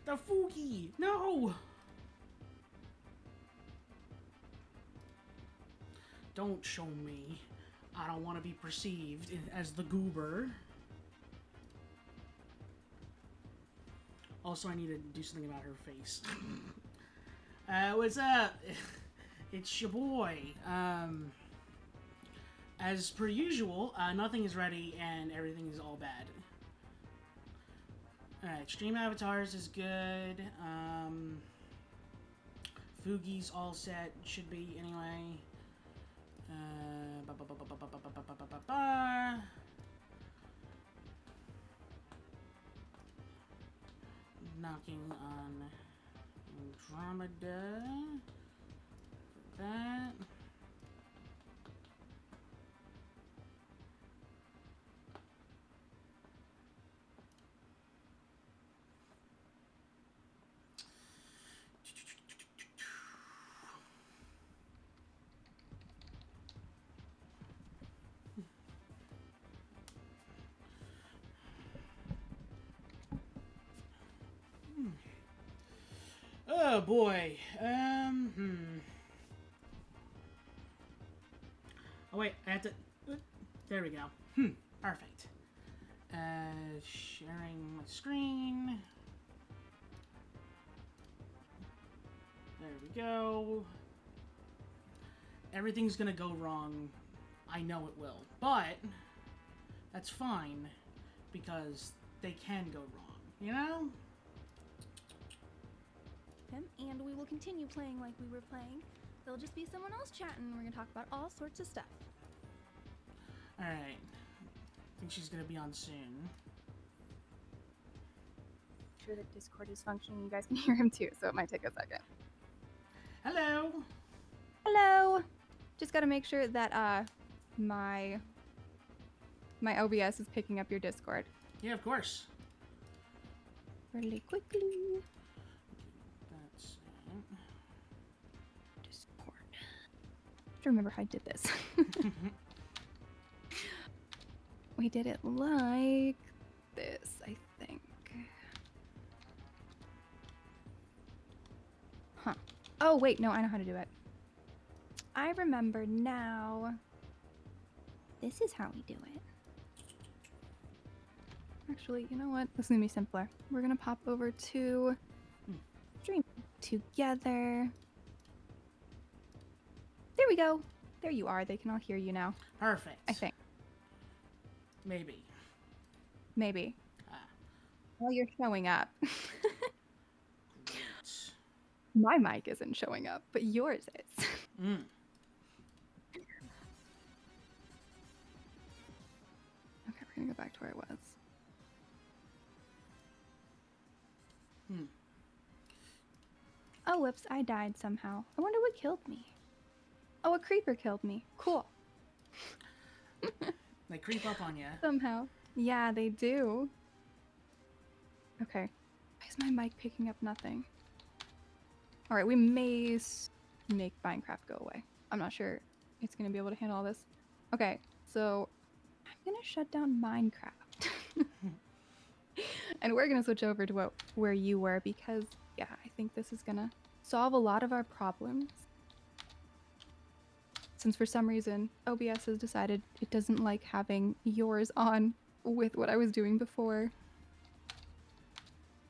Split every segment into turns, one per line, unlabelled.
The Fugi! No! Don't show me. I don't want to be perceived as the goober. Also, I need to do something about her face. What's up? It's your boy. As per usual, nothing is ready and everything is all bad. Alright, stream avatars is good. Fugi's all set, should be anyway. Knocking on Andromeda. For that. Oh boy. Oh wait, I have to. There we go. Perfect. Sharing my screen. There we go. Everything's gonna go wrong. I know it will, but that's fine because they can go wrong. You know?
And we will continue playing like we were playing. There'll just be someone else chatting. We're gonna talk about all sorts of stuff.
Alright. I think she's gonna be on soon.
Sure that Discord is functioning. You guys can hear him too, so it might take a second.
Hello!
Hello! Just gotta make sure that my OBS is picking up your Discord.
Yeah, of course.
Really quickly.
That's
Discord. I have to remember how I did this. We did it like this, I think. Huh. Oh, wait, no, I know how to do it. I remember now. This is how we do it. Actually, you know what? This is gonna be simpler. We're gonna pop over to stream together. There we go. There you are. They can all hear you now.
perfect.
I think.
Maybe.
Maybe.
Ah.
Well, you're showing up.
Great.
My mic isn't showing up, but yours is. Okay, we're gonna go back to where I was. Oh, whoops, I died somehow. I wonder what killed me. Oh, a creeper killed me. Cool.
They creep up on you.
Somehow. Yeah, they do. Okay. Why is my mic picking up nothing? Alright, we may make Minecraft go away. I'm not sure it's going to be able to handle all this. Okay, so I'm going to shut down Minecraft. And we're going to switch over to where you were because, yeah, I think this is going to solve a lot of our problems. Since for some reason OBS has decided it doesn't like having yours on with what I was doing before.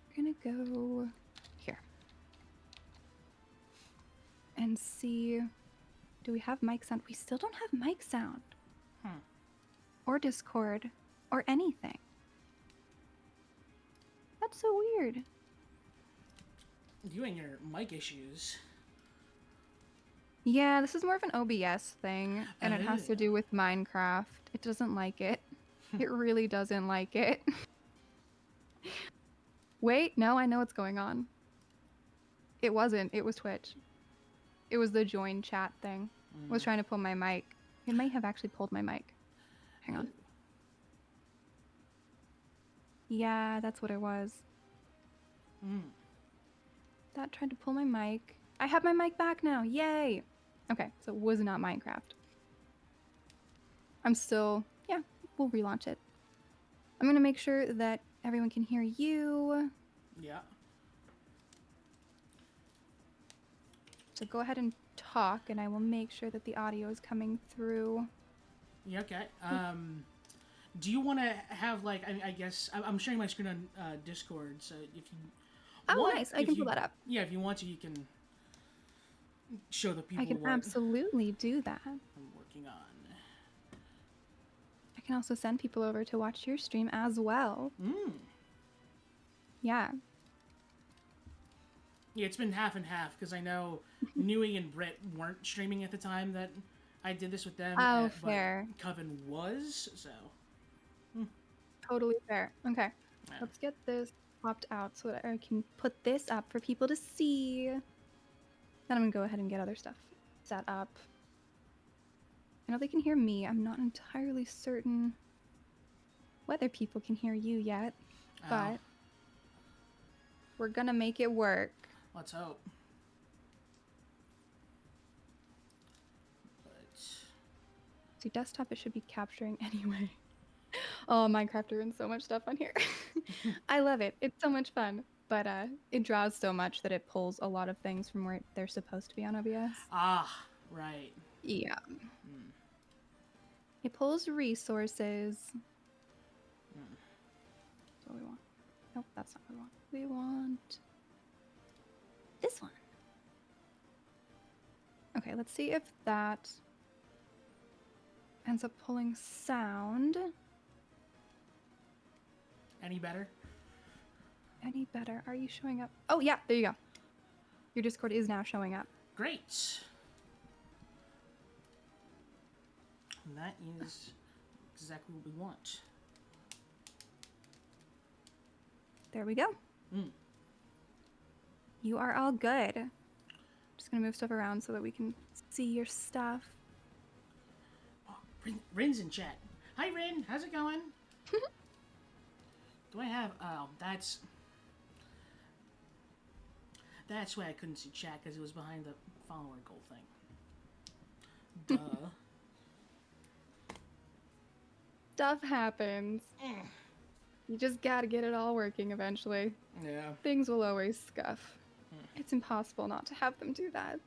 We're gonna go here and see, do we have mic sound? We still don't have mic sound. Or Discord or anything. That's so weird.
You and your mic issues.
Yeah, this is more of an OBS thing, and it has to do with Minecraft. It doesn't like it. It really doesn't like it. Wait, no, I know what's going on. It wasn't. It was Twitch. It was the join chat thing. I was trying to pull my mic. It might have actually pulled my mic. Hang on. Yeah, that's what it was. That tried to pull my mic. I have my mic back now. Yay! Okay, so it was not Minecraft. I'm still... Yeah, we'll relaunch it. I'm going to make sure that everyone can hear you.
Yeah.
So go ahead and talk, and I will make sure that the audio is coming through.
Yeah, okay. Do you want to have like I guess I'm sharing my screen on Discord, so if you
Oh,
want,
nice. I can pull that up.
yeah, if you want to, you can show the
I
people
can
what
absolutely do that.
I'm working on.
I can also send people over to watch your stream as well. Yeah.
Yeah, it's been half and half because I know Nui and Britt weren't streaming at the time that I did this with them.
Oh,
But
fair.
Coven was, so.
Totally fair. Okay.
Yeah.
Let's get this popped out so that I can put this up for people to see. Then I'm going to go ahead and get other stuff set up. I know they can hear me. I'm not entirely certain whether people can hear you yet, but we're going to make it work.
Let's hope. But
See, desktop it should be capturing anyway. Oh, Minecraft ruins so much stuff on here. I love it. It's so much fun. But it draws so much that it pulls a lot of things from where they're supposed to be on OBS.
Ah, right.
Yeah. It pulls resources. That's what we want. Nope, that's not what we want. We want this one. Okay, let's see if that ends up pulling sound.
Any better?
Any better? Are you showing up? Oh, yeah, there you go. Your Discord is now showing up.
Great. And that is exactly what we want.
There we go. You are all good. I'm just gonna move stuff around so that we can see your stuff.
Oh, Rin's in chat. Hi, Rin. How's it going? Do I have... Oh, that's why I couldn't see chat, because it was behind the follower goal thing. Duh.
Stuff happens. You just gotta get it all working eventually.
Yeah.
Things will always scuff. It's impossible not to have them do that.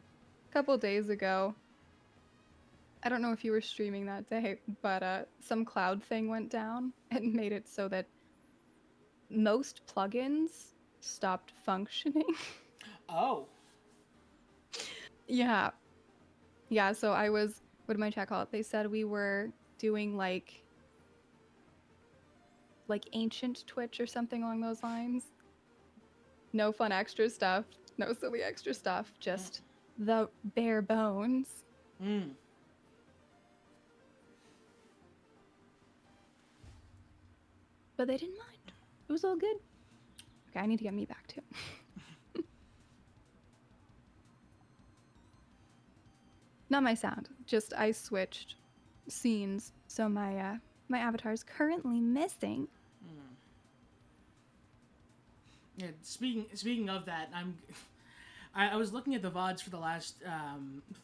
A couple days ago, I don't know if you were streaming that day, but some cloud thing went down and made it so that most plugins stopped functioning.
Oh.
Yeah. Yeah, so I was, what did my chat call it? They said we were doing like ancient Twitch or something along those lines. No fun extra stuff. No silly extra stuff. Just the bare bones. But they didn't mind. It was all good. Okay, I need to get me back too. Not my sound. Just I switched scenes, so my my avatar is currently missing.
Yeah. Speaking of that, I was looking at the VODs for the last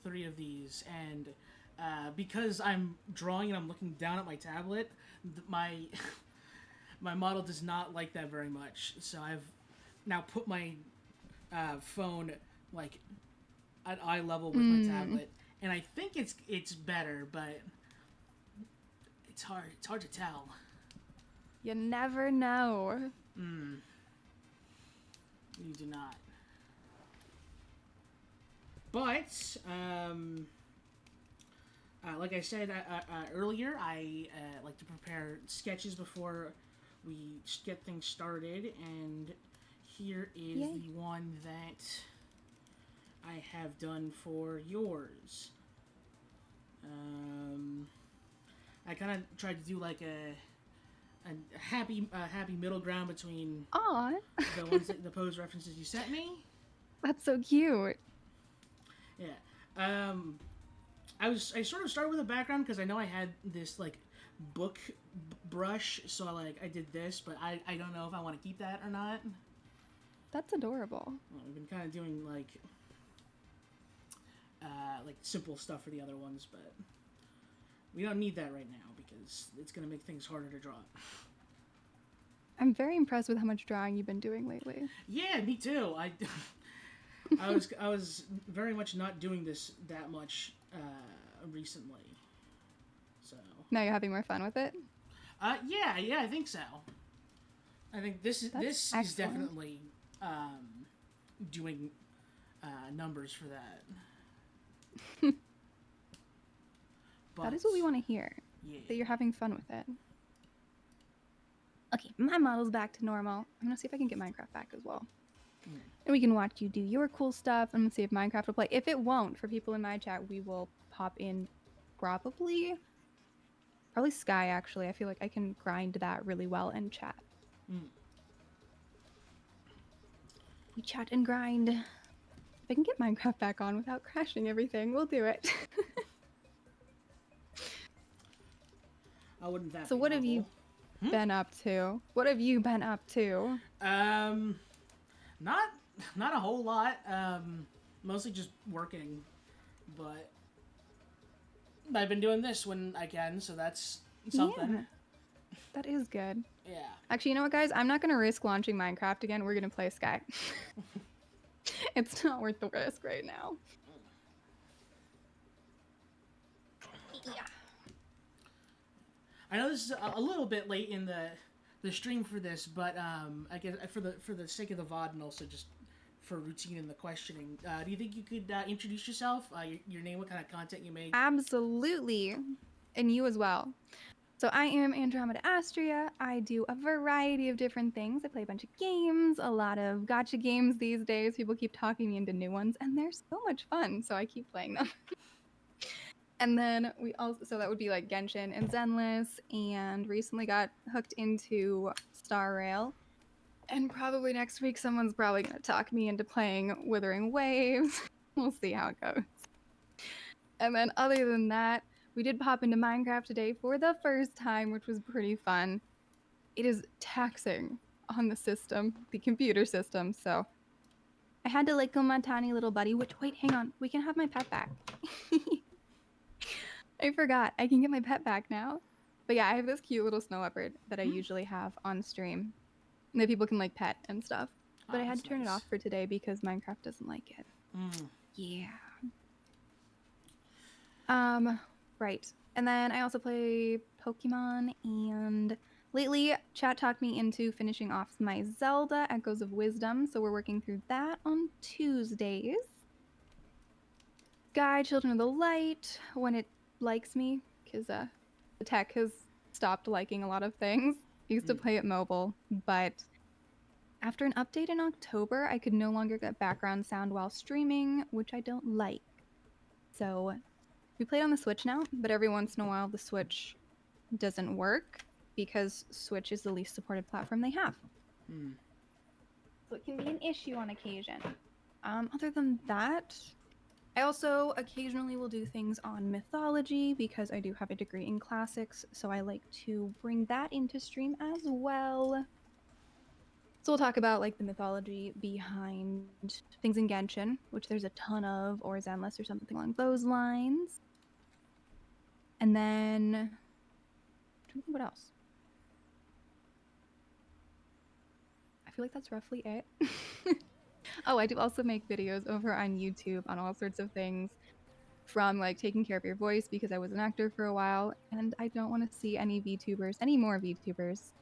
3 of these, and because I'm drawing and I'm looking down at my tablet, my my model does not like that very much. So I've now put my phone like at eye level with my tablet, and I think it's better, but it's hard to tell.
You never know.
You do not. But like I said earlier, I like to prepare sketches before we get things started, and here is the one that I have done for yours. I kind of tried to do like a happy middle ground between
Aw.
the ones the pose references you sent me.
That's so cute.
Yeah. I sort of started with a background because I know I had this like book brush, so I did this, but I don't know if I want to keep that or not.
That's adorable.
Well, we've been kind of doing like simple stuff for the other ones, but we don't need that right now because it's gonna make things harder to draw.
I'm very impressed with how much drawing you've been doing lately.
Yeah, me too. I was very much not doing this that much recently. So
Now you're having more fun with it?
yeah, I think so. I think
That's
this is
excellent.
definitely doing numbers for that.
That
But
is what we want to hear.
yeah,
That you're having fun with it. Okay, my model's back to normal. I'm gonna see if I can get Minecraft back as well.
mm.
And we can watch you do your cool stuff. I'm gonna see if Minecraft will play. If it won't, for people in my chat, we will pop in probably Sky actually. I feel like I can grind that really well in chat.
Mm.
We chat and grind. If I can get Minecraft back on without crashing everything, we'll do it.
Wouldn't that
So
be
what have you
novel? Hmm?
been up to? What have you been up to?
Um, not not a whole lot. Mostly just working, but I've been doing this when I can, so that's something.
Yeah, that is good.
Yeah.
Actually, you know what, guys? I'm not gonna risk launching Minecraft again. We're gonna play Sky. It's not worth the risk right now. Yeah.
I know this is a little bit late in the stream for this, but I guess for the sake of the VOD and also just for routine and the questioning, do you think you could introduce yourself, your name, what kind of content you make?
Absolutely. And you as well. So I am Andromeda Astrea. I do a variety of different things. I play a bunch of games, a lot of gotcha games these days. People keep talking me into new ones, and they're so much fun, so I keep playing them. And then we also, so that would be like Genshin and Zenless, and recently got hooked into Star Rail. And probably next week, someone's probably going to talk me into playing Withering Waves. We'll see how it goes. And then, other than that, we did pop into Minecraft today for the first time, which was pretty fun. It is taxing on the system, the computer system. So I had to let go my tiny little buddy, which, wait, hang on. We can have my pet back. I forgot. I can get my pet back now. But yeah, I have this cute little snow leopard that I usually have on stream and that people can like pet and stuff. But I had
That's
to turn it
nice.
off for today because Minecraft doesn't like it.
Mm.
Yeah. Right. And then I also play Pokemon, and lately chat talked me into finishing off my Zelda Echoes of Wisdom, so we're working through that on Tuesdays. Sky Children of the Light when it likes me, because the tech has stopped liking a lot of things. I used to play it mobile, but after an update in October, I could no longer get background sound while streaming, which I don't like. So we play it on the Switch now, but every once in a while the Switch doesn't work because Switch is the least supported platform they have.
Mm.
So it can be an issue on occasion. Other than that, I also occasionally will do things on mythology because I do have a degree in classics, so I like to bring that into stream as well. So we'll talk about like the mythology behind things in Genshin, which there's a ton of, or Zenless or something along those lines. And then what else? I feel like that's roughly it. Oh, I do also make videos over on YouTube on all sorts of things, from like taking care of your voice because I was an actor for a while and I don't want to see any more VTubers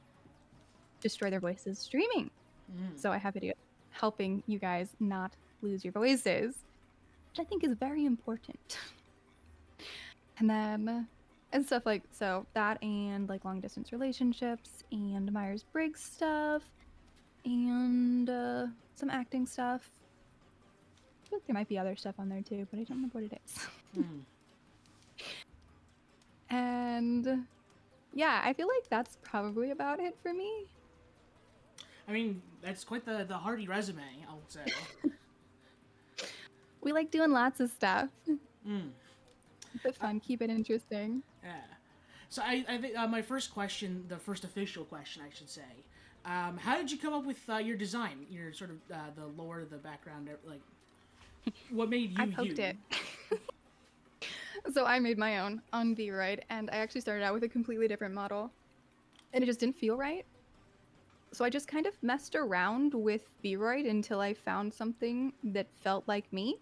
destroy their voices streaming.
Mm.
So I have videos helping you guys not lose your voices, which I think is very important. And then and stuff like so that, and like long distance relationships and Myers-Briggs stuff and some acting stuff. I feel like there might be other stuff on there too, but I don't remember what it is.
Mm.
And yeah, I feel like that's probably about it for me.
I mean, that's quite the hearty resume, I'll say.
We like doing lots of stuff.
Mm.
Keep it fun, keep it interesting.
Yeah. So I think my first question, the first official question, I should say, how did you come up with your design, your sort of the lore, the background, like what made you
I poked
you?
it. So I made my own on VRoid, and I actually started out with a completely different model, and it just didn't feel right. So I just kind of messed around with Beroid until I found something that felt like me.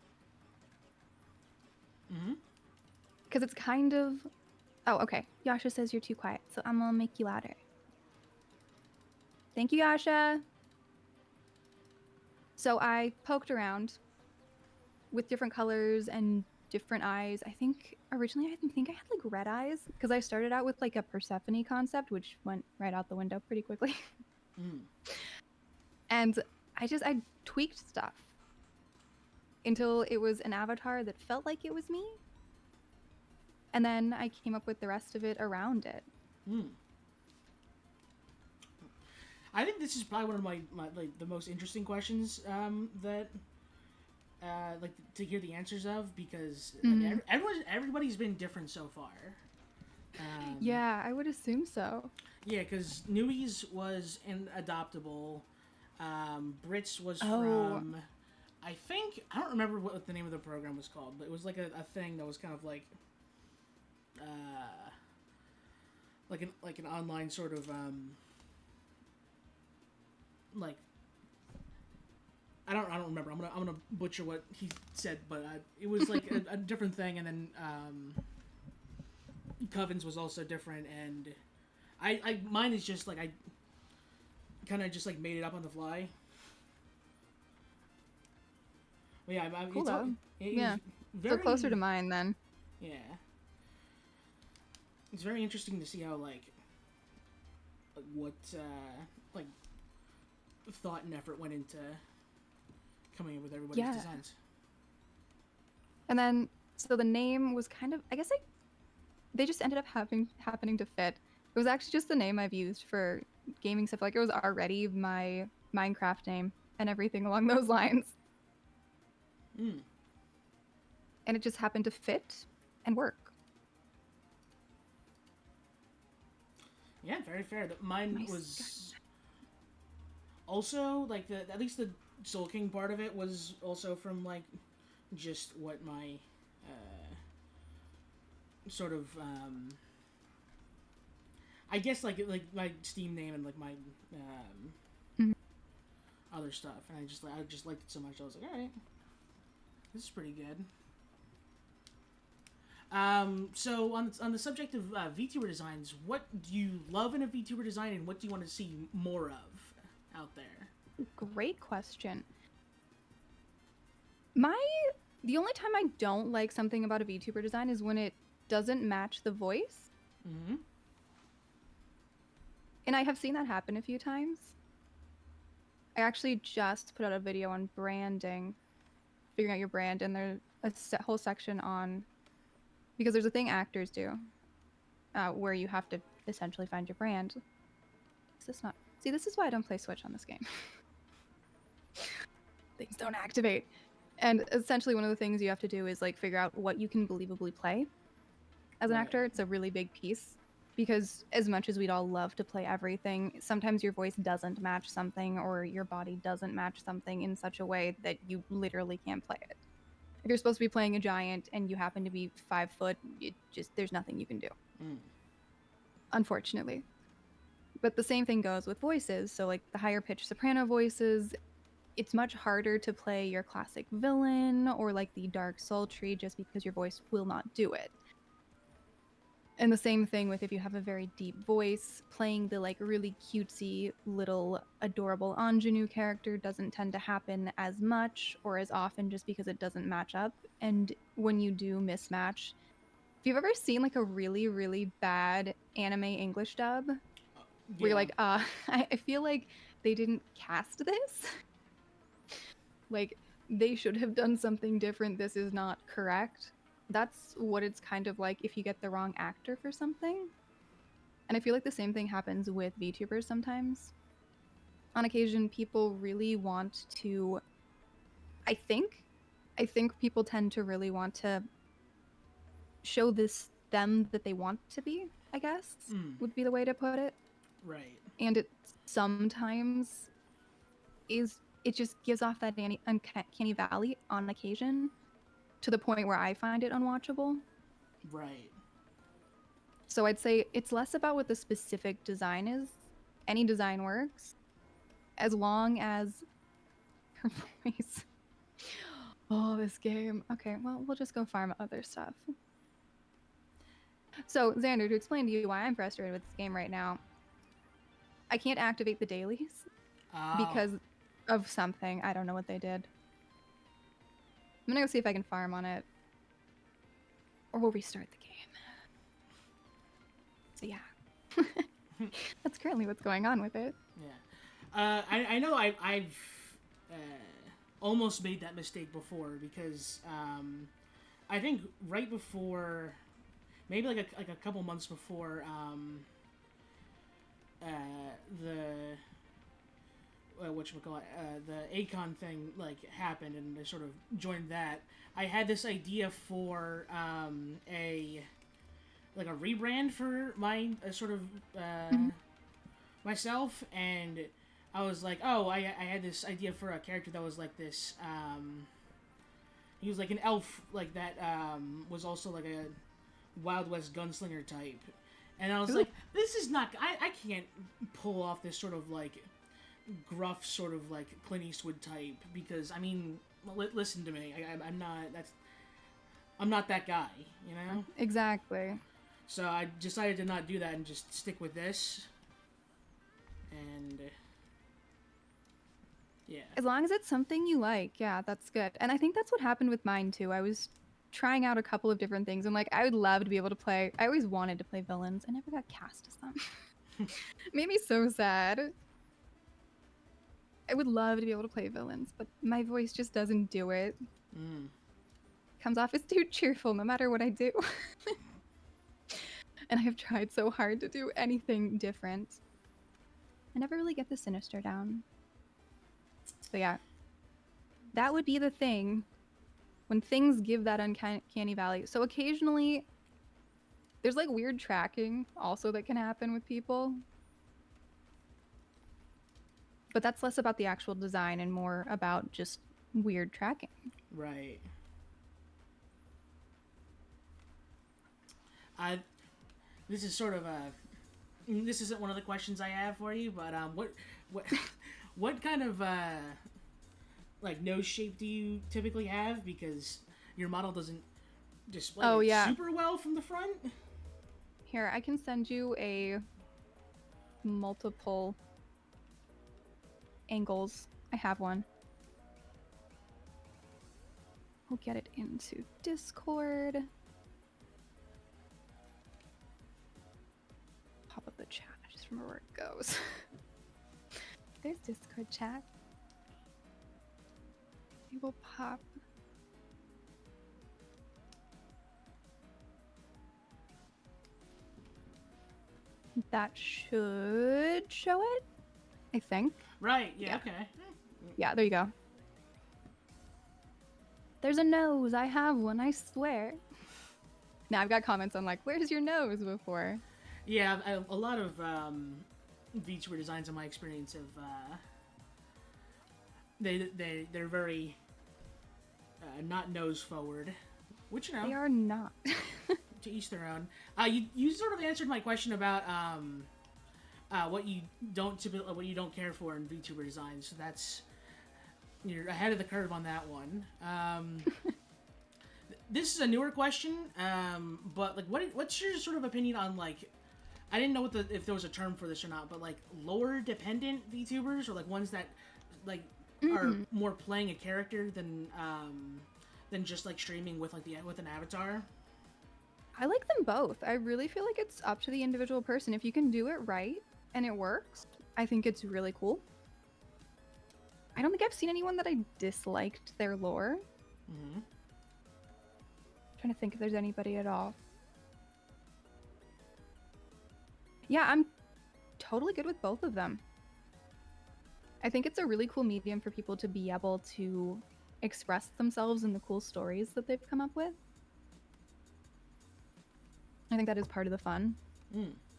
Mm-hmm.
Because it's kind of. Oh, okay. Yasha says you're too quiet, so I'm gonna make you louder. Thank you, Yasha. So I poked around with different colors and different eyes. I think originally I think I had like red eyes because I started out with like a Persephone concept, which went right out the window pretty quickly.
Mm.
And I tweaked stuff until it was an avatar that felt like it was me. And then I came up with the rest of it around it.
Mm. I think this is probably one of my like the most interesting questions that like to hear the answers of, because like
Mm.
everybody's been different so far.
Yeah, I would assume so.
Yeah, because Nui's was an adoptable. Brits was
Oh,
from. I think I don't remember what the name of the program was called, but it was like a thing that was kind of uh, like an online sort of like I don't remember. I'm gonna butcher what he said, but it was like a different thing, and then Coven's was also different, and I mine is just like I kind of just like made it up on the fly. But yeah,
cool though.
it was
Yeah, so closer to
very
mine then.
yeah. It's very interesting to see how what like thought and effort went into coming up with everybody's
Yeah.
designs.
And then so the name was kind of I guess they just ended up happening to fit. It was actually just the name I've used for gaming stuff. Like it was already my Minecraft name and everything along those lines.
Mm.
And it just happened to fit and work.
Yeah, very fair. Mine
Nice.
was also like the at least the Soul King part of it was also from like just what my sort of I guess like my Steam name and like my
Mhm.
other stuff, and I just liked it so much. I was like, all right, this is pretty good. So on the subject of VTuber designs, what do you love in a VTuber design, and what do you want to see more of out there?
Great question. My the only time I don't like something about a VTuber design is when it doesn't match the voice.
Mm-hmm.
And I have seen that happen a few times. I actually just put out a video on branding, figuring out your brand, and there's a whole section on because there's a thing actors do where you have to essentially find your brand. Is this not? See, this is why I don't play Switch on this game. Things don't activate. And essentially, one of the things you have to do is like figure out what you can believably play. As an
Right.
actor, it's a really big piece because as much as we'd all love to play everything, sometimes your voice doesn't match something or your body doesn't match something in such a way that you literally can't play it. If you're supposed to be playing a giant and you happen to be 5 foot, it just there's nothing you can do,
Mm.
unfortunately. But the same thing goes with voices. So like the higher pitched soprano voices, it's much harder to play your classic villain or like the dark sultry just because your voice will not do it. And the same thing with if you have a very deep voice, playing the like really cutesy little adorable ingenue character doesn't tend to happen as much or as often just because it doesn't match up. And when you do mismatch, if you've ever seen like a really, really bad anime English dub, where you're
Yeah.
like, I feel like they didn't cast this. Like, they should have done something different. This is not correct. That's what it's kind of like if you get the wrong actor for something. And I feel like the same thing happens with VTubers sometimes. On occasion, people really want to. I think, I think people tend to really want to show this them that they want to be. I guess
Mm.
would be the way to put it.
Right.
And it sometimes is it just gives off that uncanny valley on occasion to the point where I find it unwatchable.
Right.
So I'd say it's less about what the specific design is. Any design works, as long as her voice. Oh, this game. Okay, well, we'll just go farm other stuff. So, Xander, to explain to you why I'm frustrated with this game right now, I can't activate the dailies
Oh.
because of something. I don't know what they did. I'm gonna go see if I can farm on it. Or we'll restart the game. So yeah. That's currently what's going on with it.
Yeah. I know I've almost made that mistake before because I think right before, maybe like a couple months before the whatchamacallit, the Acon thing like happened and I sort of joined that. I had this idea for a like a rebrand for my sort of myself, and I was like, oh, I had this idea for a character that was like this. He was like an elf, like that was also like a Wild West gunslinger type, and I was like, this is not. I can't pull off this sort of like gruff sort of like Clint Eastwood type because I mean, listen to me. I'm not. I'm not that guy, you know.
Exactly.
So I decided to not do that and just stick with this. And yeah.
As long as it's something you like, yeah, that's good. And I think that's what happened with mine too. I was trying out a couple of different things and like I would love to be able to play. I always wanted to play villains. I never got cast as them. Made me so sad. I would love to be able to play villains, but my voice just doesn't do it. Comes off as too cheerful no matter what I do. And I have tried so hard to do anything different. I never really get the sinister down. So yeah, that would be the thing when things give that uncanny valley. So occasionally there's like weird tracking also that can happen with people. But that's less about the actual design and more about just weird tracking.
Right. This is sort of a. This isn't one of the questions I have for you, but what kind of like nose shape do you typically have? Because your model doesn't display super well from the front.
Here, I can send you a multiple angles. I have one. We'll get it into Discord. Pop up the chat. I just remember where it goes. There's Discord chat. It will pop. That should show it, I think.
Right, yeah, okay.
Yeah, there you go. There's a nose. I have one, I swear. Now I've got comments on like, where's your nose before?
Yeah, a lot of VTuber designs in my experience have they're very not nose forward, which you know
they are not.
to each their own. You sort of answered my question about what you don't care for in VTuber designs. So that's you're ahead of the curve on that one. This is a newer question, but like, what's your sort of opinion on like? I didn't know if there was a term for this or not, but like lore dependent VTubers or like ones that like are more playing a character than just like streaming with like with an avatar.
I like them both. I really feel like it's up to the individual person. If you can do it right and it works, I think it's really cool. I don't think I've seen anyone that I disliked their lore. Trying to think if there's anybody at all. Yeah, I'm totally good with both of them. I think it's a really cool medium for people to be able to express themselves in the cool stories that they've come up with. I think that is part of the fun.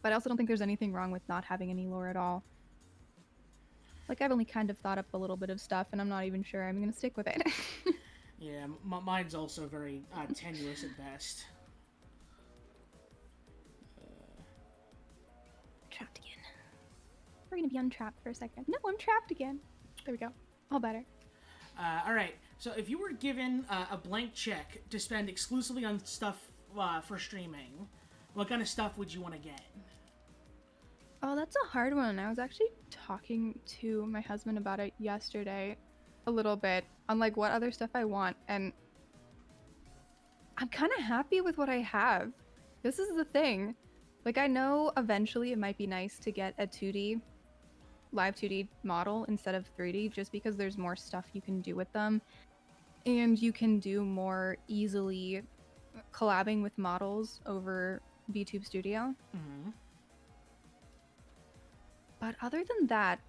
But I also don't think there's anything wrong with not having any lore at all. Like, I've only kind of thought up a little bit of stuff, and I'm not even sure I'm going to stick with it.
Yeah, mine's also very tenuous at best.
Trapped again. We're gonna be untrapped for a second. No, I'm trapped again. There we go. All better.
All right. So if you were given a blank check to spend exclusively on stuff for streaming, what kind of stuff would you want to get?
Oh, that's a hard one. I was actually talking to my husband about it yesterday a little bit on like what other stuff I want, and I'm kind of happy with what I have. This is the thing. Like, I know eventually it might be nice to get a 2D, live 2D model instead of 3D, just because there's more stuff you can do with them. And you can do more easily collabing with models over VTube Studio.
Mm-hmm.
But other than that,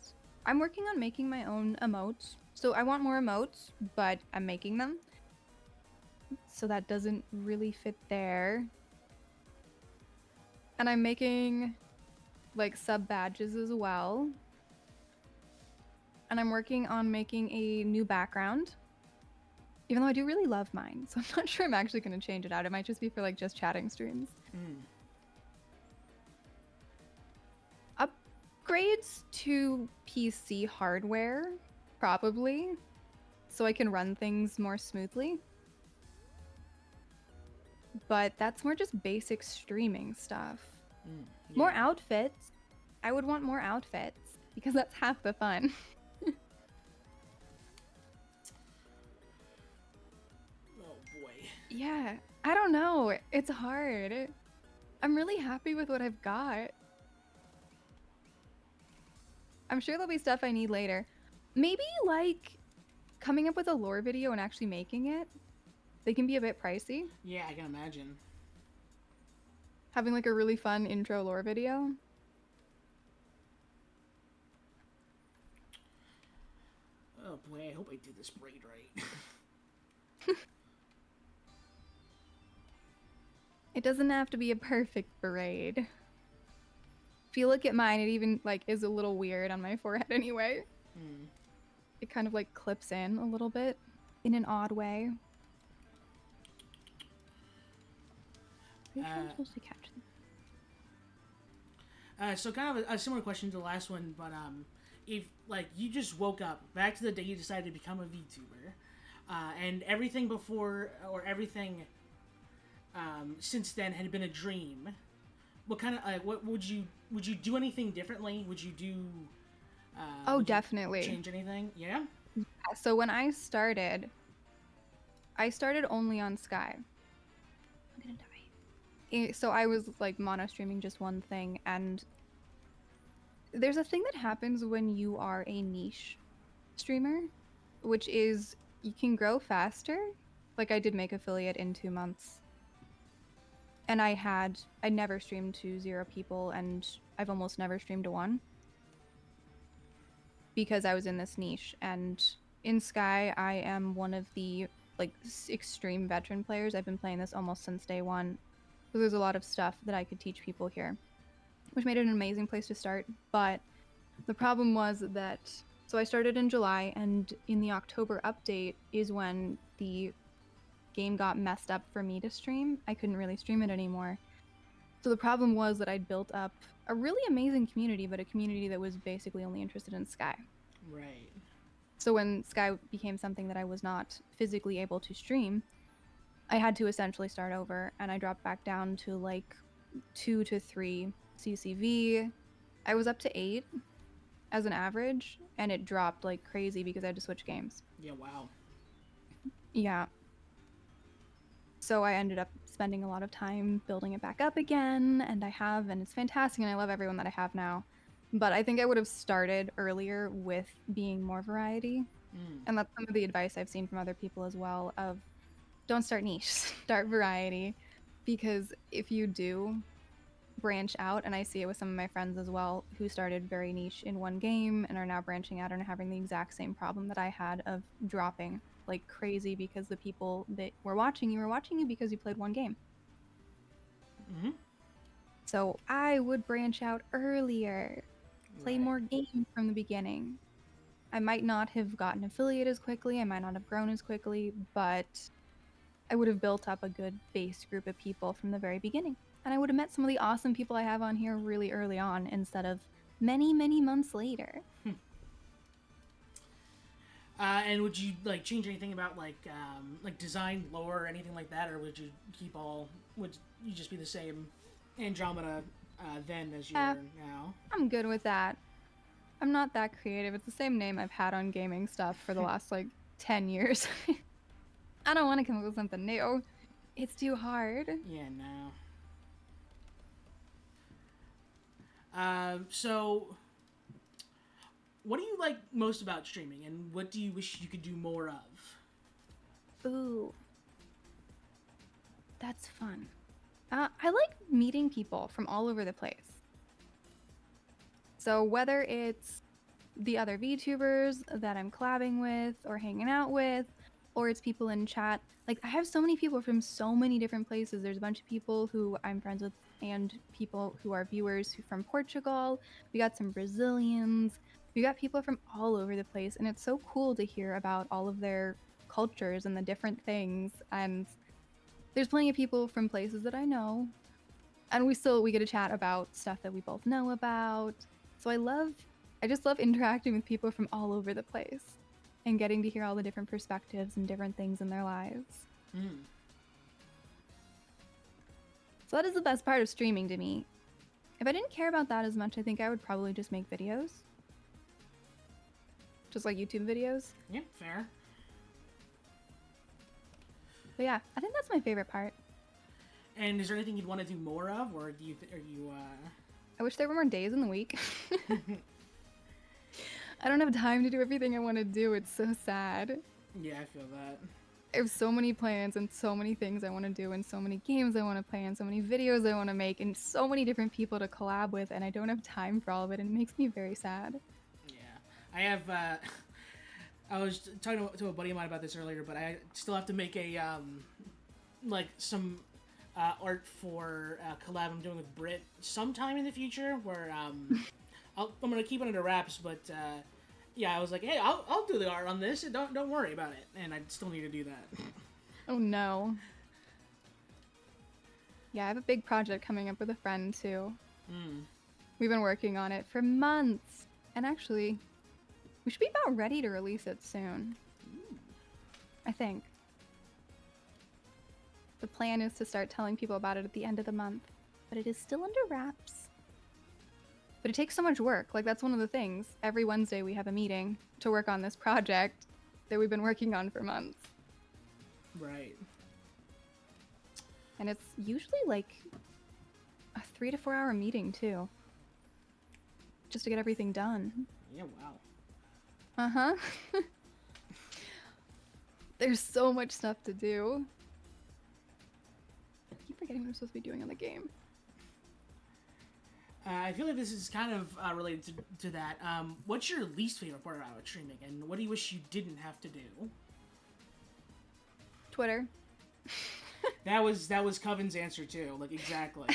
I'm working on making my own emotes. So I want more emotes, but I'm making them. So that doesn't really fit there. And I'm making like sub badges as well. And I'm working on making a new background. Even though I do really love mine. So I'm not sure I'm actually going to change it out. It might just be for like just chatting streams. Upgrades to PC hardware, probably. So I can run things more smoothly. But that's more just basic streaming stuff.
Yeah.
More outfits. I would want more outfits because that's half the fun.
Oh boy.
Yeah, I don't know. It's hard. I'm really happy with what I've got. I'm sure there'll be stuff I need later. Maybe like coming up with a lore video and actually making it. They can be a bit pricey.
Yeah, I can imagine.
Having like a really fun intro lore video.
Oh boy, I hope I did this braid right.
It doesn't have to be a perfect braid. If you look at mine, it even like is a little weird on my forehead anyway. It kind of like clips in a little bit in an odd way. Pretty sure I'm supposed to catch them.
So kind of a similar question to the last one, but if like you just woke up back to the day you decided to become a VTuber, and everything before or everything since then had been a dream, what kind of what would you do anything differently? Would you do?
Oh,
would you
definitely.
change anything? Yeah.
So when I started only on Sky. I'm gonna die. So I was like mono streaming just one thing, and there's a thing that happens when you are a niche streamer, which is you can grow faster. Like I did make affiliate in 2 months. And I never streamed to 0 people, and I've almost never streamed to 1. Because I was in this niche, and in Sky, I am one of the like extreme veteran players. I've been playing this almost since day 1. So there's a lot of stuff that I could teach people here, which made it an amazing place to start. But the problem was that, so I started in July, and in the October update is when the game got messed up for me to stream. I couldn't really stream it anymore. So the problem was that I'd built up a really amazing community, but a community that was basically only interested in Sky.
Right.
So when Sky became something that I was not physically able to stream, I had to essentially start over, and I dropped back down to like 2 to 3 CCV. I was up to 8 as an average, and it dropped like crazy because I had to switch games.
Yeah. Wow.
Yeah. So I ended up spending a lot of time building it back up again, and and it's fantastic, and I love everyone that I have now. But I think I would have started earlier with being more variety. And that's some of the advice I've seen from other people as well of don't start niche, start variety. Because if you do branch out, and I see it with some of my friends as well who started very niche in one game and are now branching out and having the exact same problem that I had of dropping like crazy because the people that were watching you because you played one game. So I would branch out earlier, play more games from the beginning. I might not have gotten affiliate as quickly, I might not have grown as quickly, but I would have built up a good base group of people from the very beginning. And I would have met some of the awesome people I have on here really early on instead of many, many months later.
And would you like change anything about like design, lore, or anything like that, or would you keep all? Would you just be the same Andromeda then as you
Yeah,
are now?
I'm good with that. I'm not that creative. It's the same name I've had on gaming stuff for the last like 10 years. I don't want to come up with something new. It's too hard.
Yeah, no. So, what do you like most about streaming, and what do you wish you could do more of?
Ooh, that's fun. I like meeting people from all over the place. So whether it's the other VTubers that I'm collabing with or hanging out with, or it's people in chat. Like, I have so many people from so many different places. There's a bunch of people who I'm friends with and people who are viewers who from Portugal. We got some Brazilians. We got people from all over the place. And it's so cool to hear about all of their cultures and the different things. And there's plenty of people from places that I know. And we get to chat about stuff that we both know about. So I just love interacting with people from all over the place and getting to hear all the different perspectives and different things in their lives.
Mm.
So that is the best part of streaming to me. If I didn't care about that as much, I think I would probably just make videos. Just like YouTube videos.
Yeah, fair.
But yeah, I think that's my favorite part.
And is there anything you'd want to do more of, or do you? Are you?
I wish there were more days in the week. I don't have time to do everything I want to do. It's so sad.
Yeah, I feel that.
I have so many plans and so many things I want to do and so many games I want to play and so many videos I want to make and so many different people to collab with, and I don't have time for all of it, and it makes me very sad.
Yeah, I have. I was talking to a buddy of mine about this earlier, but I still have to make a like some art for a collab I'm doing with Brit sometime in the future, where I'm gonna keep it under wraps, but yeah, I was like, hey, I'll do the art on this. Don't worry about it, and I still need to do that.
Oh no. Yeah, I have a big project coming up with a friend too.
Mm.
We've been working on it for months, and actually, we should be about ready to release it soon. I think. The plan is to start telling people about it at the end of the month, but it is still under wraps. But it takes so much work. Like, that's one of the things. Every Wednesday we have a meeting to work on this project that we've been working on for months.
Right.
And it's usually like a 3 to 4 hour meeting too. Just to get everything done.
Yeah, wow.
Uh-huh. There's so much stuff to do. I keep forgetting what I'm supposed to be doing on the game.
I feel like this is kind of related to that. What's your least favorite part about streaming, and what do you wish you didn't have to do?
Twitter.
That was Coven's answer too. Like, exactly.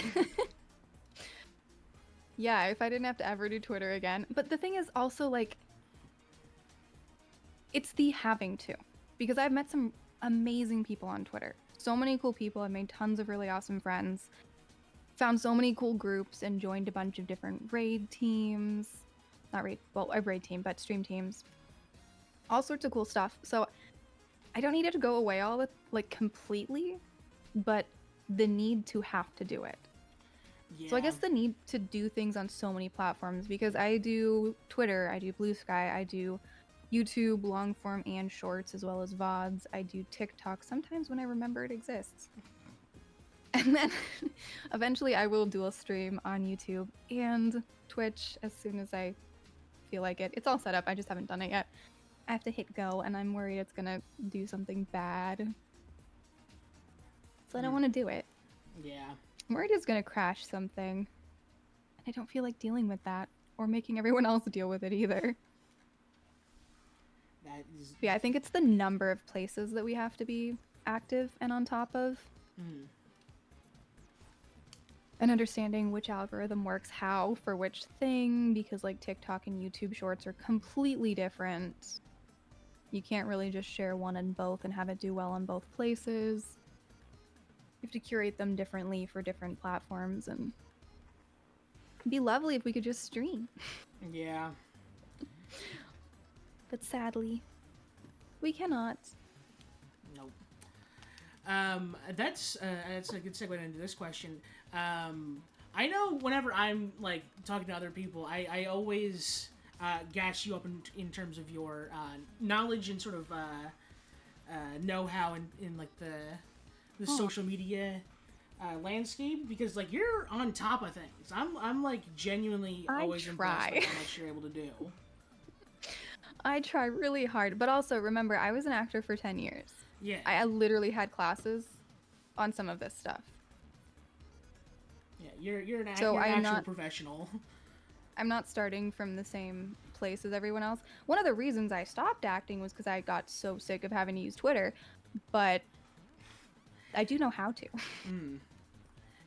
Yeah, if I didn't have to ever do Twitter again. But the thing is also, like, it's the having to. Because I've met some amazing people on Twitter. So many cool people. I've made tons of really awesome friends. Found so many cool groups and joined a bunch of different raid teams. Not raid, well, a raid team, but stream teams. All sorts of cool stuff. So I don't need it to go away completely, but the need to have to do it.
Yeah.
So I guess the need to do things on so many platforms, because I do Twitter, I do Blue Sky, I do YouTube, long form and shorts, as well as VODs. I do TikTok sometimes when I remember it exists. And then eventually I will dual stream on YouTube and Twitch as soon as I feel like it. It's all set up, I just haven't done it yet. I have to hit go, and I'm worried it's gonna do something bad. So I don't want to do it.
Yeah.
I'm worried it's gonna crash something. And I don't feel like dealing with that, or making everyone else deal with it either.
That is.
But yeah, I think it's the number of places that we have to be active and on top of.
Mm.
And understanding which algorithm works how for which thing, because like TikTok and YouTube shorts are completely different. You can't really just share one in both and have it do well on both places. You have to curate them differently for different platforms, and be lovely if we could just stream.
Yeah.
But sadly, we cannot.
Nope. That's a good segue into this question. I know whenever I'm like talking to other people, I always gas you up in terms of your knowledge and sort of know-how in like the social media landscape, because like you're on top of things. I'm like genuinely always impressed with how much you're able to do.
I try really hard, but also remember, I was an actor for 10 years.
Yeah.
I literally had classes on some of this stuff.
Yeah, you're an actual professional.
I'm not starting from the same place as everyone else. One of the reasons I stopped acting was because I got so sick of having to use Twitter, but I do know how to.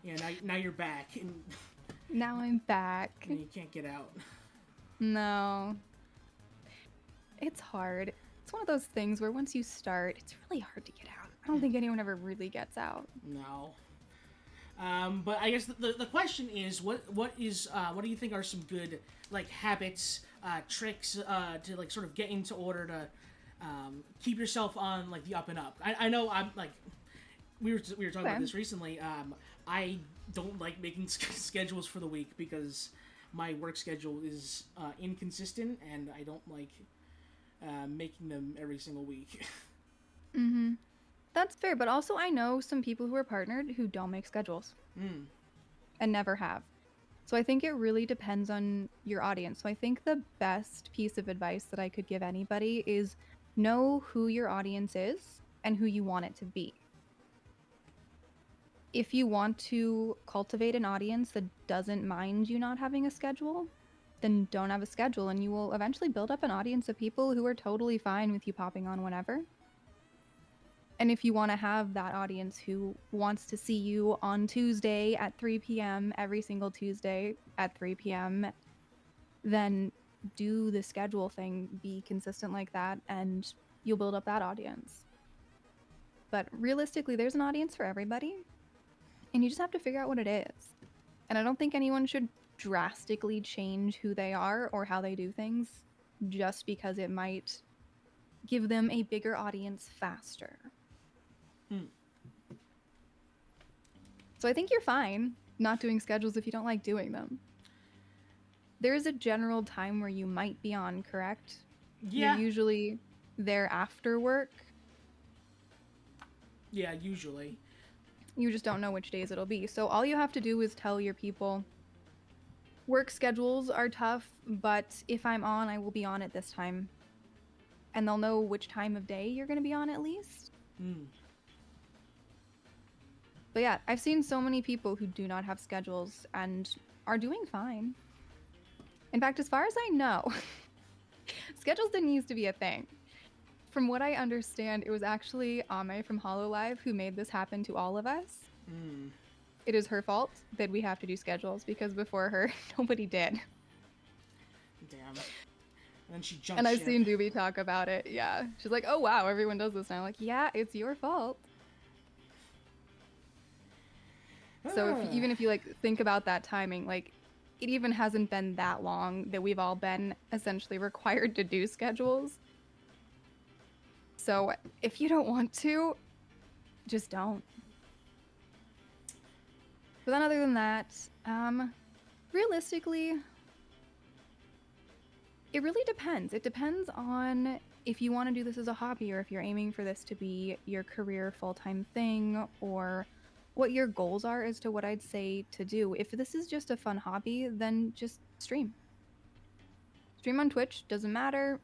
Yeah, now you're back. And
now I'm back.
And you can't get out.
No. It's hard. It's one of those things where once you start, it's really hard to get out. I don't think anyone ever really gets out.
No. But I guess the question is, what do you think are some good like habits, tricks to like sort of get into order to keep yourself on like the up and up? I know I'm like we were talking about this recently. I don't like making schedules for the week because my work schedule is inconsistent, and I don't like making them every single week.
Mm-hmm. That's fair, but also I know some people who are partnered who don't make schedules and never have. So I think it really depends on your audience. So I think the best piece of advice that I could give anybody is know who your audience is and who you want it to be. If you want to cultivate an audience that doesn't mind you not having a schedule, then don't have a schedule, and you will eventually build up an audience of people who are totally fine with you popping on whenever. And if you want to have that audience who wants to see you on Tuesday at 3 p.m., every single Tuesday at 3 p.m., then do the schedule thing, be consistent like that, and you'll build up that audience. But realistically, there's an audience for everybody, and you just have to figure out what it is. And I don't think anyone should drastically change who they are or how they do things just because it might give them a bigger audience faster. So I think you're fine not doing schedules if you don't like doing them. There is a general time where you might be on, correct?
Yeah.
You're usually there after work.
Yeah, usually.
You just don't know which days it'll be. So all you have to do is tell your people, work schedules are tough, but if I'm on, I will be on at this time. And they'll know which time of day you're going to be on at least. But yeah, I've seen so many people who do not have schedules and are doing fine. In fact, as far as I know, schedules didn't used to be a thing. From what I understand, it was actually Ame from HoloLive who made this happen to all of us. It is her fault that we have to do schedules, because before her, nobody did.
Damn. And then she jumped
And I've
ship.
seen Doobie talk about it, yeah. She's like, oh wow, everyone does this. And I'm like, yeah, it's your fault. So even if you like think about that timing, like it even hasn't been that long that we've all been essentially required to do schedules. So if you don't want to, just don't. But then other than that, realistically, it really depends. It depends on if you want to do this as a hobby or if you're aiming for this to be your career full-time thing, or what your goals are as to what I'd say to do. If this is just a fun hobby, then just stream. Stream on Twitch, doesn't matter.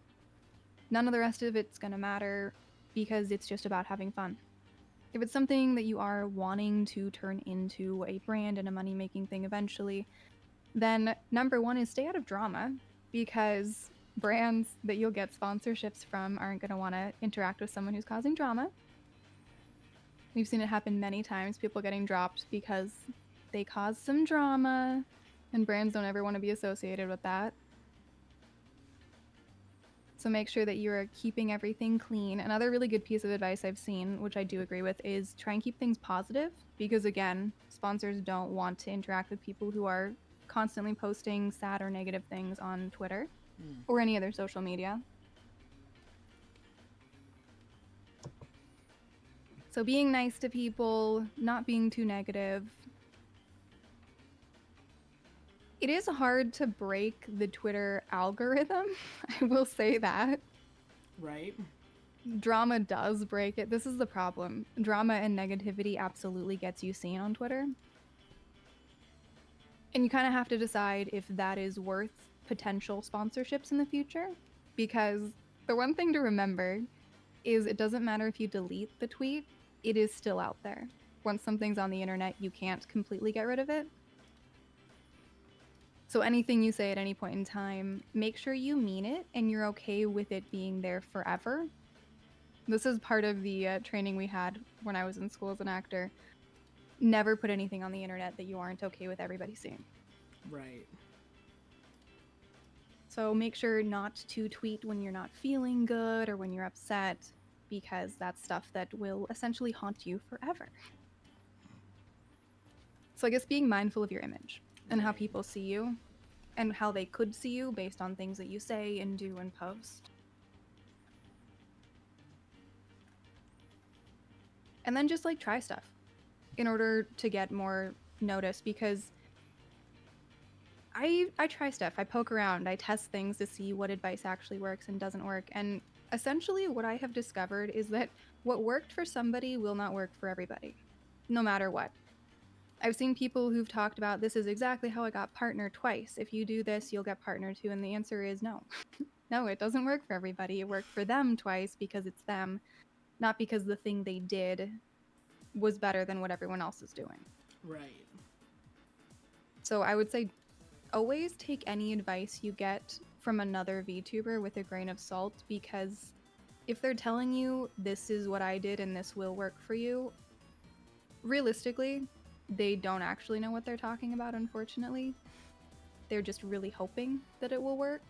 None of the rest of it's gonna matter because it's just about having fun. If it's something that you are wanting to turn into a brand and a money-making thing eventually, then number one is stay out of drama, because brands that you'll get sponsorships from aren't gonna wanna interact with someone who's causing drama. We've seen it happen many times, people getting dropped because they cause some drama, and brands don't ever want to be associated with that. So make sure that you're keeping everything clean. Another really good piece of advice I've seen, which I do agree with, is try and keep things positive, because again, sponsors don't want to interact with people who are constantly posting sad or negative things on Twitter
Mm.
or any other social media. So being nice to people, not being too negative. It is hard to break the Twitter algorithm. I will say that.
Right.
Drama does break it. This is the problem. Drama and negativity absolutely gets you seen on Twitter. And you kind of have to decide if that is worth potential sponsorships in the future. Because the one thing to remember is it doesn't matter if you delete the tweet, it is still out there. Once something's on the internet, you can't completely get rid of it. So anything you say at any point in time, make sure you mean it and you're okay with it being there forever. This is part of the training we had when I was in school as an actor. Never put anything on the internet that you aren't okay with everybody seeing.
Right.
So make sure not to tweet when you're not feeling good or when you're upset, because that's stuff that will essentially haunt you forever. So I guess being mindful of your image and how
Right.
people see you and how they could see you based on things that you say and do and post. And then just like try stuff in order to get more notice, because I try stuff. I poke around. I test things to see what advice actually works and doesn't work. And essentially what I have discovered is that what worked for somebody will not work for everybody, no matter what. I've seen people who've talked about, this is exactly how I got partner twice. If you do this, you'll get partner too. And the answer is no. No, it doesn't work for everybody. It worked for them twice because it's them, not because the thing they did was better than what everyone else is doing.
Right.
So I would say always take any advice you get from another VTuber with a grain of salt, because if they're telling you this is what I did and this will work for you, realistically, they don't actually know what they're talking about, unfortunately. They're just really hoping that it will work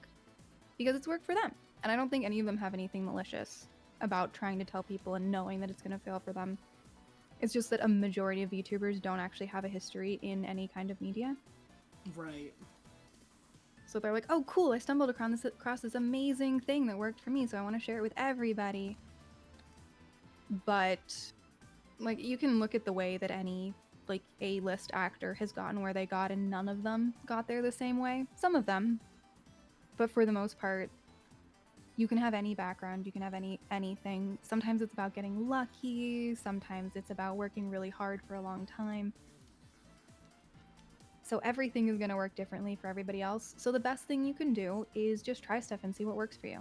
because it's worked for them. And I don't think any of them have anything malicious about trying to tell people and knowing that it's going to fail for them. It's just that a majority of VTubers don't actually have a history in any kind of media.
Right.
So they're like, oh, cool, I stumbled across this amazing thing that worked for me, so I want to share it with everybody. But, like, you can look at the way that any, like, A-list actor has gotten where they got, and none of them got there the same way. Some of them. But for the most part, you can have any background, you can have anything. Sometimes it's about getting lucky, sometimes it's about working really hard for a long time. So everything is going to work differently for everybody else. So the best thing you can do is just try stuff and see what works for you.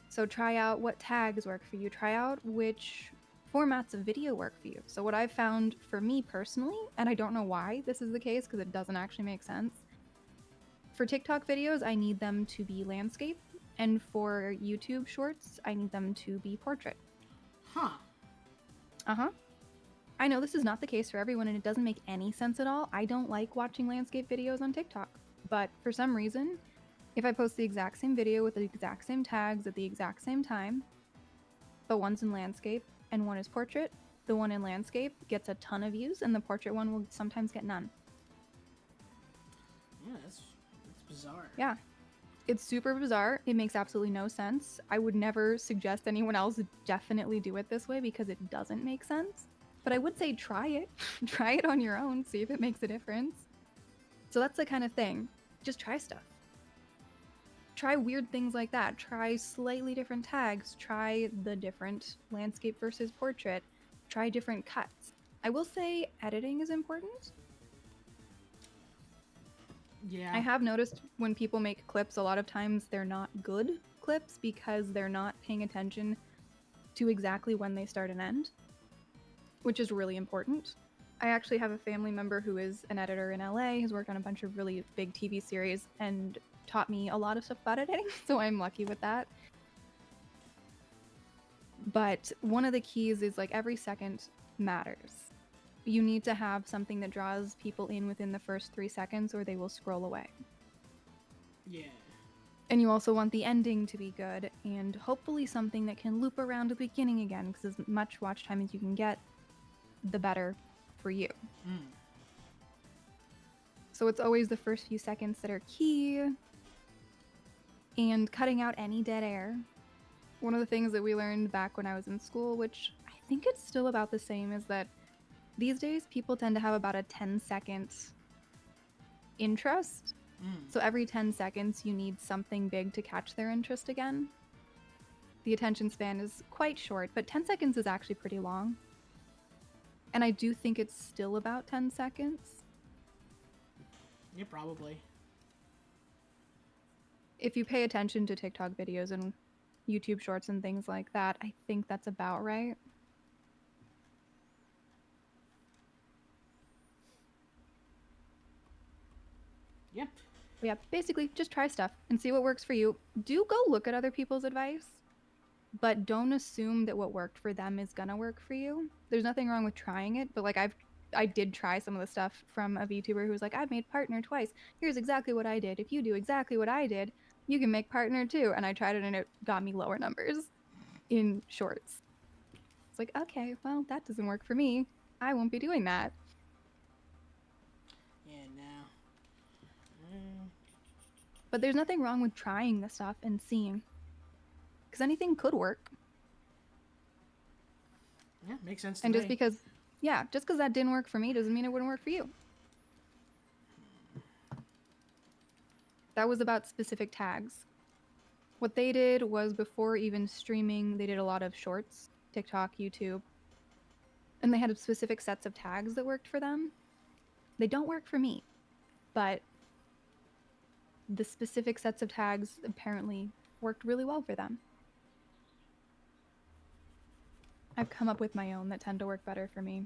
So try out what tags work for you. Try out which formats of video work for you. So what I've found for me personally, and I don't know why this is the case because it doesn't actually make sense. For TikTok videos, I need them to be landscape. And for YouTube shorts, I need them to be portrait.
Huh.
Uh-huh. I know this is not the case for everyone, and it doesn't make any sense at all. I don't like watching landscape videos on TikTok. But for some reason, if I post the exact same video with the exact same tags at the exact same time, but one's in landscape and one is portrait, the one in landscape gets a ton of views, and the portrait one will sometimes get none.
Yeah, that's bizarre.
Yeah. It's super bizarre. It makes absolutely no sense. I would never suggest anyone else definitely do it this way because it doesn't make sense. But I would say try it. Try it on your own, see if it makes a difference. So that's the kind of thing. Just try stuff. Try weird things like that. Try slightly different tags. Try the different landscape versus portrait. Try different cuts. I will say editing is important.
Yeah.
I have noticed when people make clips, a lot of times they're not good clips because they're not paying attention to exactly when they start and end, which is really important. I actually have a family member who is an editor in LA, has worked on a bunch of really big TV series, and taught me a lot of stuff about editing, so I'm lucky with that. But one of the keys is, like, every second matters. You need to have something that draws people in within the first 3 seconds or they will scroll away.
Yeah.
And you also want the ending to be good, and hopefully something that can loop around to the beginning again, because as much watch time as you can get, the better for you. So it's always the first few seconds that are key, and cutting out any dead air. One of the things that we learned back when I was in school, which I think it's still about the same, is that these days people tend to have about a 10-second interest. So every 10 seconds you need something big to catch their interest again. The attention span is quite short, but 10 seconds is actually pretty long. And I do think it's still about 10 seconds.
Yeah, probably.
If you pay attention to TikTok videos and YouTube shorts and things like that, I think that's about right.
Yep.
Yeah, basically just try stuff and see what works for you. Do go look at other people's advice, but don't assume that what worked for them is gonna work for you. There's nothing wrong with trying it, but like I did try some of the stuff from a VTuber who was like, I've made partner twice. Here's exactly what I did. If you do exactly what I did, you can make partner too. And I tried it and it got me lower numbers in shorts. It's like, okay, well, that doesn't work for me. I won't be doing that.
Yeah, no.
But there's nothing wrong with trying the stuff and seeing. Because anything could work.
Yeah, makes sense to
And
me.
just because that didn't work for me doesn't mean it wouldn't work for you. That was about specific tags. What they did was before even streaming, they did a lot of shorts, TikTok, YouTube. And they had specific sets of tags that worked for them. They don't work for me, but the specific sets of tags apparently worked really well for them. I've come up with my own that tend to work better for me.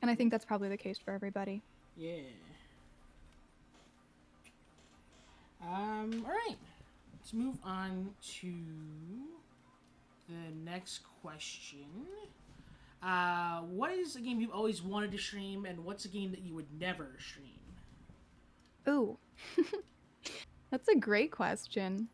And I think that's probably the case for everybody.
Yeah. All right. Let's move on to the next question. What is a game you've always wanted to stream, and what's a game that you would never stream?
Ooh. That's a great question.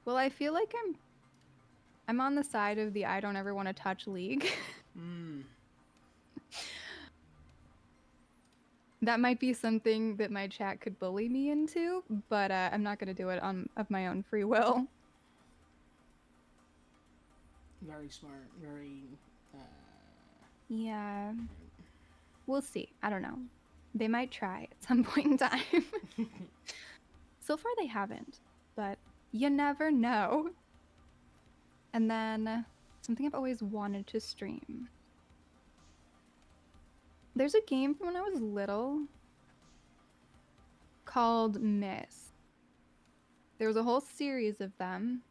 Well, I feel like I'm on the side of the I don't ever want to touch league. That might be something that my chat could bully me into, but I'm not going to do it of my own free will.
Very smart. Very.
Yeah. We'll see. I don't know. They might try at some point in time. So far they haven't, but you never know. And then something I've always wanted to stream. There's a game from when I was little called Mist. There was a whole series of them.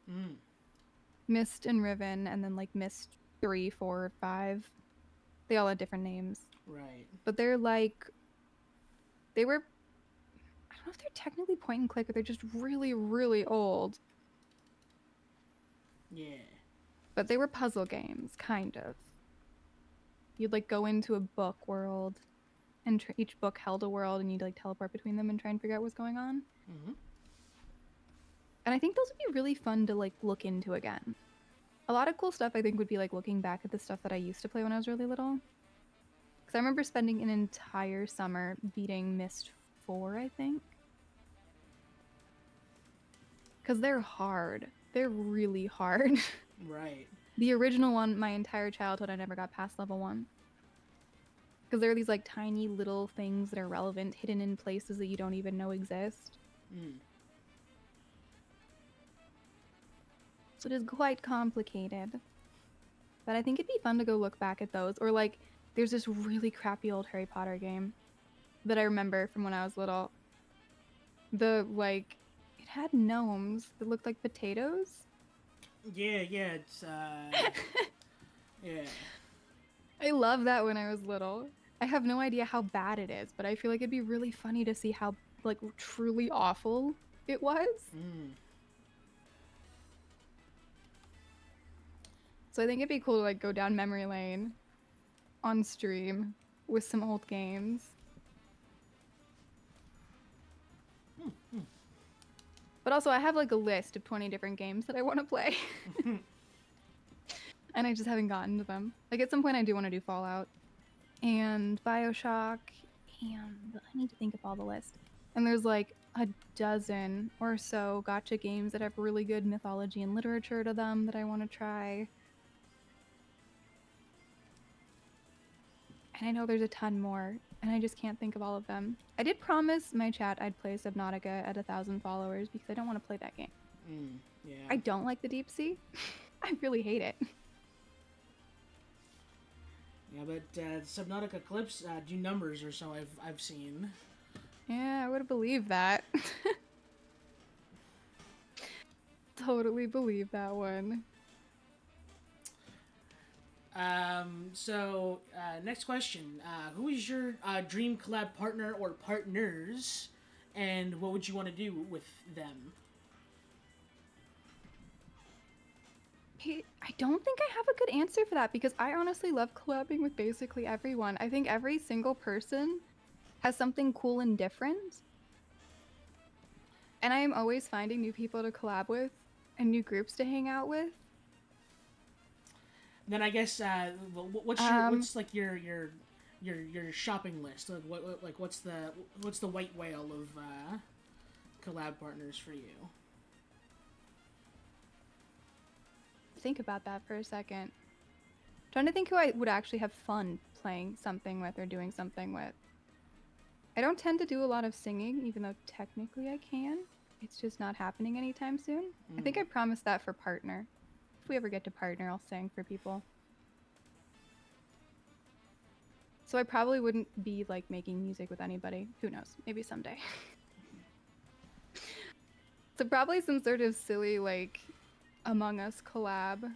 Mist and Riven, and then like Mist 3, 4, 5. They all had different names.
Right.
But they were, I don't know if they're technically point and click, or they're just really, really old.
Yeah.
But they were puzzle games, kind of. You'd like go into a book world, and each book held a world, and you'd like teleport between them and try and figure out what's going on. And I think those would be really fun to like look into again. A lot of cool stuff I think would be like looking back at the stuff that I used to play when I was really little. Because I remember spending an entire summer beating Mist 4, I think. Because they're hard. They're really hard.
Right.
The original one, my entire childhood, I never got past level 1. Because there are these like tiny little things that are relevant, hidden in places that you don't even know exist. So it is quite complicated. But I think it'd be fun to go look back at those. Or like, there's this really crappy old Harry Potter game that I remember from when I was little. It had gnomes that looked like potatoes.
Yeah, it's, yeah.
I love that when I was little. I have no idea how bad it is, but I feel like it'd be really funny to see how, like, truly awful it was. So I think it'd be cool to, like, go down memory lane on stream with some old games. But But also, I have like a list of 20 different games that I want to play. And I just haven't gotten to them. Like at some point I do want to do Fallout and BioShock, and I need to think of all the list. And there's like a dozen or so gacha games that have really good mythology and literature to them that I want to try. And I know there's a ton more, and I just can't think of all of them. I did promise my chat I'd play Subnautica at 1,000 followers because I don't want to play that game.
Yeah.
I don't like the deep sea. I really hate it.
Yeah, but Subnautica clips do numbers or so I've seen.
Yeah, I would believe that. Totally believe that one.
So, next question. Who is your dream collab partner or partners, and what would you want to do with them?
I don't think I have a good answer for that because I honestly love collabing with basically everyone. I think every single person has something cool and different. And I am always finding new people to collab with and new groups to hang out with.
Then I guess what's like your shopping list? Like what's the white whale of collab partners for you?
Think about that for a second. Trying to think who I would actually have fun playing something with or doing something with. I don't tend to do a lot of singing, even though technically I can. It's just not happening anytime soon. I think I promised that for partner. If we ever get to partner, I'll sing for people. So I probably wouldn't be like making music with anybody. Who knows? Maybe someday. So probably some sort of silly like Among Us collab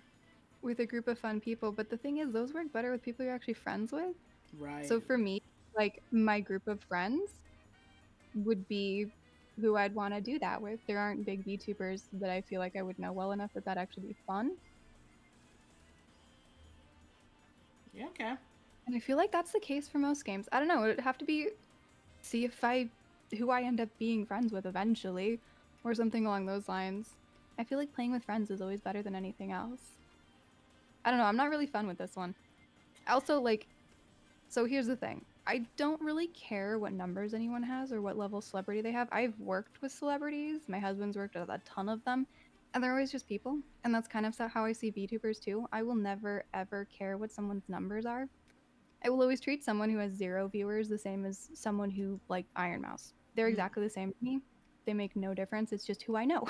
with a group of fun people. But the thing is, those work better with people you're actually friends with.
Right.
So for me, like my group of friends would be who I'd want to do that with. There aren't big VTubers that I feel like I would know well enough that that'd actually be fun.
Yeah, okay.
And I feel like that's the case for most games. I don't know, it'd have to be see if who I end up being friends with eventually or something along those lines. I feel like playing with friends is always better than anything else. I don't know, I'm not really fun with this one. Also, like, so here's the thing. I don't really care what numbers anyone has or what level celebrity they have. I've worked with celebrities. My husband's worked with a ton of them. And they're always just people. And that's kind of how I see VTubers too. I will never, ever care what someone's numbers are. I will always treat someone who has 0 viewers the same as someone who, like, Iron Mouse. They're exactly the same to me. They make no difference. It's just who I know.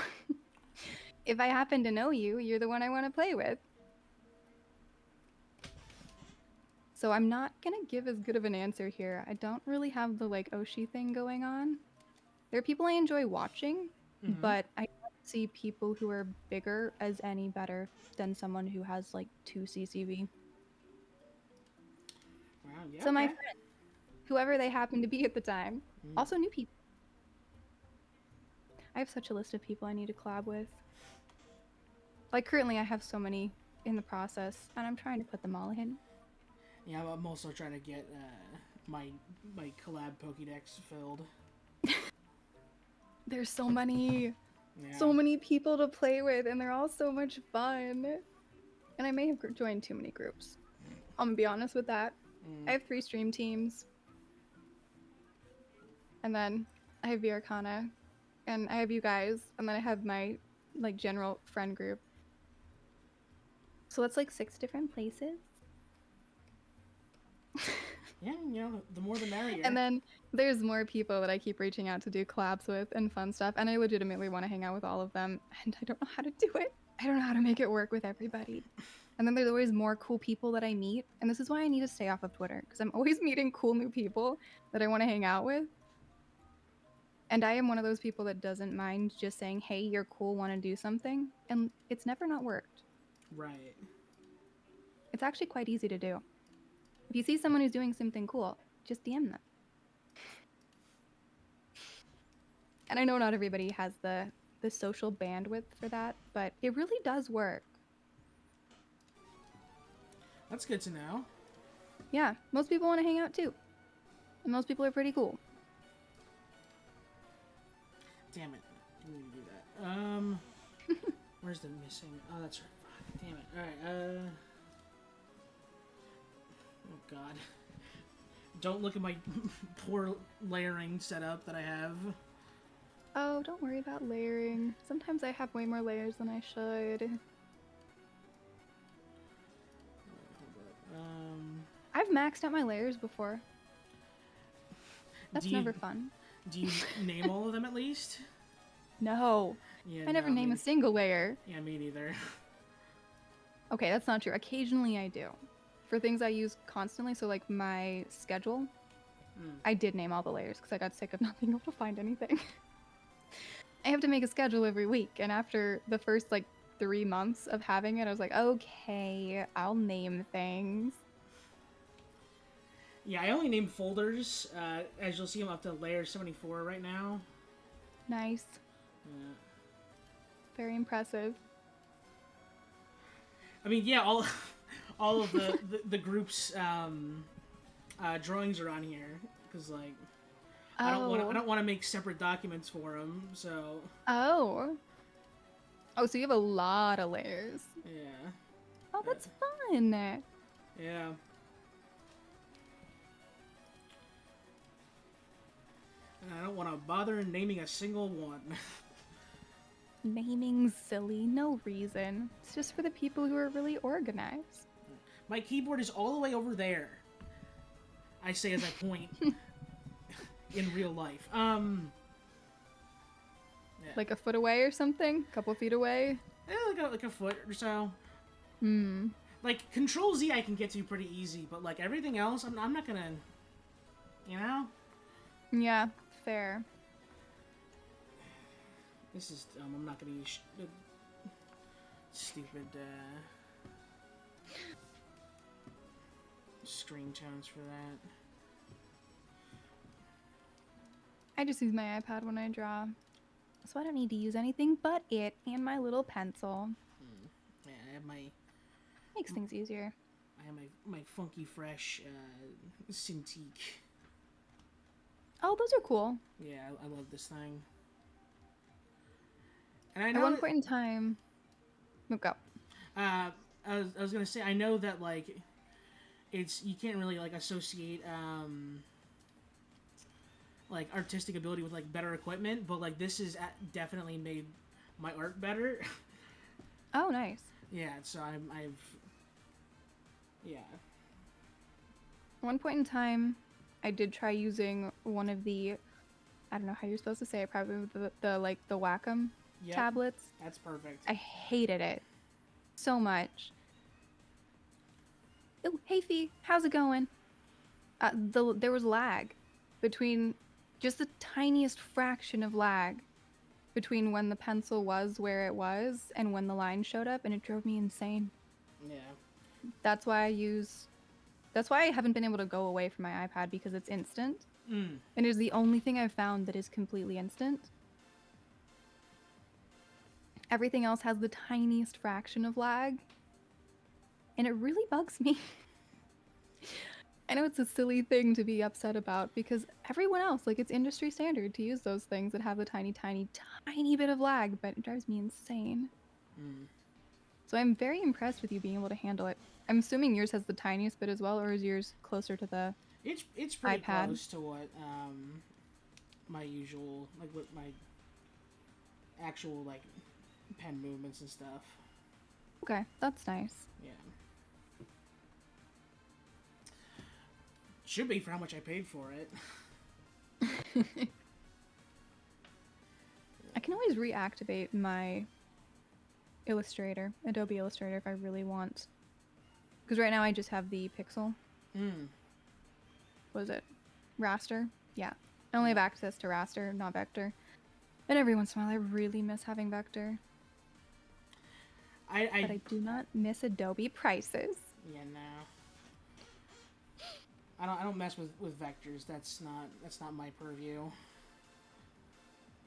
If I happen to know you, you're the one I want to play with. So I'm not going to give as good of an answer here. I don't really have the, like, Oshi thing going on. There are people I enjoy watching, but I don't see people who are bigger as any better than someone who has, like, 2 CCV.
Wow, yeah,
So my friends, whoever they happen to be at the time, also new people. I have such a list of people I need to collab with. Like, currently I have so many in the process, and I'm trying to put them all in.
Yeah, I'm also trying to get my collab Pokédex filled.
There's so many,
Yeah.
so many people to play with, and they're all so much fun. And I may have joined too many groups. I'm gonna be honest with that. I have 3 stream teams. And then I have Viracana, and I have you guys, and then I have my, like, general friend group. So that's like 6 different places.
Yeah, you know, the more the merrier.
And then there's more people that I keep reaching out to do collabs with and fun stuff, and I legitimately want to hang out with all of them, and I don't know how to do it. I don't know how to make it work with everybody. And then there's always more cool people that I meet, and this is why I need to stay off of Twitter, because I'm always meeting cool new people that I want to hang out with. And I am one of those people that doesn't mind just saying, hey, you're cool, want to do something? And it's never not worked.
Right.
It's actually quite easy to do. If you see someone who's doing something cool, just DM them. And I know not everybody has the social bandwidth for that, but it really does work.
That's good to know.
Yeah, most people want to hang out too. And most people are pretty cool.
Damn it. didn't need to do that. Where's the missing? Oh, that's right. Fuck, damn it. Alright, oh god. Don't look at my poor layering setup that I have.
Oh, don't worry about layering. Sometimes I have way more layers than I should. I've maxed out my layers before. That's never fun.
Do you name all of them at least?
No.
Yeah,
I never name a single layer.
Yeah, me neither.
Okay, that's not true. Occasionally I do. For things I use constantly, so like my schedule, I did name all the layers because I got sick of not being able to find anything. I have to make a schedule every week, and after the first like 3 months of having it, I was like, okay, I'll name things.
Yeah, I only name folders. As you'll see, I'm up to layer 74 right now.
Nice.
Yeah.
Very impressive.
I mean, yeah, all of the group's drawings are on here because like I don't want to make separate documents for them. So.
Oh, so you have a lot of layers.
Yeah.
Oh, that's fun.
Yeah. And I don't want to bother naming a single one.
Naming's silly, no reason. It's just for the people who are really organized.
My keyboard is all the way over there. I say as I point in real life. Yeah.
Like a foot away or something? A couple feet away?
Yeah, like a foot or so.
Hmm.
Like Control Z I can get to pretty easy, but like everything else, I'm not gonna, you know.
Yeah, fair.
This is I'm not gonna use stupid screen tones for that.
I just use my iPad when I draw, so I don't need to use anything but it and my little pencil.
Yeah, I have my
Makes things easier.
I have my funky fresh Cintiq.
Oh, those are cool.
Yeah, I love this thing. And I know
At one point in time, go.
I was gonna say I know that like you can't really like associate like artistic ability with like better equipment, but like this has definitely made my art better.
Oh, nice.
Yeah, so I've yeah.
At one point in time, I did try using one of the, I don't know how you're supposed to say it, probably the like the Wacom tablets.
That's perfect.
I hated it so much. Oh, hey Fee, how's it going? There was lag between, just the tiniest fraction of lag between when the pencil was where it was and when the line showed up, and it drove me insane.
Yeah.
That's why I haven't been able to go away from my iPad, because it's instant. And it is the only thing I've found that is completely instant. Everything else has the tiniest fraction of lag, and it really bugs me. I know it's a silly thing to be upset about, because everyone else, like, it's industry standard to use those things that have a tiny, tiny, tiny bit of lag, but it drives me insane. So I'm very impressed with you being able to handle it. I'm assuming yours has the tiniest bit as well, or is yours closer to the
It's pretty
iPad?
Close to what my usual, like what my actual like pen movements and stuff.
Okay, that's nice.
Yeah. Should be for how much I paid for it.
I can always reactivate my Illustrator, Adobe Illustrator, if I really want. Because right now I just have the Pixel. What is it? Raster? Yeah. I only have access to raster, not vector. And every once in a while I really miss having vector. But I do not miss Adobe prices.
Yeah, no. I don't mess with vectors. That's not my purview.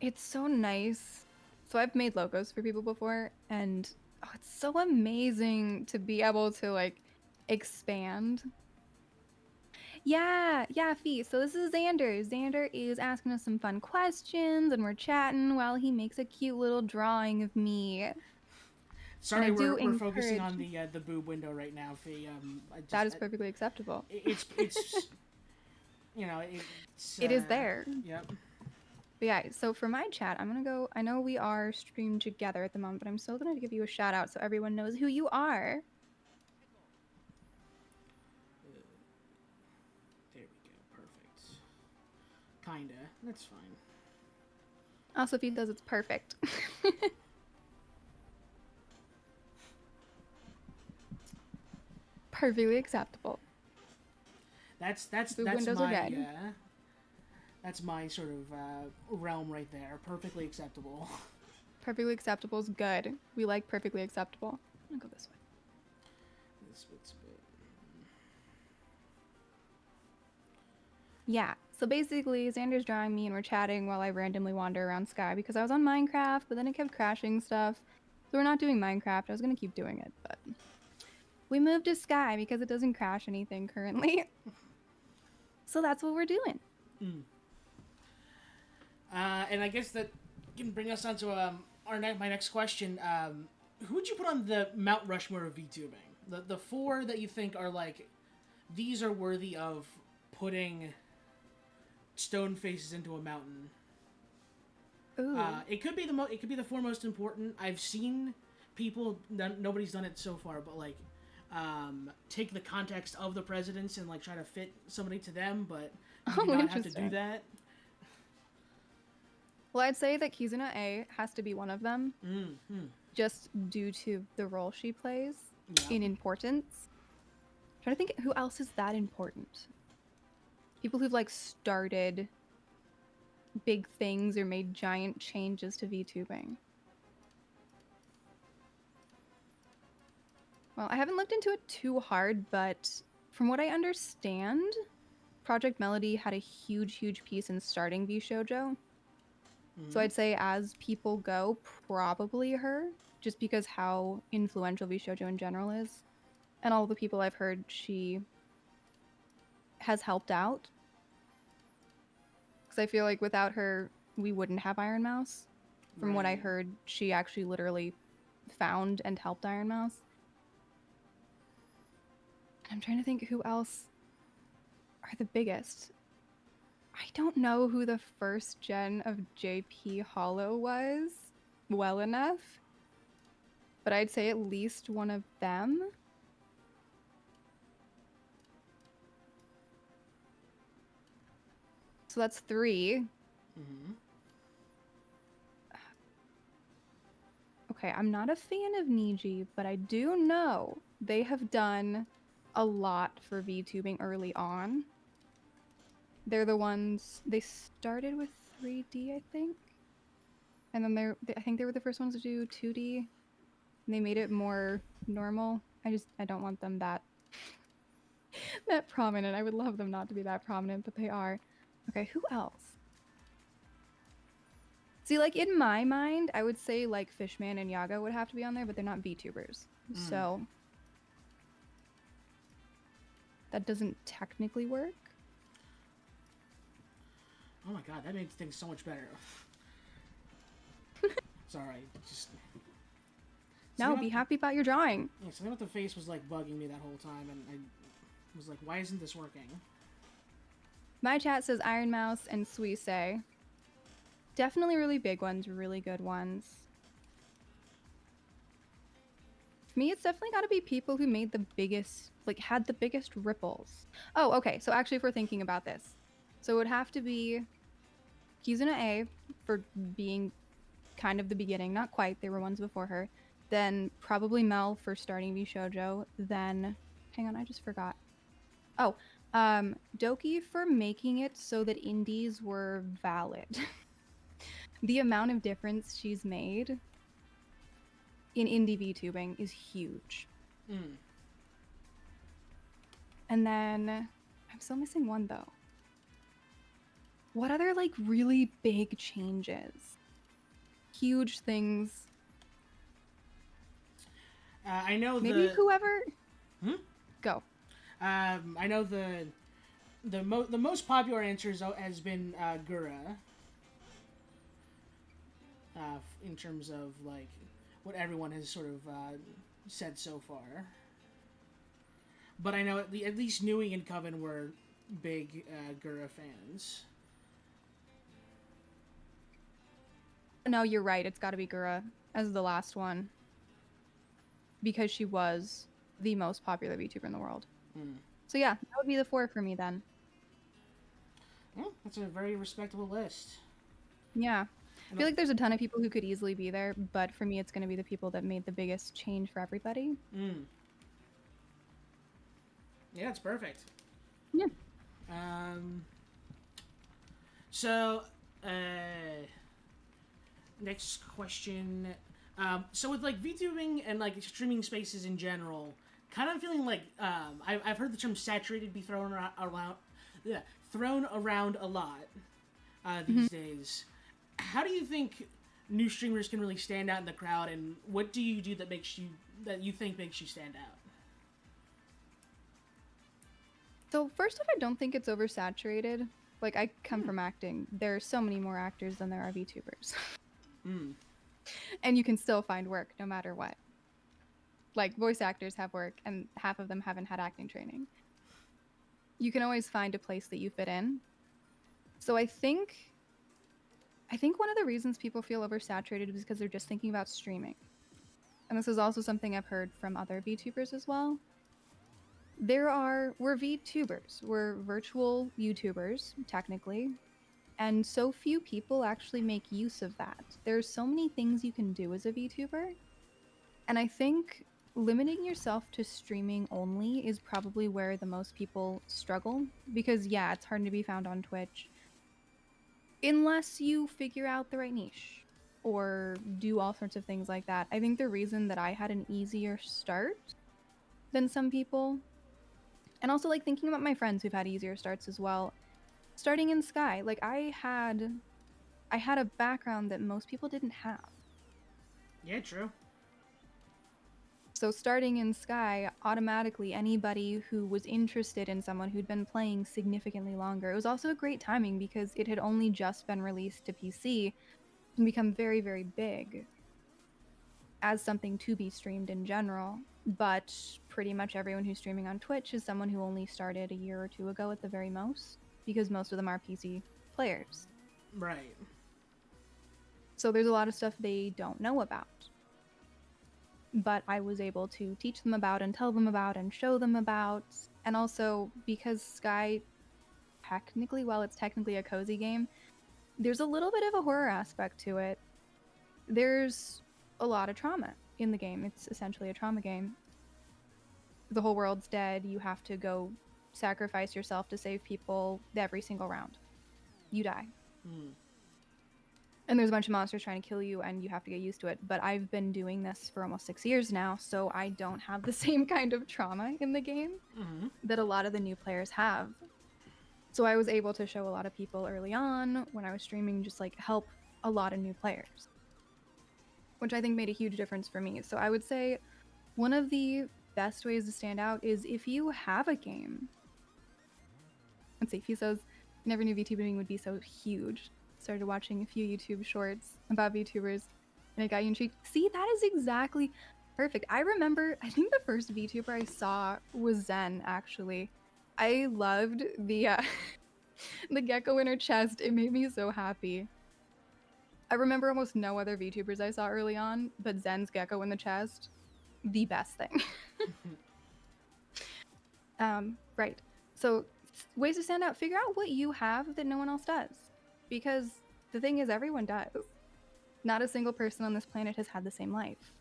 It's so nice. So I've made logos for people before, and it's so amazing to be able to like expand. Yeah, Fee. So this is Xander. Xander is asking us some fun questions, and we're chatting while he makes a cute little drawing of me. And I
Sorry,
do
we're focusing
encourage.
on the boob window right now, Fee. I just
That is perfectly acceptable.
it's it's
It is there.
yep.
But yeah, so for my chat, I'm gonna go. I know we are streamed together at the moment, but I'm still gonna give you a shout out so everyone knows who you are.
There we go. Perfect. Kinda. That's fine.
Also, if he does, it's perfect. Perfectly acceptable. The
That's
windows are
my
good.
that's my sort of realm right there. Perfectly acceptable.
Perfectly acceptable is good. We like perfectly acceptable. I'm gonna go this way.
This bit's a bit.
Yeah, so basically, Xander's drawing me and we're chatting while I randomly wander around Sky because I was on Minecraft, but then it kept crashing stuff. So we're not doing Minecraft. I was gonna keep doing it, but we moved to Sky because it doesn't crash anything currently. So that's what we're doing.
Mm. And I guess that can bring us on to my next question. Who would you put on the Mount Rushmore of VTubing? The four that you think are like these are worthy of putting stone faces into a mountain.
Ooh.
It could be it could be the four most important. I've seen people. Nobody's done it so far, but like take the context of the presidents and like try to fit somebody to them, but you do not have to do that.
Well, I'd say that Kizuna A has to be one of them, just due to the role she plays in importance. I'm trying to think who else is that important. People who've like started big things or made giant changes to VTubing. Well, I haven't looked into it too hard, but from what I understand, Project Melody had a huge piece in starting VShojo. So I'd say as people go, probably her, just because how influential VShojo in general is. And all the people I've heard she has helped out. Because I feel like without her, we wouldn't have Iron Mouse. From what I heard, she actually literally found and helped Iron Mouse. And I'm trying to think who else are the biggest. I don't know who the first gen of JP Hollow was well enough, but I'd say at least one of them. So that's 3. Okay, I'm not a fan of Niji, but I do know they have done a lot for VTubing early on. They're the ones, they started with 3D, I think. And then I think they were the first ones to do 2D. And they made it more normal. I don't want them that prominent. I would love them not to be that prominent, but they are. Okay, who else? See, like in my mind, I would say like Fishman and Yaga would have to be on there, but they're not VTubers. So that doesn't technically work.
Oh my god, that makes things so much better. Sorry, just.
No, be happy about your drawing.
Yeah, something with the face was like bugging me that whole time, and I was like, why isn't this working?
My chat says Iron Mouse and Suisse. Definitely really big ones, really good ones. For me, it's definitely got to be people who made the biggest, like had the biggest ripples. Oh, okay. So actually, if we're thinking about this, so it would have to be Kizuna A for being kind of the beginning, not quite. There were ones before her. Then probably Mel for starting VShojo. Then, hang on, I just forgot. Oh, Doki for making it so that indies were valid. The amount of difference she's made in indie VTubing is huge. And then I'm still missing one though. What other like really big changes? Huge things.
I know
maybe whoever.
Hmm?
Go.
I know the the most popular answer has been Gura. In terms of like what everyone has sort of said so far. But I know at least Nui and Coven were big Gura fans.
No, you're right. It's got to be Gura as the last one because she was the most popular VTuber in the world. So yeah, that would be the 4 for me then.
Well, that's a very respectable list.
Yeah. I feel like there's a ton of people who could easily be there, but for me, it's going to be the people that made the biggest change for everybody.
Yeah, it's perfect.
Yeah.
So, next question. So with like VTubing and like streaming spaces in general, kind of feeling like I've heard the term saturated be thrown around a lot these days. How do you think new streamers can really stand out in the crowd, and what do you do that you think makes you stand out?
So first off, I don't think it's oversaturated. Like, I come from acting. There are so many more actors than there are VTubers. And you can still find work no matter what. Like, voice actors have work, and half of them haven't had acting training. You can always find a place that you fit in. So I think one of the reasons people feel oversaturated is because they're just thinking about streaming. And this is also something I've heard from other VTubers as well. We're VTubers. We're virtual YouTubers, technically. And so few people actually make use of that. There's so many things you can do as a VTuber. And I think limiting yourself to streaming only is probably where the most people struggle. Because, yeah, it's hard to be found on Twitch. Unless you figure out the right niche or do all sorts of things like that. I think the reason that I had an easier start than some people, and also like thinking about my friends who've had easier starts as well, starting in Sky, like I had a background that most people didn't have.
Yeah, true.
So starting in Sky, automatically anybody who was interested in someone who'd been playing significantly longer. It was also a great timing because it had only just been released to PC and become very, very big as something to be streamed in general. But pretty much everyone who's streaming on Twitch is someone who only started a year or two ago at the very most, because most of them are PC players.
Right.
So there's a lot of stuff they don't know about. But I was able to teach them about and tell them about and show them about. And also, because Sky, technically, while it's technically a cozy game, there's a little bit of a horror aspect to it. There's a lot of trauma in the game. It's essentially a trauma game. The whole world's dead. You have to go sacrifice yourself to save people every single round. You die. And there's a bunch of monsters trying to kill you, and you have to get used to it. But I've been doing this for almost 6 years now, so I don't have the same kind of trauma in the game that a lot of the new players have. So I was able to show a lot of people early on when I was streaming, just like help a lot of new players, which I think made a huge difference for me. So I would say one of the best ways to stand out is if you have a game. Let's see, he says, never knew VTubing would be so huge. Started watching a few YouTube shorts about VTubers and it got you intrigued. See, that is exactly perfect. I remember, I think the first VTuber I saw was Zen, actually. I loved the the gecko in her chest. It made me so happy. I remember almost no other VTubers I saw early on, but Zen's gecko in the chest, the best thing. Right. So ways to stand out, figure out what you have that no one else does. Because the thing is, everyone does. Not a single person on this planet has had the same life.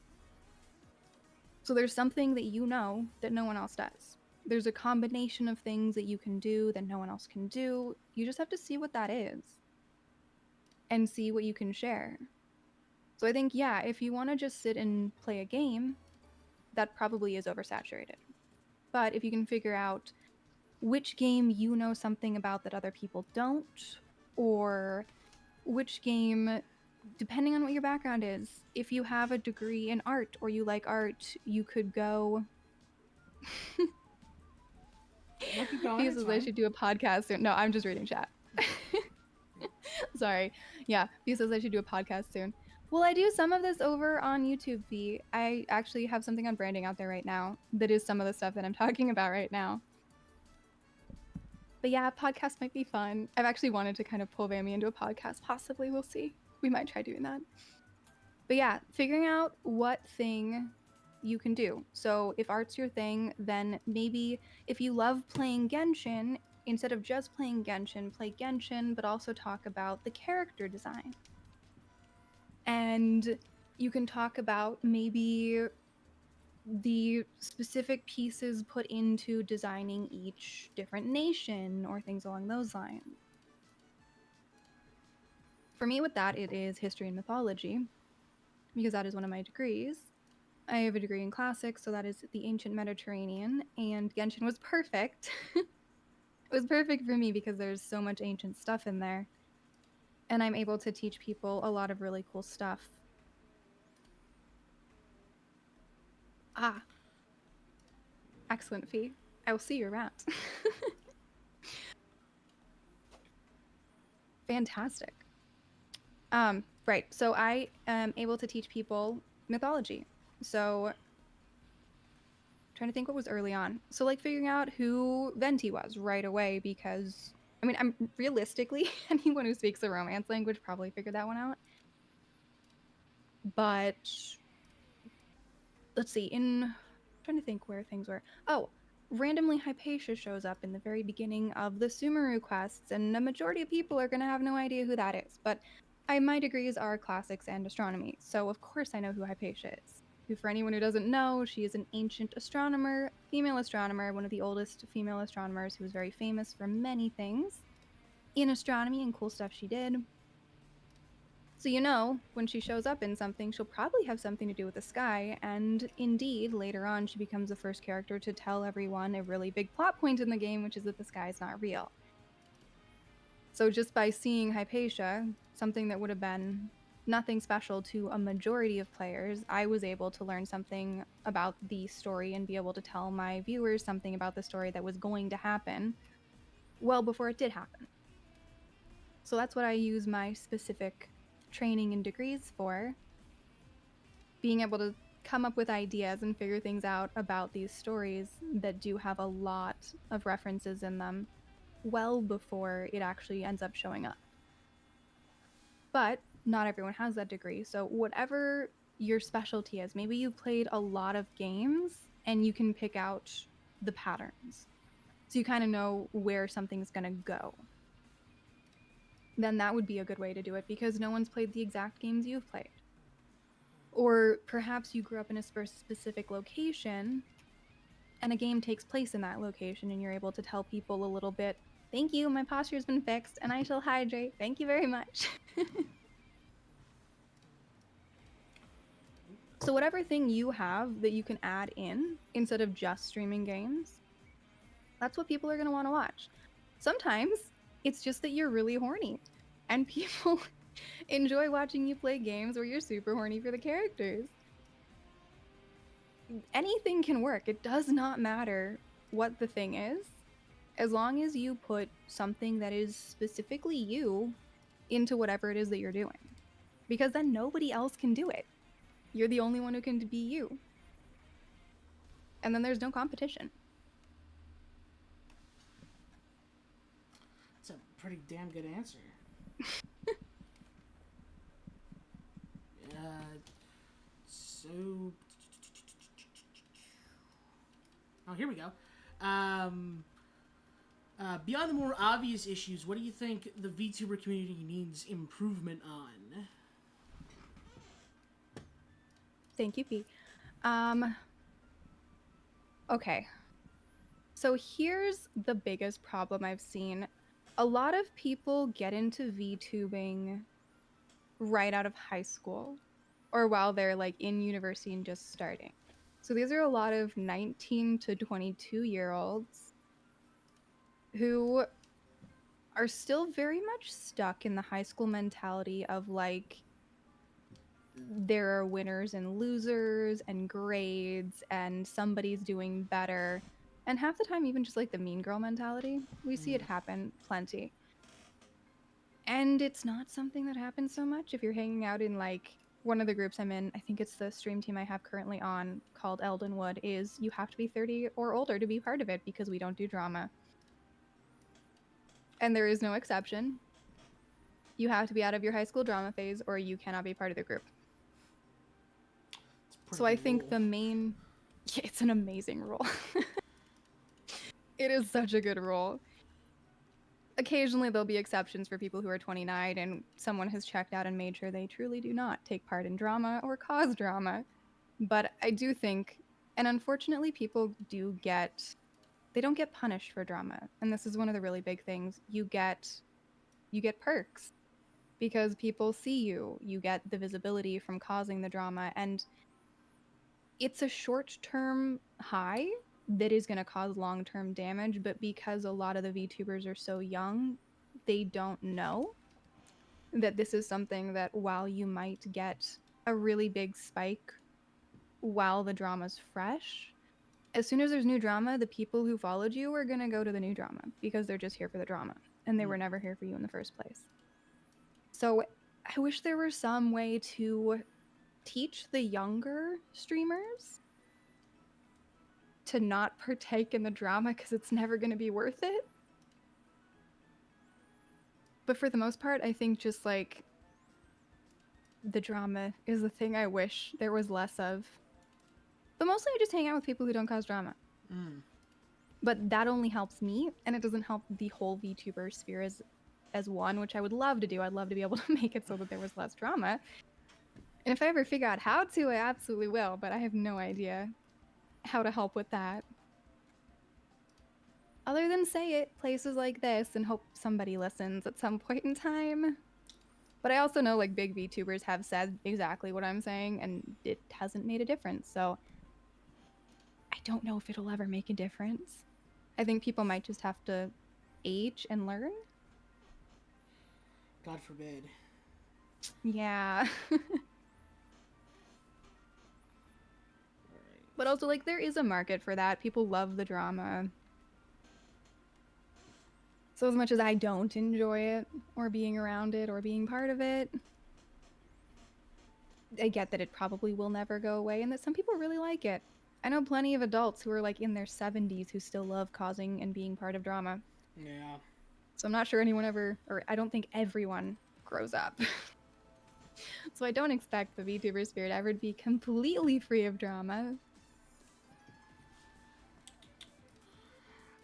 So there's something that you know that no one else does. There's a combination of things that you can do that no one else can do. You just have to see what that is and see what you can share. So I think, yeah, if you want to just sit and play a game, that probably is oversaturated. But if you can figure out which game you know something about that other people don't, or which game, depending on what your background is, if you have a degree in art or you like art, you could go
No, keep going.
He
It's
says I
fine.
should do a podcast soon. No, I'm just reading chat. Sorry. Yeah, he says I should do a podcast soon. Well, I do some of this over on YouTube feed. I actually have something on branding out there right now that is some of the stuff that I'm talking about right now. But yeah, podcast might be fun. I've actually wanted to kind of pull Vammy into a podcast. Possibly, we'll see. We might try doing that. But yeah, figuring out what thing you can do. So if art's your thing, then maybe if you love playing Genshin, instead of just playing Genshin, play Genshin, but also talk about the character design. And you can talk about maybe the specific pieces put into designing each different nation or things along those lines. For me, with that, it is history and mythology, because that is one of my degrees. I have a degree in classics, so that is the ancient Mediterranean, and Genshin was perfect. It was perfect for me because there's so much ancient stuff in there, and I'm able to teach people a lot of really cool stuff. Ah, excellent, Fee. I will see you around. Fantastic. Right. So I am able to teach people mythology. So trying to think what was early on. So like figuring out who Venti was right away, because I mean, I'm realistically anyone who speaks a romance language probably figured that one out. But let's see, I'm trying to think where things were. Oh, randomly Hypatia shows up in the very beginning of the Sumeru quests, and the majority of people are going to have no idea who that is. But my degrees are classics and astronomy, so of course I know who Hypatia is. Who, for anyone who doesn't know, she is an ancient astronomer, female astronomer, one of the oldest female astronomers who was very famous for many things in astronomy and cool stuff she did. So, you know, when she shows up in something, she'll probably have something to do with the sky, and indeed, later on, she becomes the first character to tell everyone a really big plot point in the game, which is that the sky is not real. So, just by seeing Hypatia, something that would have been nothing special to a majority of players, I was able to learn something about the story and be able to tell my viewers something about the story that was going to happen well before it did happen. So, that's what I use my specific training and degrees for, being able to come up with ideas and figure things out about these stories that do have a lot of references in them well before it actually ends up showing up. But not everyone has that degree, so whatever your specialty is, maybe you've played a lot of games and you can pick out the patterns, so you kind of know where something's going to go. Then that would be a good way to do it, because no one's played the exact games you've played. Or perhaps you grew up in a specific location and a game takes place in that location, and you're able to tell people a little bit, thank you, my posture's been fixed and I shall hydrate, thank you very much. So whatever thing you have that you can add in instead of just streaming games, that's what people are going to want to watch. Sometimes it's just that you're really horny and people enjoy watching you play games where you're super horny for the characters. Anything can work. It does not matter what the thing is, as long as you put something that is specifically you into whatever it is that you're doing. Because then nobody else can do it. You're the only one who can be you. And then there's no competition.
That's a pretty damn good answer. So. Oh, here we go. Beyond the more obvious issues, what do you think the VTuber community needs improvement on?
Thank you, P. Okay. So here's the biggest problem I've seen. A lot of people get into VTubing right out of high school or while they're like in university and just starting. So these are a lot of 19 to 22-year-olds who are still very much stuck in the high school mentality of like, there are winners and losers and grades and somebody's doing better. And half the time, even just like the mean girl mentality, we see it happen plenty. And it's not something that happens so much if you're hanging out in like one of the groups I'm in. I think it's the stream team I have currently on called Eldenwood. Is you have to be 30 or older to be part of it because we don't do drama. And there is no exception. You have to be out of your high school drama phase or you cannot be part of the group. So I think the main... Yeah, it's an amazing rule. It is such a good rule. Occasionally there'll be exceptions for people who are 29 and someone has checked out and made sure they truly do not take part in drama or cause drama. But I do think, and unfortunately people do get... They don't get punished for drama. And this is one of the really big things. You get perks because people see you. You get the visibility from causing the drama. And it's a short-term high that is going to cause long-term damage, but because a lot of the VTubers are so young, they don't know that this is something that while you might get a really big spike while the drama's fresh, as soon as there's new drama, the people who followed you are going to go to the new drama because they're just here for the drama and they were never here for you in the first place. So I wish there were some way to teach the younger streamers to not partake in the drama because it's never going to be worth it. But for the most part, I think just like the drama is the thing I wish there was less of. But mostly I just hang out with people who don't cause drama. But that only helps me, and it doesn't help the whole VTuber sphere as one, which I would love to do. I'd love to be able to make it so that there was less drama. And if I ever figure out how to, I absolutely will, but I have no idea how to help with that. Other than say it places like this and hope somebody listens at some point in time. But I also know like big VTubers have said exactly what I'm saying and it hasn't made a difference. So I don't know if it'll ever make a difference. I think people might just have to age and learn.
God forbid.
Yeah. But also, like, there is a market for that. People love the drama. So as much as I don't enjoy it, or being around it, or being part of it, I get that it probably will never go away, and that some people really like it. I know plenty of adults who are, like, in their 70s who still love causing and being part of drama.
Yeah.
So I'm not sure anyone ever, or I don't think everyone grows up. So I don't expect the VTuber sphere to ever be completely free of drama.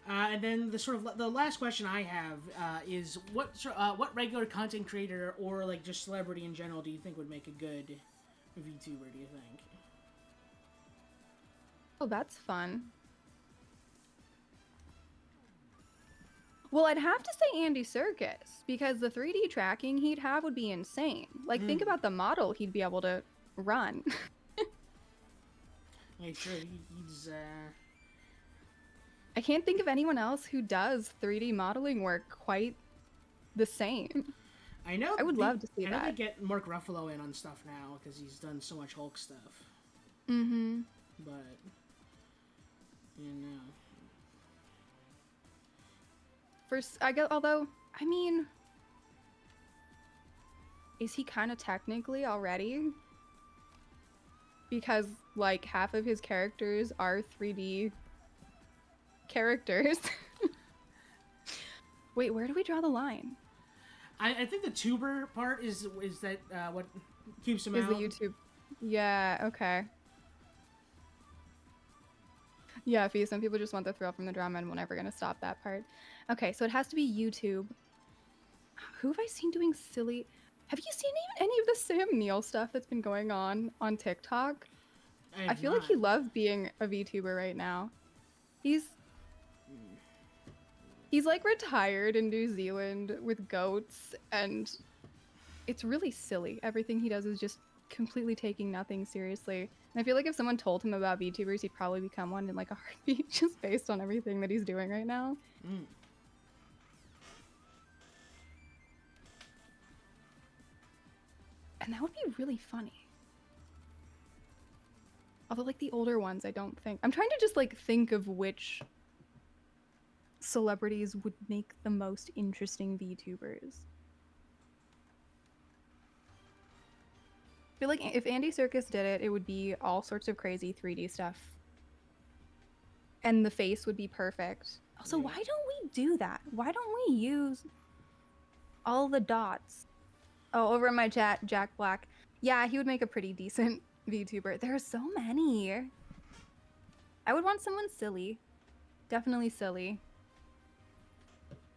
And then the last question I have is what regular content creator or like just celebrity in general do you think would make a good VTuber? Do you think?
Oh, that's fun. Well, I'd have to say Andy Serkis because the 3D tracking he'd have would be insane. Like, think about the model he'd be able to run.
Yeah, sure. He's.
I can't think of anyone else who does 3D modeling work quite the same.
I know.
I would love to see that.
I know they get Mark Ruffalo in on stuff now because he's done so much Hulk stuff.
Mm-hmm.
But you know.
First, I guess, although, I mean, is he kind of technically already? Because, like, half of his characters are 3D characters. Wait, where do we draw the line?
I think the tuber part is that what keeps him
is
out.
The YouTube. Yeah, okay. Yeah, Fee, some people just want the thrill from the drama and we're never going to stop that part. Okay, so it has to be YouTube. Who have I seen doing silly... Have you seen any of the Sam Neill stuff that's been going on TikTok? I feel like he loves being a VTuber right now. He's like retired in New Zealand with goats, and it's really silly. Everything he does is just completely taking nothing seriously. And I feel like if someone told him about VTubers, he'd probably become one in like a heartbeat just based on everything that he's doing right now. And that would be really funny. Although, like, the older ones, I don't think... I'm trying to just, like, think of which celebrities would make the most interesting VTubers? I feel like if Andy Serkis did it, it would be all sorts of crazy 3D stuff. And the face would be perfect. Also,
Yeah.
why don't we do that? Why don't we use all the dots? Oh, over in my chat, Jack Black. Yeah, he would make a pretty decent VTuber. There are so many. I would want someone silly. Definitely silly.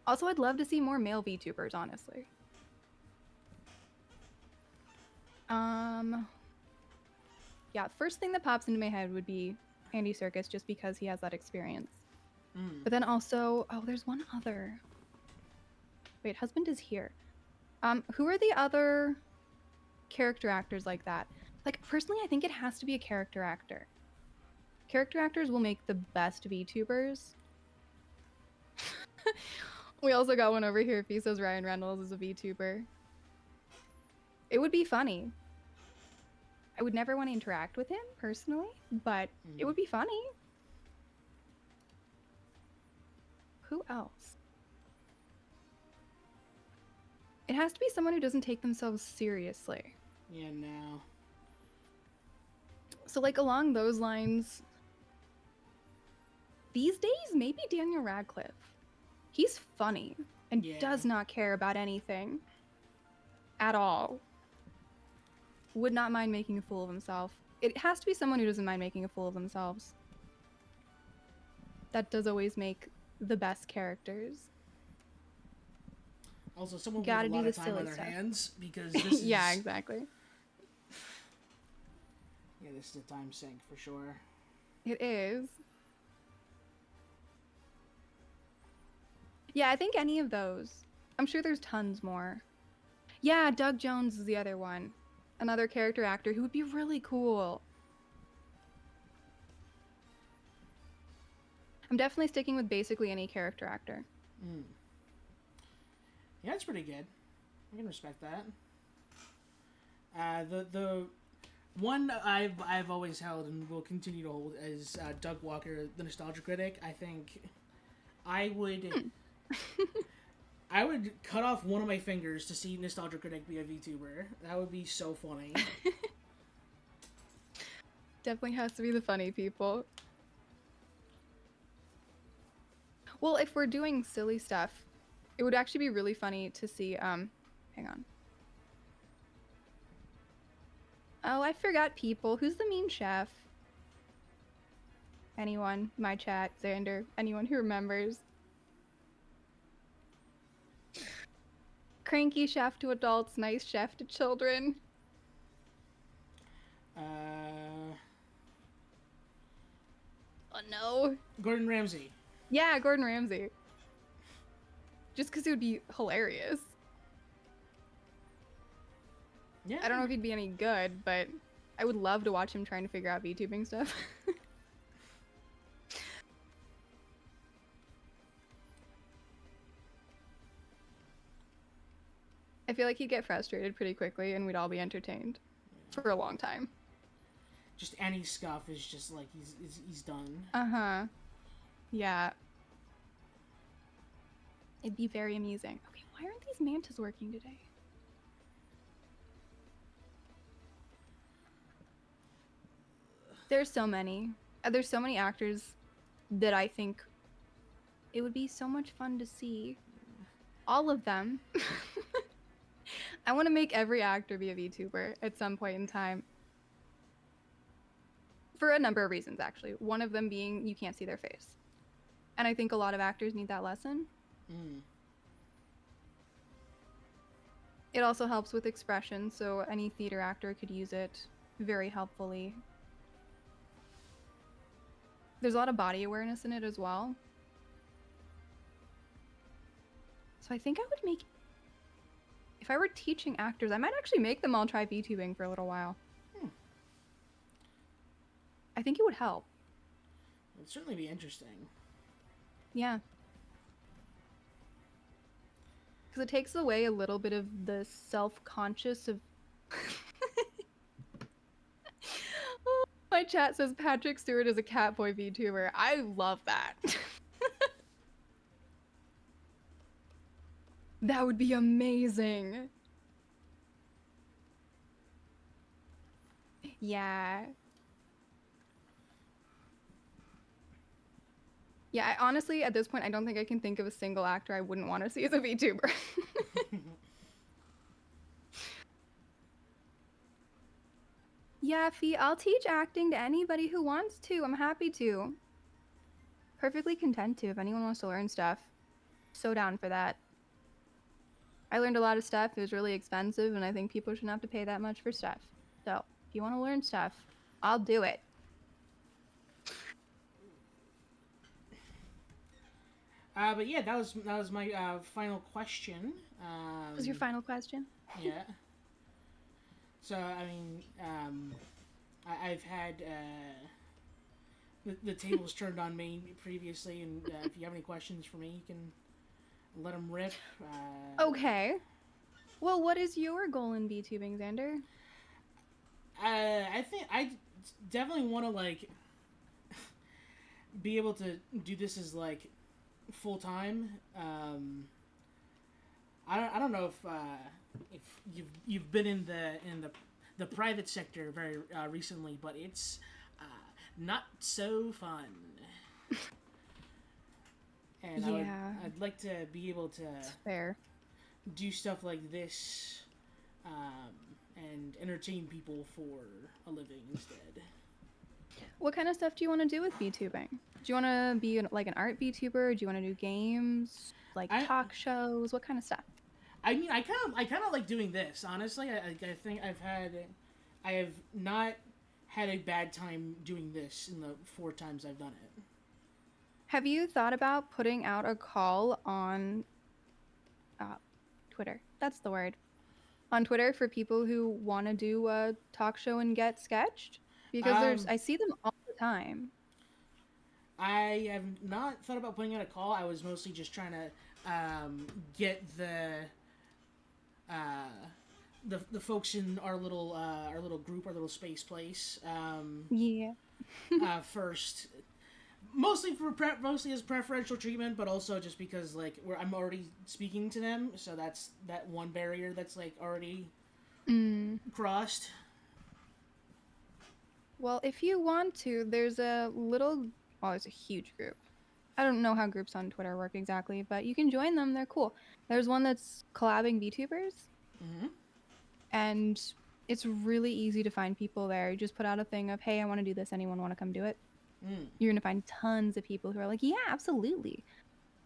Also, I'd love to see more male VTubers, honestly. Yeah, the first thing that pops into my head would be Andy Serkis, just because he has that experience. But then also, oh, there's one other. Wait, husband is here. Who are the other character actors like that? Like, personally, I think it has to be a character actor. Character actors will make the best VTubers. We also got one over here if he says Ryan Reynolds is a VTuber. It would be funny. I would never want to interact with him personally, but it would be funny. Who else? It has to be someone who doesn't take themselves seriously.
Yeah, no.
So, like, along those lines, these days, maybe Daniel Radcliffe. He's funny and does not care about anything at all. Would not mind making a fool of himself. It has to be someone who doesn't mind making a fool of themselves. That does always make the best characters.
Also, someone with a lot of time on their hands, because this is...
Yeah, exactly.
Yeah, this is a time sink for sure.
It is. Yeah, I think any of those. I'm sure there's tons more. Yeah, Doug Jones is the other one. Another character actor who would be really cool. I'm definitely sticking with basically any character actor.
Yeah, that's pretty good. I can respect that. The one I've always held and will continue to hold is Doug Walker, the Nostalgia Critic. I think I would I would cut off one of my fingers to see Nostalgia Critic be a VTuber. That would be so funny.
Definitely has to be the funny people. Well, if we're doing silly stuff, it would actually be really funny to see, hang on. Oh, I forgot people. Who's the mean chef? Anyone? My chat, Xander. Anyone who remembers? Cranky chef to adults, nice chef to children. Oh no.
Gordon Ramsay.
Yeah, Gordon Ramsay. Just because it would be hilarious.
Yeah.
I don't know if he'd be any good, but I would love to watch him trying to figure out VTubing stuff. I feel like he'd get frustrated pretty quickly and we'd all be entertained for a long time.
Just any scuff is just like he's done.
Uh-huh. Yeah. It'd be very amusing. Okay, why aren't these mantas working today? There's so many. There's so many actors that I think it would be so much fun to see. All of them. I want to make every actor be a VTuber at some point in time. For a number of reasons, actually. One of them being you can't see their face. And I think a lot of actors need that lesson. It also helps with expression, so any theater actor could use it very helpfully. There's a lot of body awareness in it as well. So I think I would make... If I were teaching actors, I might actually make them all try VTubing for a little while. I think it would help.
It'd certainly be interesting.
Yeah. Because it takes away a little bit of the self-conscious of... My chat says Patrick Stewart is a Catboy VTuber. I love that. That would be amazing. Yeah. Yeah, I, honestly, at this point, I don't think I can think of a single actor I wouldn't want to see as a VTuber. Yeah, Fee, I'll teach acting to anybody who wants to. I'm happy to. Perfectly content to if anyone wants to learn stuff. So down for that. I learned a lot of stuff. It was really expensive, and I think people shouldn't have to pay that much for stuff. So if you want to learn stuff, I'll do it.
But yeah, that was my final question.
What was your final question?
Yeah. So I mean, I've had the tables turned on me previously, and if you have any questions for me, you can let them rip.
Okay. Well, what is your goal in VTubing, Xander?
I think I definitely want to like be able to do this as like full time. I don't know if you've been in the private sector very recently, but it's not so fun. And
Yeah.
I'd like to be able to
It's fair.
do stuff like this and entertain people for a living instead.
What kind of stuff do you want to do with VTubing? Do you want to be like an art VTuber? Do you want to do games, like
I
talk shows? What kind of stuff?
I mean I kind of like doing this honestly. I think I have not had a bad time doing this in the 4 times I've done it.
Have you thought about putting out a call on Twitter? That's the word. On Twitter for people who want to do a talk show and get sketched? Because
Um,
I see them all the time.
I have not thought about putting out a call. I was mostly just trying to get uh, the folks in our little group, our little space place,
Yeah.
first. Mostly as preferential treatment, but also just because like I'm already speaking to them, so that's that one barrier that's like already
Mm.
crossed.
Well, if you want to, there's a little, oh, it's a huge group. I don't know how groups on Twitter work exactly, but you can join them. They're cool. There's one that's collabing VTubers,
Mm-hmm.
and it's really easy to find people there. You just put out a thing of, hey, I want to do this. Anyone want to come do it?
Mm.
You're going to find tons of people who are like, yeah, absolutely.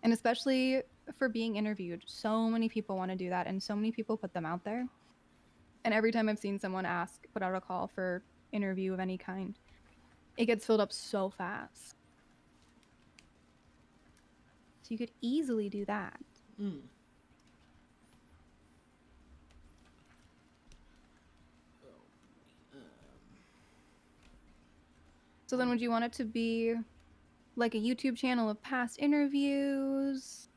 And especially for being interviewed, so many people want to do that, and so many people put them out there. And every time I've seen someone put out a call for interview of any kind, it gets filled up so fast. So you could easily do that.
Mm.
So then would you want it to be like a YouTube channel of past interviews?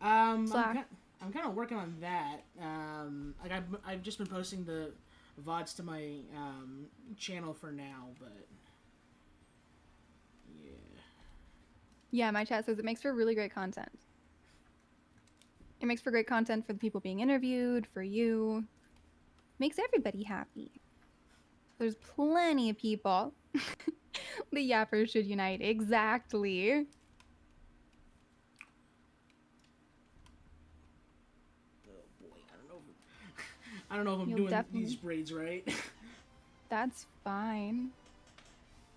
Um, I'm
Slash.
kind I'm kind of working on that. Like I've just been posting the vods to my channel for now, but yeah.
Yeah, my chat says it makes for really great content. It makes for great content for the people being interviewed, for you. Makes everybody happy. There's plenty of people. The yappers should unite. Exactly.
Oh boy, I don't know. I don't know if I'm
You'll
doing
definitely.
these braids right.
That's fine.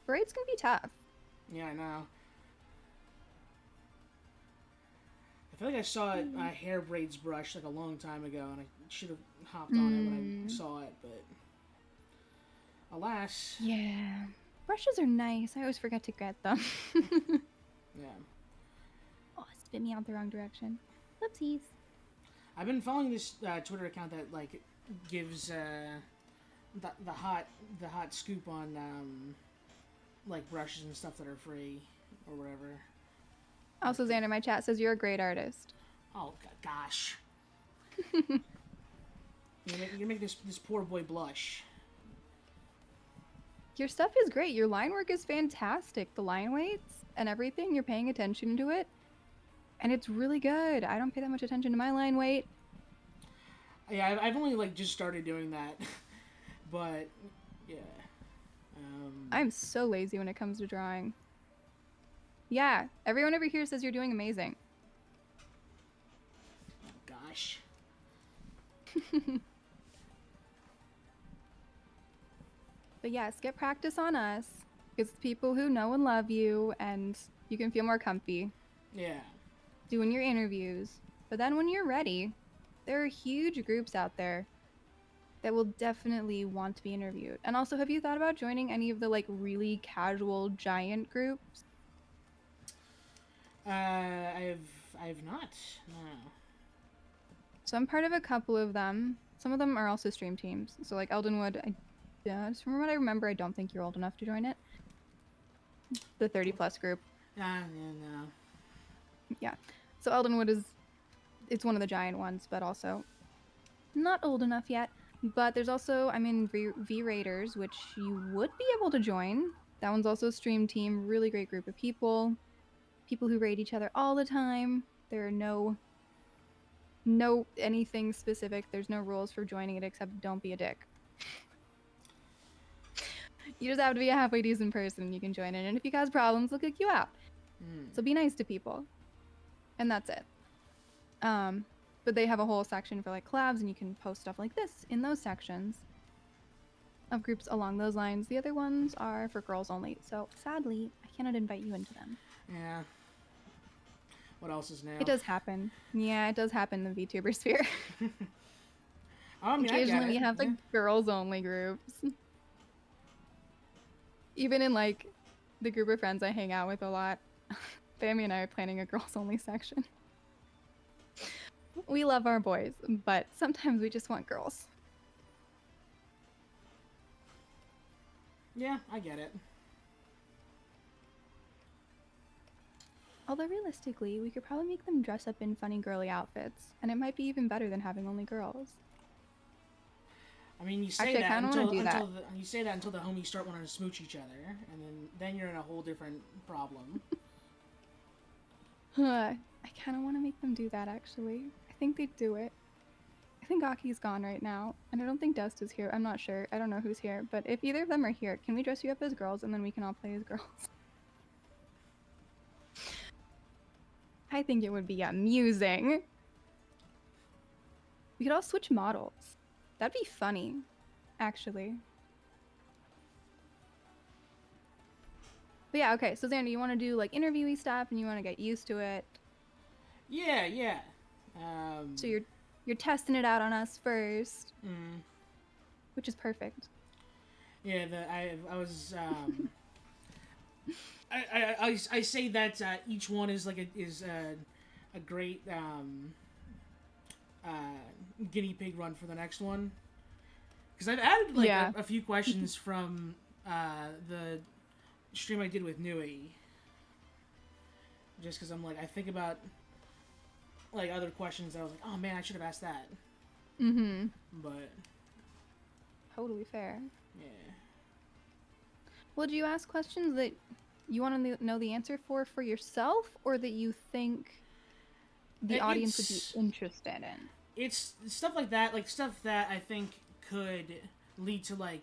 Braids can be tough.
Yeah, I know. I feel like I saw a hair braids brush like a long time ago, and I should have hopped on it when I saw it, but alas.
Yeah. Brushes are nice. I always forget to get them.
Yeah.
Oh, it spit me out the wrong direction. Whoopsies.
I've been following this Twitter account that like gives the hot scoop on like brushes and stuff that are free or whatever.
Also, Xander, my chat says you're a great artist.
Oh gosh, you make this poor boy blush.
Your stuff is great. Your line work is fantastic. The line weights and everything, you're paying attention to it. and it's really good. I don't pay that much attention to my line weight.
Yeah, I've only like just started doing that, but yeah.
I'm so lazy when it comes to drawing. Yeah, everyone over here says you're doing amazing.
Gosh.
But yes, get practice on us. It's people who know and love you, and you can feel more comfy
Yeah.
doing your interviews. But then when you're ready, there are huge groups out there that will definitely want to be interviewed. And also, have you thought about joining any of the like really casual giant groups?
I've not. No.
So I'm part of a couple of them. Some of them are also stream teams. So like Eldenwood, just from what I remember, I don't think you're old enough to join it. The 30 plus group.
Yeah, no.
Yeah. So Eldenwood it's one of the giant ones, but also not old enough yet. But there's also, I'm in V Raiders, which you would be able to join. That one's also a stream team, really great group of people. People who raid each other all the time. There are no anything specific. There's no rules for joining it except don't be a dick. You just have to be a halfway decent person and you can join it. And if you cause problems, they'll kick you out. So be nice to people. And that's it. But they have a whole section for like collabs, and you can post stuff like this in those sections of groups along those lines. The other ones are for girls only. So sadly, I cannot invite you into them.
Yeah. What else is new?
It does happen. Yeah, it does happen in the VTuber sphere.
I mean,
occasionally we have like girls only groups. Even in like the group of friends I hang out with a lot, Bammy and I are planning a girls only section. We love our boys, but sometimes we just want girls.
Yeah, I get it.
Although realistically, we could probably make them dress up in funny girly outfits, and it might be even better than having only girls.
I mean, you say that until the homies start wanting to smooch each other, and then you're in a whole different problem.
I kind of want to make them do that, actually. I think they'd do it. I think Aki's gone right now, and I don't think Dust is here. I'm not sure. I don't know who's here, but if either of them are here, can we dress you up as girls, and then we can all play as girls? I think it would be amusing. We could all switch models. That'd be funny, actually. But yeah, okay, so Xander, you want to do like interviewee stuff and you want to get used to it.
Yeah.
So you're testing it out on us first, which is perfect.
Yeah, I was I say that each one is like a great guinea pig run for the next one, because I've added like a few questions from the stream I did with Nui, just because I'm like, I think about like other questions that I was like, oh man, I should have asked that. But
totally fair.
Yeah.
Well, do you ask questions that you want to know the answer for yourself, or that you think the audience would be interested in?
It's stuff like that, like stuff that I think could lead to like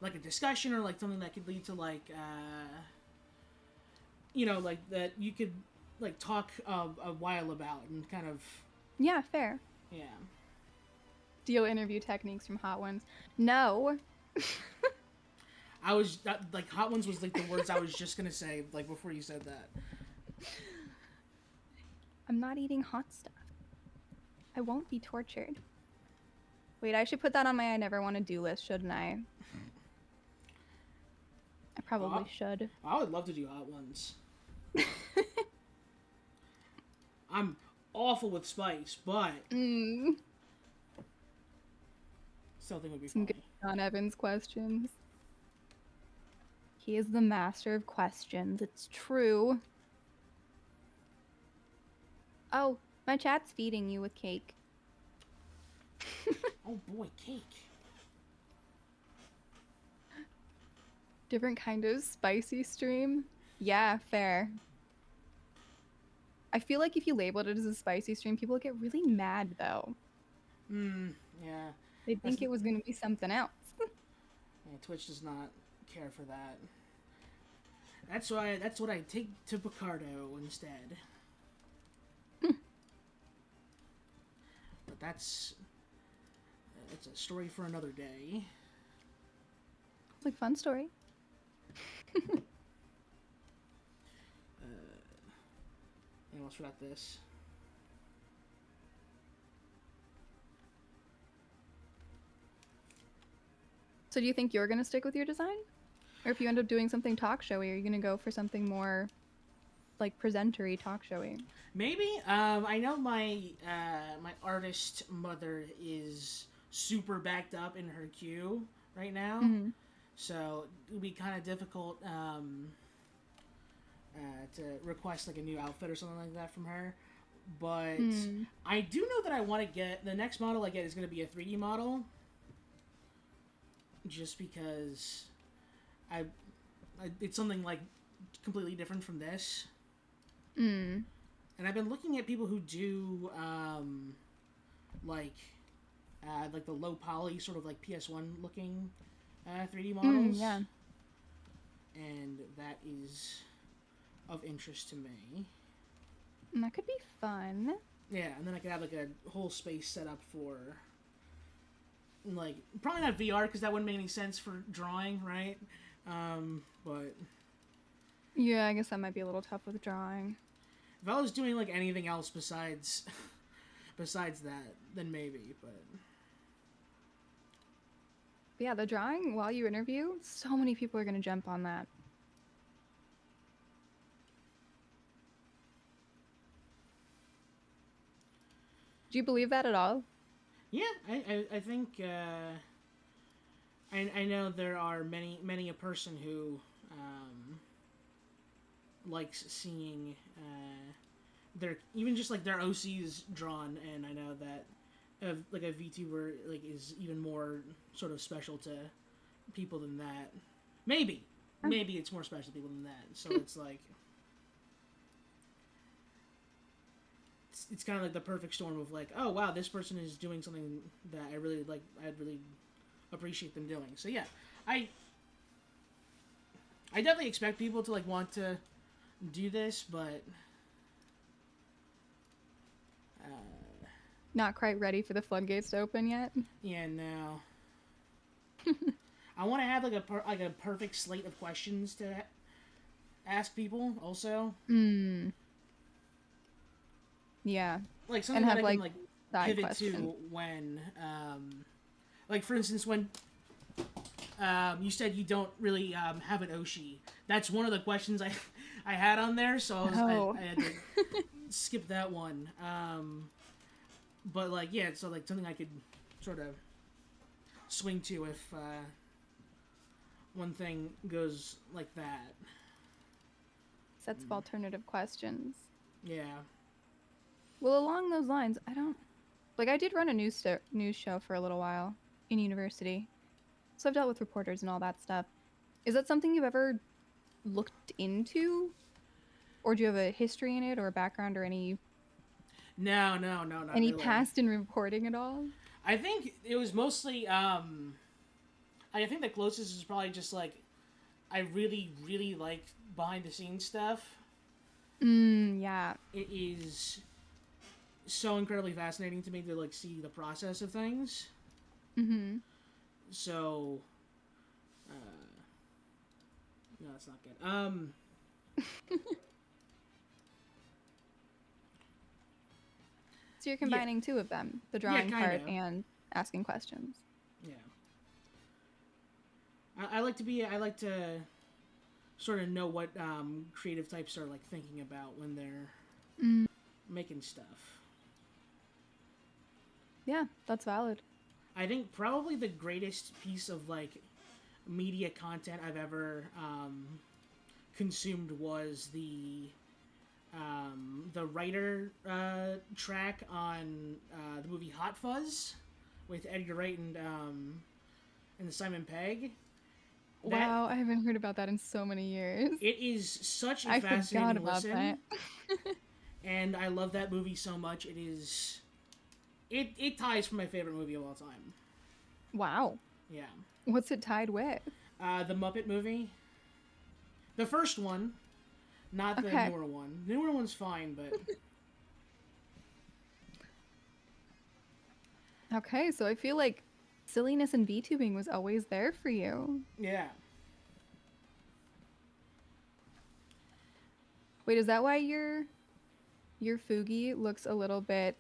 a discussion, or like something that could lead to like like that you could like talk a while about and kind of.
Yeah, fair.
Yeah. Steal
interview techniques from Hot Ones. No.
I was like, Hot Ones was like the words I was just gonna say like before you said that.
I'm not eating hot stuff. I won't be tortured. Wait, I should put that on my I never want to do list, shouldn't I? I probably should.
I would love to do Hot Ones. I'm awful with spice, but still think it would be
some
funny.
Good John Evans questions. He is the master of questions. It's true. Oh, my chat's feeding you with cake.
Oh boy, cake.
Different kind of spicy stream? Yeah, fair. I feel like if you labeled it as a spicy stream, people would get really mad though.
Yeah.
They'd
That's
think it was going to be something else.
yeah, Twitch does not care for that. That's what I take to Picardo instead. But that's it's a story for another day.
It's like fun story.
I almost forgot this.
So do you think you're going to stick with your design? Or if you end up doing something talk showy, are you going to go for something more like presenter-y talk showy?
Maybe. I know my my artist mother is super backed up in her queue right now, so it would be kind of difficult to request like a new outfit or something like that from her. But I do know that I want to get the next model I get is going to be a 3D model, just because I it's something like completely different from this. And I've been looking at people who do like the low poly sort of like PS1 looking 3D models.
Yeah.
And that is of interest to me.
And that could be fun.
Yeah, and then I could have like a whole space set up for like probably not VR because that wouldn't make any sense for drawing, right? But
yeah, I guess that might be a little tough with drawing.
if I was doing like anything else besides that, then maybe. But
yeah, the drawing while you interview, so many people are going to jump on that. Do you believe that at all?
yeah, I think I know there are many a person who likes seeing their even just like their OCs drawn, and I know that like a VTuber like is even more sort of special to people than that. Maybe it's more special to people than that. So it's like it's kind of like the perfect storm of like, oh wow, this person is doing something that I really like. I'd really appreciate them doing. So yeah, I definitely expect people to like want to do this, but
Not quite ready for the floodgates to open yet?
yeah, no. I want to have like a perfect slate of questions to ask people. Also,
yeah,
like something
and
that
have
I can
like
like
side
pivot
questions.
to when, like for instance, when you said you don't really have an Oshi. That's one of the questions I had on there, so I had to skip that one. But like yeah, so like something I could sort of swing to if one thing goes like that.
Sets of alternative questions.
Yeah.
Well, along those lines, I did run a news show for a little while in university. So I've dealt with reporters and all that stuff. Is that something you've ever looked into? Or do you have a history in it or a background or any
No, not
any
really.
past in reporting at all?
I think it was mostly I think the closest is probably just like I really like behind the scenes stuff.
Yeah.
It is so incredibly fascinating to me to like see the process of things. So no, that's not good.
So you're combining two of them, the drawing part and asking questions.
Yeah. I like to sort of know what creative types are like thinking about when they're making stuff.
Yeah, that's valid.
I think probably the greatest piece of like media content I've ever consumed was the writer track on the movie Hot Fuzz with Edgar Wright and Simon Pegg.
Wow, I haven't heard about that in so many years.
It is such a
I
fascinating
forgot about
listen.
that.
and I love that movie so much. It ties for my favorite movie of all time.
Wow.
Yeah.
What's it tied with?
The Muppet movie, the first one, not the
Okay.
newer one. The newer one's fine, but
Okay, so I feel like silliness and VTubing was always there for you.
yeah.
Wait, is that why your Fugi looks a little bit?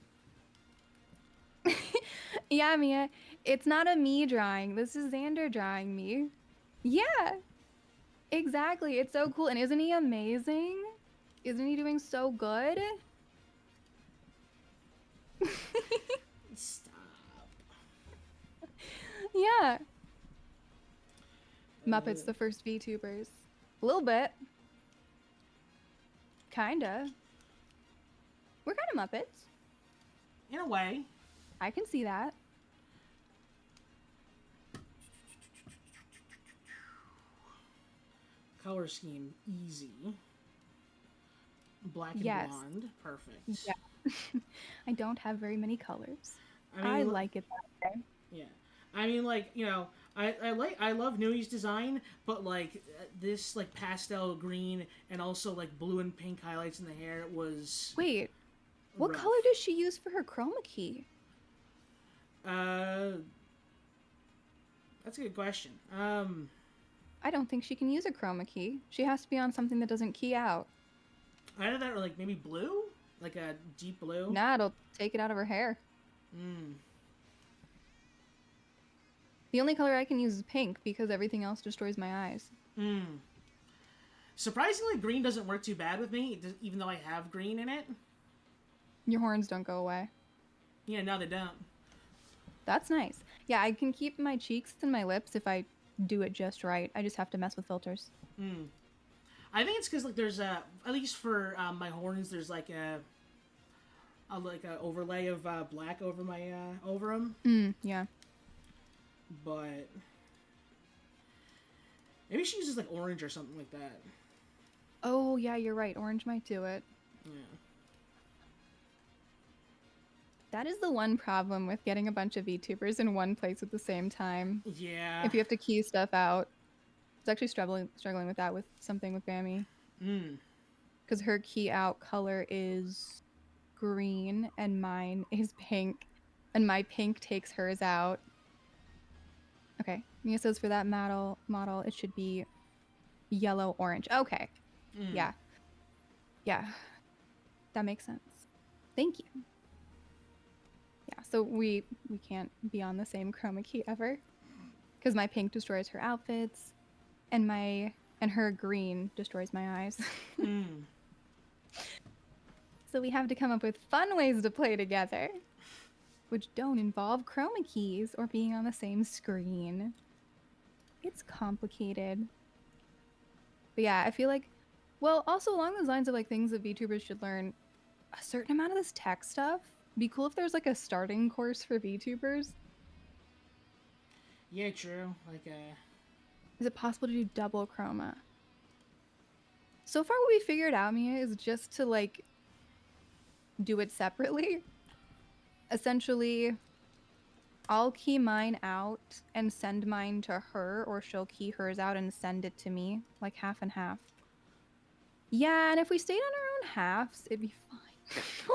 Yeah, Mia, it's not a me drawing. This is Xander drawing me. Yeah, exactly. It's so cool. And isn't he amazing? Isn't he doing so good?
Stop.
Yeah. Muppets, the first VTubers. A little bit. Kinda. We're kind of Muppets.
In a way.
I can see that.
Color scheme easy. Black and
Yes.
blonde, perfect.
Yeah. I don't have very many colors.
I mean,
I like it that way.
yeah. I mean, like, you know, I love Nui's design, but like this like pastel green and also like blue and pink highlights in the hair was
Wait, what
rough.
color does she use for her chroma key?
That's a good question.
I don't think she can use a chroma key. She has to be on something that doesn't key out.
Either that or like maybe blue, like a deep blue.
Nah, it'll take it out of her hair. The only color I can use is pink because everything else destroys my eyes.
Surprisingly, green doesn't work too bad with me, even though I have green in it.
Your horns don't go away.
Yeah, no, they don't.
That's nice. Yeah, I can keep my cheeks and my lips if I do it just right. I just have to mess with filters.
I think it's because like there's at least for my horns, there's like a overlay of black over my over them.
Yeah.
But maybe she uses like orange or something like that.
Oh, yeah, you're right. Orange might do it.
Yeah.
That is the one problem with getting a bunch of VTubers in one place at the same time.
Yeah.
If you have to key stuff out. I was actually struggling with that with something with Bammy. Because her key out color is green and mine is pink. And my pink takes hers out. Okay. Mia says for that model, it should be yellow orange. Okay. Yeah. Yeah. That makes sense. Thank you. Yeah, so we can't be on the same chroma key ever. Because my pink destroys her outfits and her green destroys my eyes. So we have to come up with fun ways to play together, which don't involve chroma keys or being on the same screen. It's complicated. But yeah, I feel like, well, also along those lines of like things that VTubers should learn, a certain amount of this tech stuff. Be cool if there's like a starting course for VTubers.
Yeah, true. Like
Is it possible to do double chroma? So far what we figured out, Mia, is just to like do it separately. Essentially, I'll key mine out and send mine to her, or she'll key hers out and send it to me, like half and half. Yeah, and if we stayed on our own halves, it'd be fine.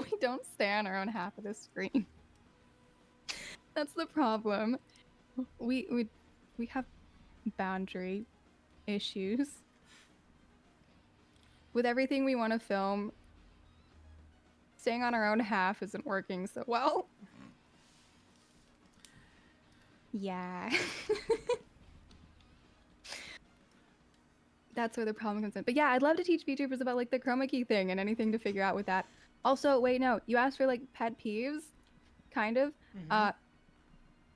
We don't stay on our own half of the screen. That's the problem. We have boundary issues. With everything we want to film, staying on our own half isn't working so well. Yeah. That's where the problem comes in. But yeah, I'd love to teach VTubers about like the chroma key thing and anything to figure out with that. Also, wait, no, you asked for like pet peeves, kind of.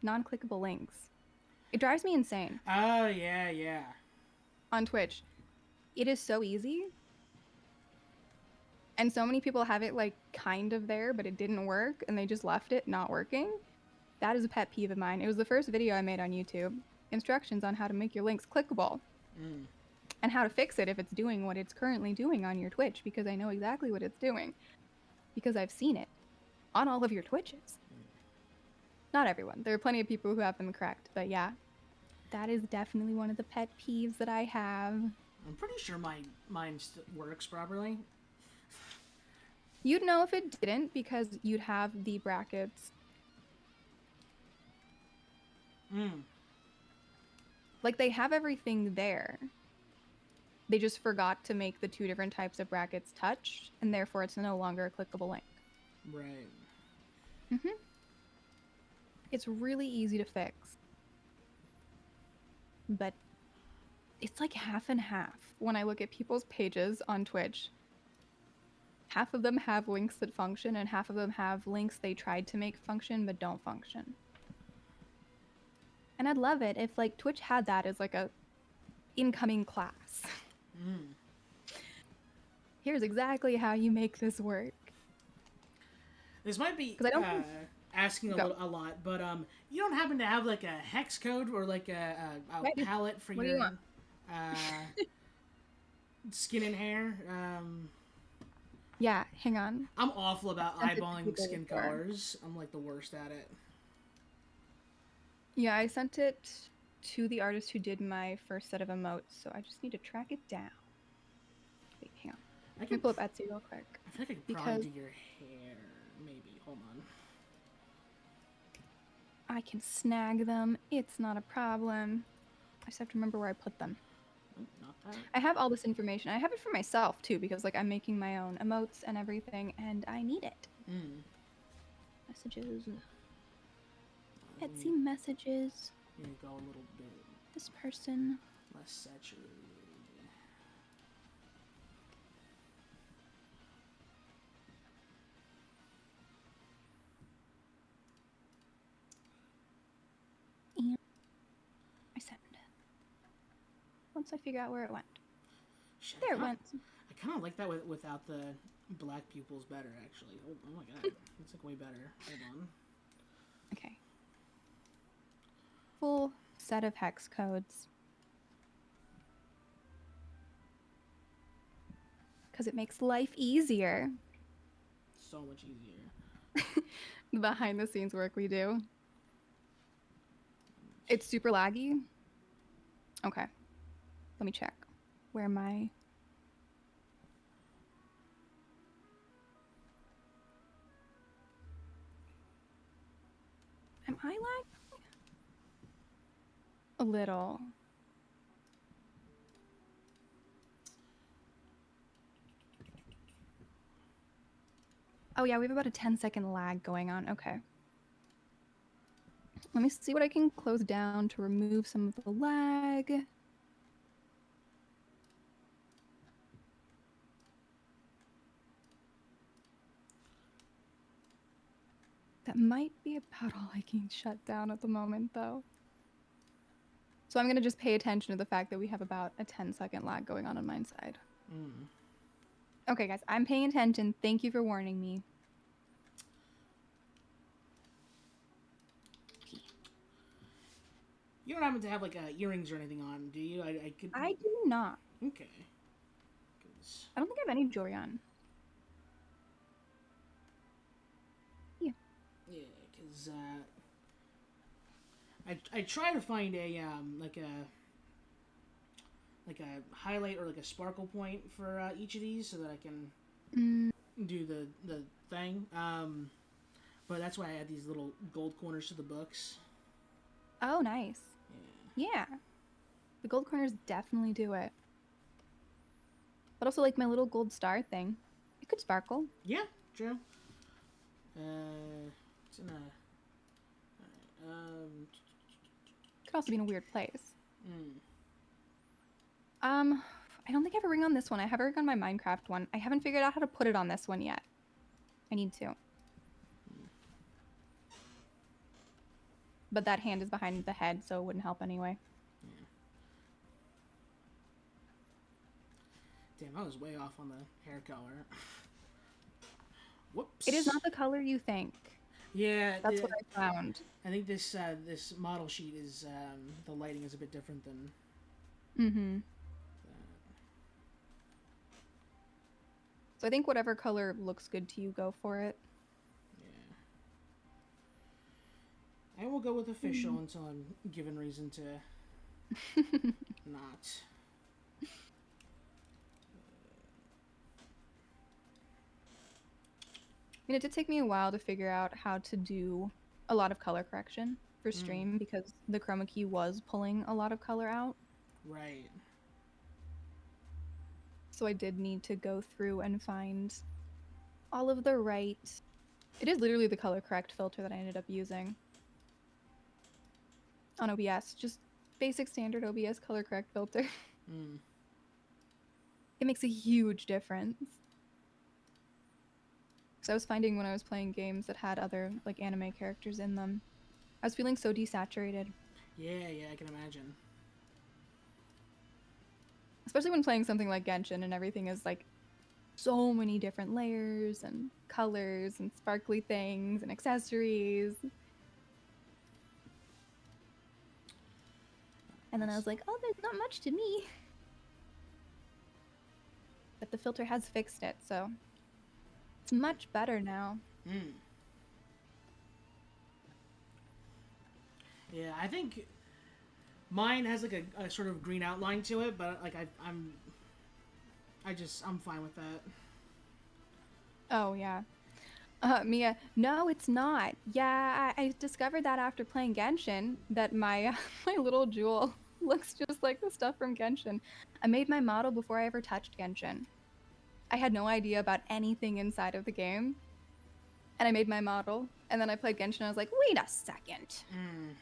Non-clickable links. It drives me insane.
Oh, yeah.
On Twitch. It is so easy. And so many people have it like kind of there, but it didn't work and they just left it not working. That is a pet peeve of mine. It was the first video I made on YouTube. Instructions on how to make your links clickable. And how to fix it if it's doing what it's currently doing on your Twitch, because I know exactly what it's doing. because I've seen it on all of your Twitches. Not everyone. There are plenty of people who have them correct, but yeah, that is definitely one of the pet peeves that I have.
I'm pretty sure mine works properly.
You'd know if it didn't because you'd have the brackets. Like, they have everything there. They just forgot to make the two different types of brackets touch, and therefore it's no longer a clickable link.
Right.
It's really easy to fix. But it's like half and half. When I look at people's pages on Twitch, half of them have links that function, and half of them have links they tried to make function but don't function. And I'd love it if, like, Twitch had that as, like, a incoming class. Here's exactly how you make this work.
This might be
I don't
asking a lot, but you don't happen to have like a hex code or like a palette for
what
your skin and hair?
Yeah, hang on.
I'm awful about eyeballing skin colors. I'm like the worst at it.
Yeah, I sent it to the artist who did my first set of emotes, so I just need to track it down. Wait, hang on. Let me pull up Etsy real quick.
I feel like I could probably do your hair. Maybe. Hold on.
I can snag them. It's not a problem. I just have to remember where I put them.
Not that.
I have all this information. I have it for myself, too, because, like, I'm making my own emotes and everything, and I need it. Messages. Etsy messages.
Here you go a little bit.
This person.
Less saturated.
And I sent it. Once I figure out where it went.
Shit,
There it went.
I kind of like that without the black pupils better, actually. Oh my god. It's like way better. Hold on.
Okay. Full set of hex codes. Because it makes life easier.
So much easier.
The behind the scenes work we do. It's super laggy. Okay. Let me check. Where my... Am I lagging? A little. Oh yeah, we have about a 10-second lag going on. Okay. Let me see what I can close down to remove some of the lag. That might be about all I can shut down at the moment, though. So I'm going to just pay attention to the fact that we have about a 10-second lag going on my side. Okay, guys, I'm paying attention. Thank you for warning me.
You don't happen to have like earrings or anything on, do you?
I do not.
Okay.
I don't think I have any jewelry on. Yeah.
Yeah, because I try to find a like a highlight or like a sparkle point for each of these so that I can do the thing. But that's why I add these little gold corners to the books.
Oh, nice. Yeah. The gold corners definitely do it. But also, like, my little gold star thing. It could sparkle.
Yeah, true. It's in a...
Could also be in a weird place. I don't think I have a ring on this one. I have a ring on my Minecraft one. I haven't figured out how to put it on this one yet. I need to. But that hand is behind the head, so it wouldn't help anyway.
Damn, I was way off on the hair color. Whoops.
It is not the color you think.
Yeah.
That's what I found.
I think this this model sheet is, the lighting is a bit different than...
So I think whatever color looks good to you, go for it.
Yeah. I will go with official until I'm given reason to not.
I mean, it did take me a while to figure out how to do a lot of color correction for
Mm,
stream because the chroma key was pulling a lot of color out.
right.
So I did need to go through and find all of the right. It is literally the color correct filter that I ended up using on OBS. Just basic standard OBS color correct filter.
Mm.
It makes a huge difference. Because I was finding when I was playing games that had other like anime characters in them, I was feeling so desaturated.
Yeah, yeah, I can imagine.
Especially when playing something like Genshin and everything is like so many different layers and colors and sparkly things and accessories. And then I was like, oh, there's not much to me. But the filter has fixed it, so it's much better now.
Mm. Yeah, I think mine has like a sort of green outline to it, but like I'm fine with that.
Oh, yeah. Mia, no, it's not. Yeah, I discovered that after playing Genshin that my my little jewel looks just like the stuff from Genshin. I made my model before I ever touched Genshin. I had no idea about anything inside of the game. And I made my model, and then I played Genshin, and I was like, wait a second.
Mm.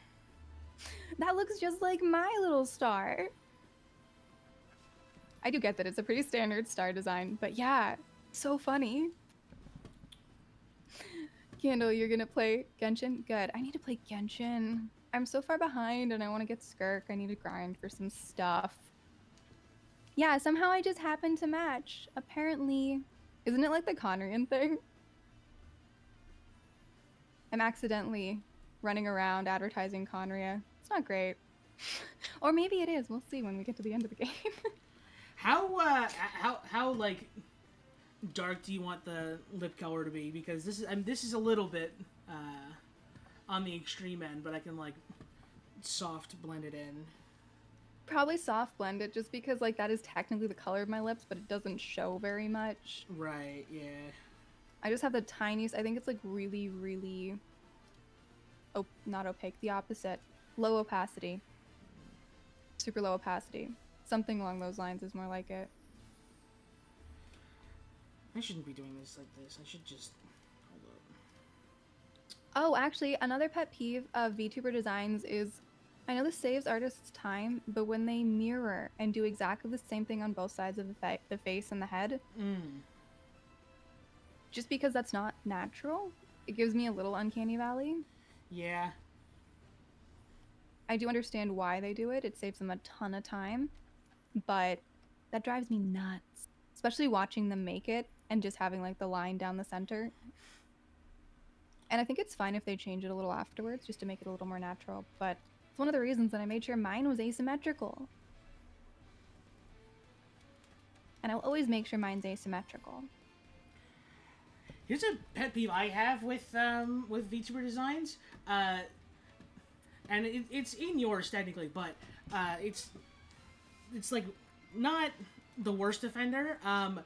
That looks just like my little star. I do get that it's a pretty standard star design, but yeah, so funny. Candle, you're gonna play Genshin? Good. I need to play Genshin. I'm so far behind and I want to get Skirk. I need to grind for some stuff. Yeah, somehow I just happened to match. Apparently, isn't it like the Conrian thing? I'm accidentally running around advertising Conria. It's not great. Or maybe it is. We'll see when we get to the end of the game.
How like dark do you want the lip color to be? Because this is a little bit on the extreme end, but I can like soft blend it in.
Probably soft blended just because like that is technically the color of my lips, but it doesn't show very much.
Right. Yeah.
I just have the tiniest, I think it's like really, really, not opaque, the opposite. Low opacity. Super low opacity. Something along those lines is more like it.
I shouldn't be doing this like this. I should just hold up.
Oh, actually, another pet peeve of VTuber designs is, I know this saves artists time, but when they mirror and do exactly the same thing on both sides of the face and the head, just because that's not natural, it gives me a little uncanny valley.
Yeah.
I do understand why they do it. It saves them a ton of time, but that drives me nuts, especially watching them make it and just having like the line down the center. And I think it's fine if they change it a little afterwards just to make it a little more natural, but it's one of the reasons that I made sure mine was asymmetrical. And I'll always make sure mine's asymmetrical.
Here's a pet peeve I have with VTuber designs, and it's in yours technically, but it's like not the worst offender. I'm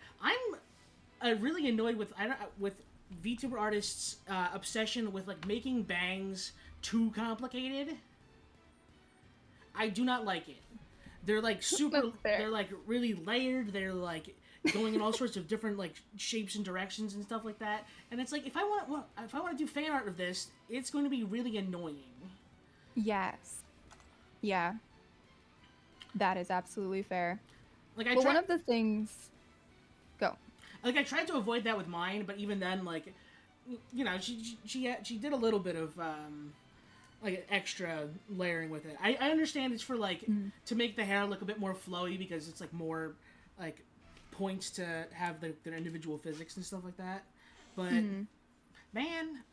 really annoyed with VTuber artists' obsession with like making bangs too complicated. I do not like it. They're like super. They're like really layered. They're like going in all sorts of different like shapes and directions and stuff like that. And it's like if I want to do fan art of this, it's going to be really annoying.
Yes. Yeah. That is absolutely fair.
Like
one of the things. Go.
Like I tried to avoid that with mine, but even then, like, you know, she did a little bit of like extra layering with it. I understand it's for like to make the hair look a bit more flowy because it's like more like points to have their individual physics and stuff like that. But man,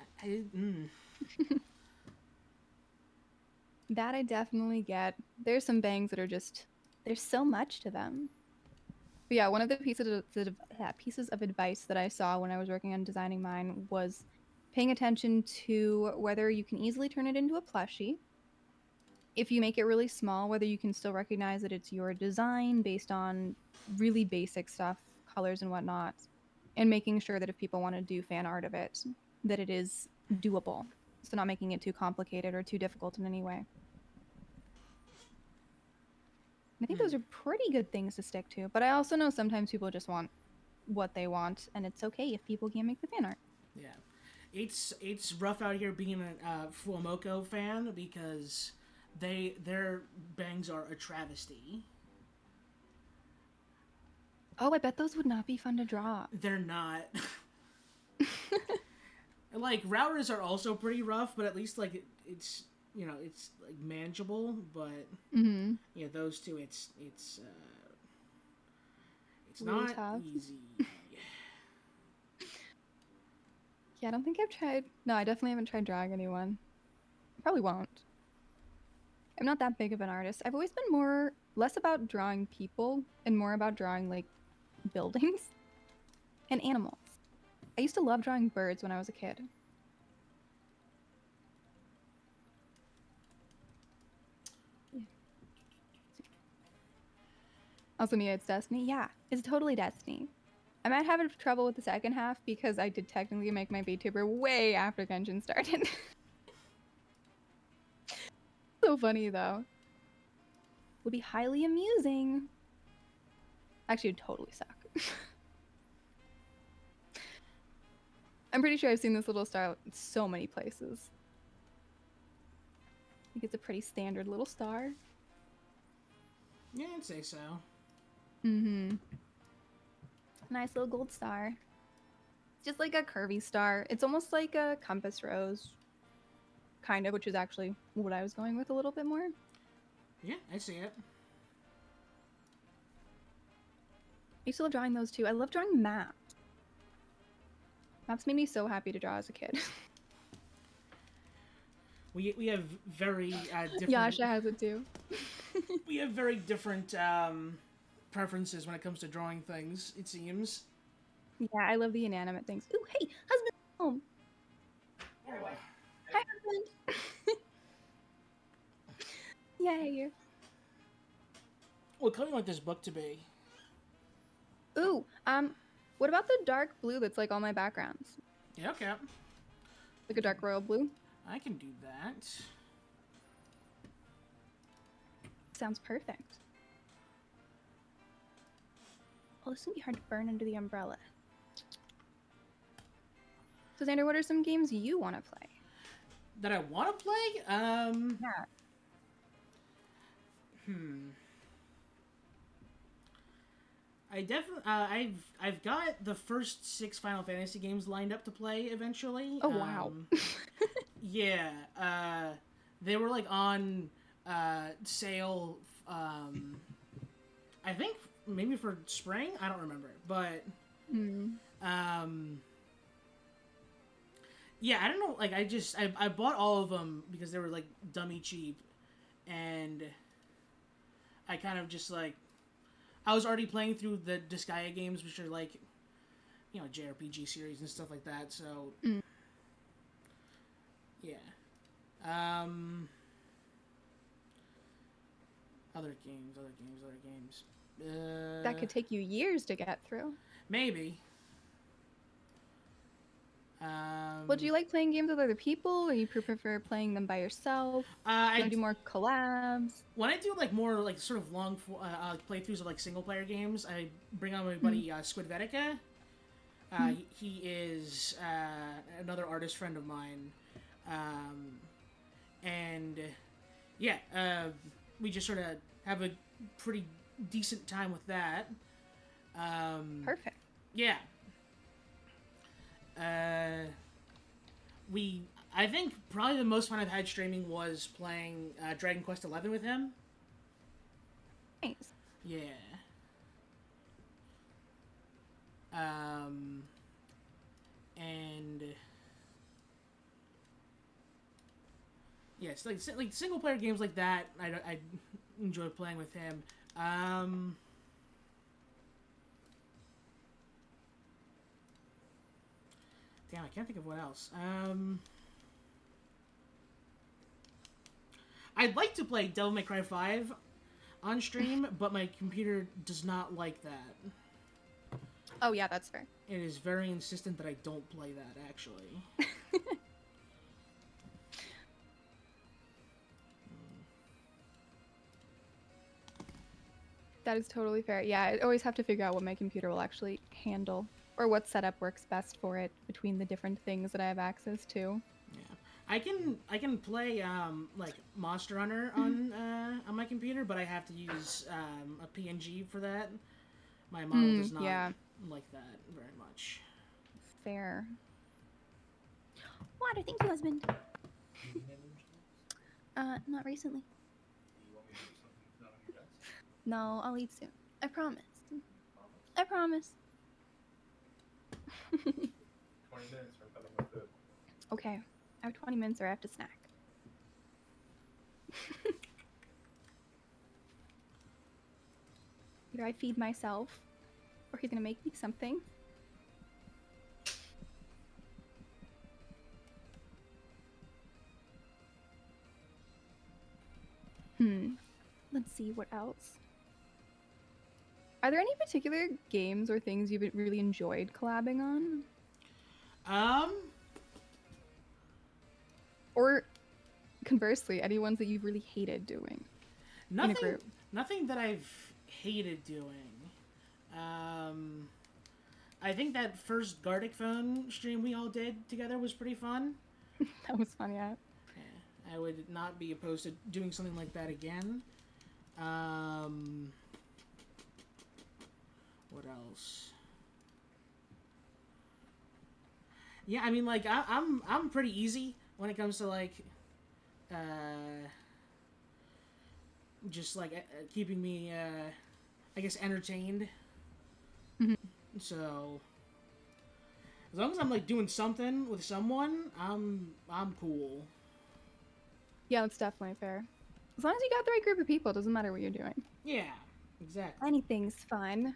that I definitely get. There's some bangs that are just, there's so much to them. But yeah, one of the pieces of advice that I saw when I was working on designing mine was paying attention to whether you can easily turn it into a plushie. If you make it really small, whether you can still recognize that it's your design based on really basic stuff, colors and whatnot, and making sure that if people want to do fan art of it, that it is doable. So not making it too complicated or too difficult in any way. I think
Hmm.
those are pretty good things to stick to, but I also know sometimes people just want what they want, and it's okay if people can't make the fan art.
Yeah, it's rough out here being a Fuomoko fan because their bangs are a travesty.
Oh, I bet those would not be fun to draw.
They're not. Like routers are also pretty rough, but at least like it's it's like manageable. But
Mm-hmm.
yeah, those two it's
Really
not
tough.
easy.
Yeah, I don't think I've tried. No, I definitely haven't tried drawing anyone. Probably won't. I'm not that big of an artist. I've always been less about drawing people and more about drawing like buildings and animals. I used to love drawing birds when I was a kid. Yeah. Also, Nia, it's Destiny. Yeah, it's totally Destiny. I might have trouble with the second half because I did technically make my VTuber way after Genshin started. So funny though. Would be highly amusing. Actually, it'd totally suck. I'm pretty sure I've seen this little star in so many places. I think it's a pretty standard little star.
Yeah, I'd say so.
Mm-hmm. Nice little gold star. It's just like a curvy star. It's almost like a compass rose, kind of, which is actually what I was going with a little bit more.
Yeah, I see it.
I used to love drawing those too. I love drawing maps. Maps made me so happy to draw as a kid.
We have very different.
Yasha has it too.
We have very different preferences when it comes to drawing things. It seems.
Yeah, I love the inanimate things. Ooh, hey, husband home. Hi, husband. Yay.
What color do you want this book to be?
Ooh, what about the dark blue that's like all my backgrounds?
Yeah, okay.
Like a dark royal blue?
I can do that.
Sounds perfect. Oh, this would be hard to burn under the umbrella. So, Xander, what are some games you want to play?
That I want to play?
Yeah.
I definitely I've got the first 6 Final Fantasy games lined up to play eventually.
Oh, wow.
Yeah, they were like on sale. I think maybe for spring. I don't remember, but yeah, I don't know. Like I bought all of them because they were like dummy cheap, and I kind of just like I was already playing through the Disgaea games, which are like JRPG series and stuff like that. So yeah. Other games.
That could take you years to get through.
Maybe.
Well, do you like playing games with other people, or you prefer playing them by yourself? Do you want to do more collabs?
When I do like more like sort of long playthroughs of like single player games, I bring on my buddy Squid Vetica. He is another artist friend of mine, and yeah, we just sort of have a pretty decent time with that.
Perfect.
Yeah. I think probably the most fun I've had streaming was playing Dragon Quest XI with him.
Nice.
Yeah. And yes, like single player games like that, I enjoy playing with him. Damn, I can't think of what else. I'd like to play Devil May Cry 5 on stream, but my computer does not like that.
Oh yeah, that's fair.
It is very insistent that I don't play that, actually.
That is totally fair. Yeah, I always have to figure out what my computer will actually handle, or what setup works best for it between the different things that I have access to.
Yeah, I can play like Monster Hunter on my computer, but I have to use a PNG for that. My model does not like that very much.
Fair. Water, thank you, husband. Not recently. No, I'll eat soon. I promise. I promise.
20 minutes for my food.
Okay. I have 20 minutes or I have to snack. Either I feed myself or he's gonna make me something. Let's see what else. Are there any particular games or things you've really enjoyed collabing on? Or conversely, any ones that you've really hated doing in a group?
Nothing that I've hated doing. I think that first Gardic Phone stream we all did together was pretty fun.
That was fun, yeah.
I would not be opposed to doing something like that again. What else? Yeah, I mean, like I'm pretty easy when it comes to like, just like keeping me, I guess, entertained.
Mm-hmm.
So as long as I'm like doing something with someone, I'm cool.
Yeah, that's definitely fair. As long as you got the right group of people, it doesn't matter what you're doing.
Yeah, exactly.
Anything's fun.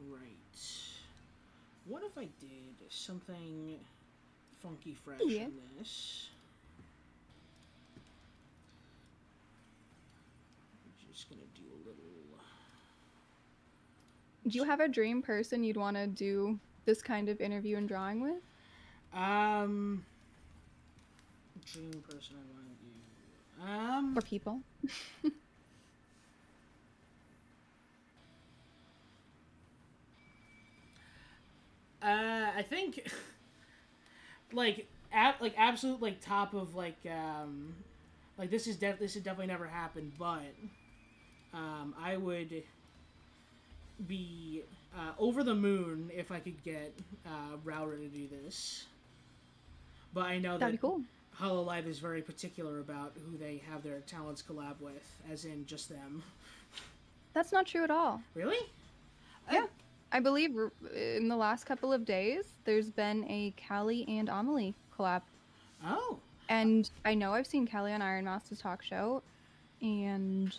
Right. What if I did something funky fresh
Yeah.
in this? I'm just gonna do a little.
Do you have a dream person you'd want to do this kind of interview and drawing with?
Dream person I want to do.
Or people?
I think like absolute like top of like this has definitely never happened, but I would be over the moon if I could get Router to do this. But I know
That'd be cool.
Hololive is very particular about who they have their talents collab with, as in just them.
That's not true at all.
Really?
Yeah. I believe in the last couple of days, there's been a Callie and Amelie collab.
Oh.
And I know I've seen Callie on Iron Master's talk show, and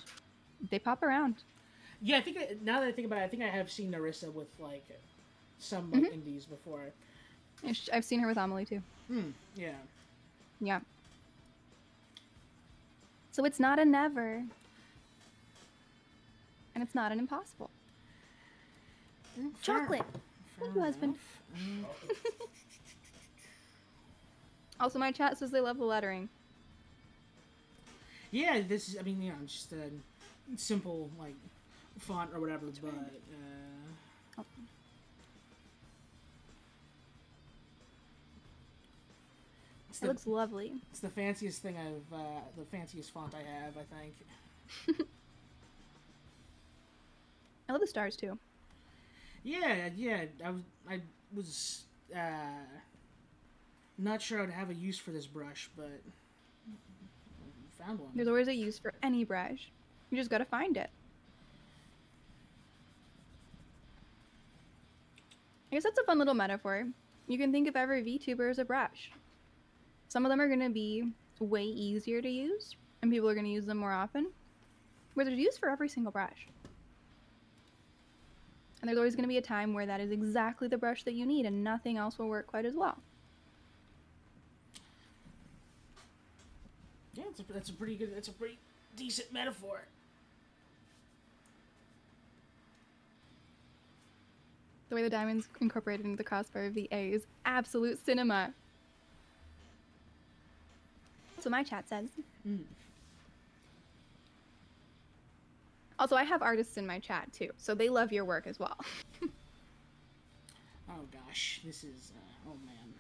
they pop around.
Yeah, I think now that I think about it, I think I have seen Narissa with like some like, indies before.
I've seen her with Amelie too.
Yeah.
Yeah. So it's not a never. And it's not an impossible. Chocolate! Thank you, husband. Also, my chat says they love the lettering.
Yeah, this is, I mean, just a simple, like, font or whatever, but,
It looks lovely.
It's the fanciest thing the fanciest font I have, I think.
I love the stars, too.
Yeah, I was not sure I'd have a use for this brush, but found one.
There's always a use for any brush. You just gotta find it. I guess that's a fun little metaphor. You can think of every VTuber as a brush. Some of them are gonna be way easier to use, and people are going to use them more often, where they're used for every single brush. And there's always going to be a time where that is exactly the brush that you need and nothing else will work quite as well.
Yeah, that's a pretty decent metaphor.
The way the diamond's incorporated into the crossbar of the A is absolute cinema. That's what my chat says. Also, I have artists in my chat too, so they love your work as well.
Oh gosh, this is oh man,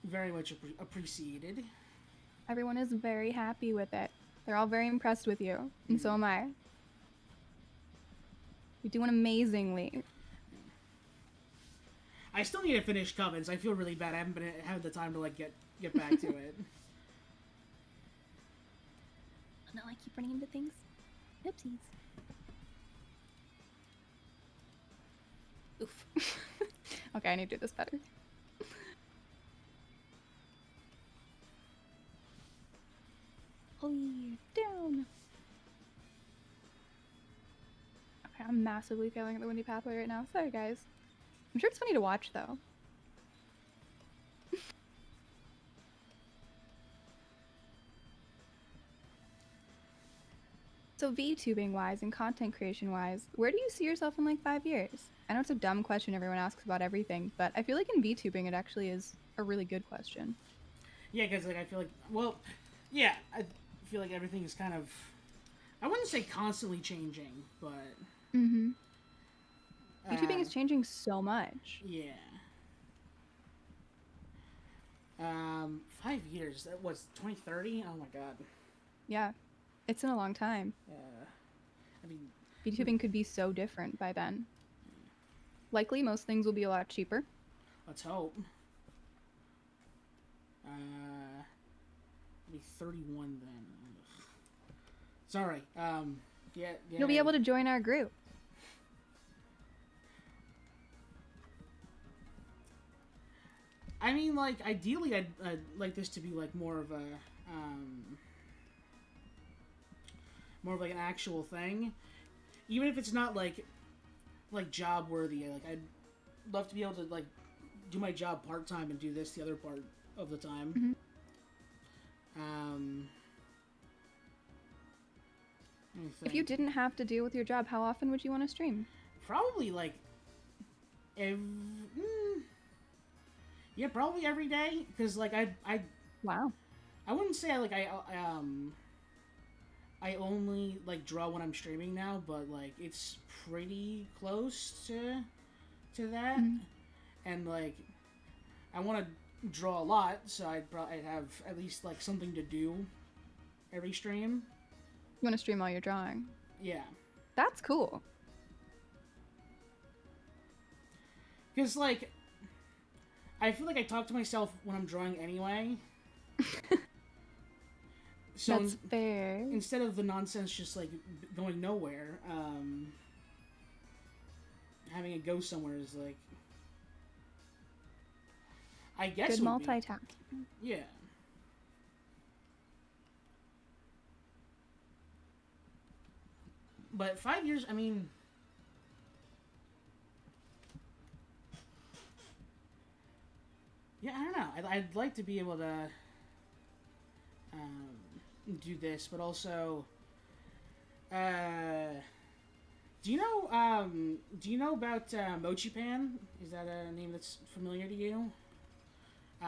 very much appreciated.
Everyone is very happy with it. They're all very impressed with you, and so am I. You're doing amazingly.
I still need to finish Covens. I feel really bad. I haven't had the time to like get back to it.
Oh no, I keep running into things. Oopsies. Oof. Okay, I need to do this better. Holy down. Okay, I'm massively failing at the windy pathway right now. Sorry, guys. I'm sure it's funny to watch, though. So VTubing wise and content creation wise, where do you see yourself in like 5 years? I know it's a dumb question everyone asks about everything, but I feel like in VTubing it actually is a really good question.
Yeah, because like I feel like, well, yeah, I feel like everything is kind of, I wouldn't say constantly changing, but
VTubing is changing so much.
Yeah. 5 years. That was 2030. Oh my god.
Yeah, it's been a long time.
I mean,
VTubing could be so different by then. Likely, most things will be a lot cheaper.
let's hope. I'll be 31 then. Ugh. Sorry. Yeah.
You'll be able to join our group.
I mean, like, ideally, I'd like this to be like more of a, more of like an actual thing, even if it's not like job worthy. Like, I'd love to be able to like do my job part time and do this the other part of the time.
If you didn't have to deal with your job, how often would you want to stream?
Probably like yeah, probably every day, because like I
Wow.
I wouldn't say I only like draw when I'm streaming now, but like it's pretty close to that. And like I want to draw a lot, so I'd have at least like something to do every stream.
You want to stream while you're drawing?
Yeah.
That's cool.
Because like I feel like I talk to myself when I'm drawing anyway. So
That's fair.
Instead of the nonsense just like going nowhere, having it go somewhere is like, I guess
Good multitasking.
Yeah. But 5 years, I mean, yeah, I don't know. I'd like to be able to do this, but also, do you know about Mochi Pan? Is that a name that's familiar to you?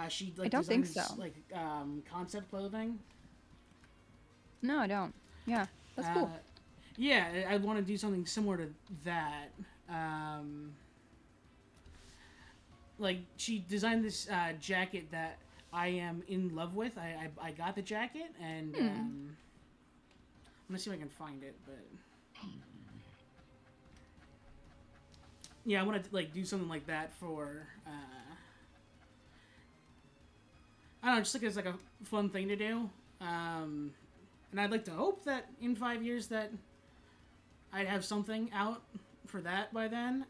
She like
I don't think
designs
so.
like concept clothing.
No, I don't. Yeah, that's cool.
Yeah, I want to do something similar to that. Like she designed this jacket that I am in love with. I got the jacket, and I'm gonna see if I can find it. But yeah, I want to like do something like that for. I don't know, just like as like a fun thing to do. And I'd like to hope that in 5 years that I'd have something out for that by then.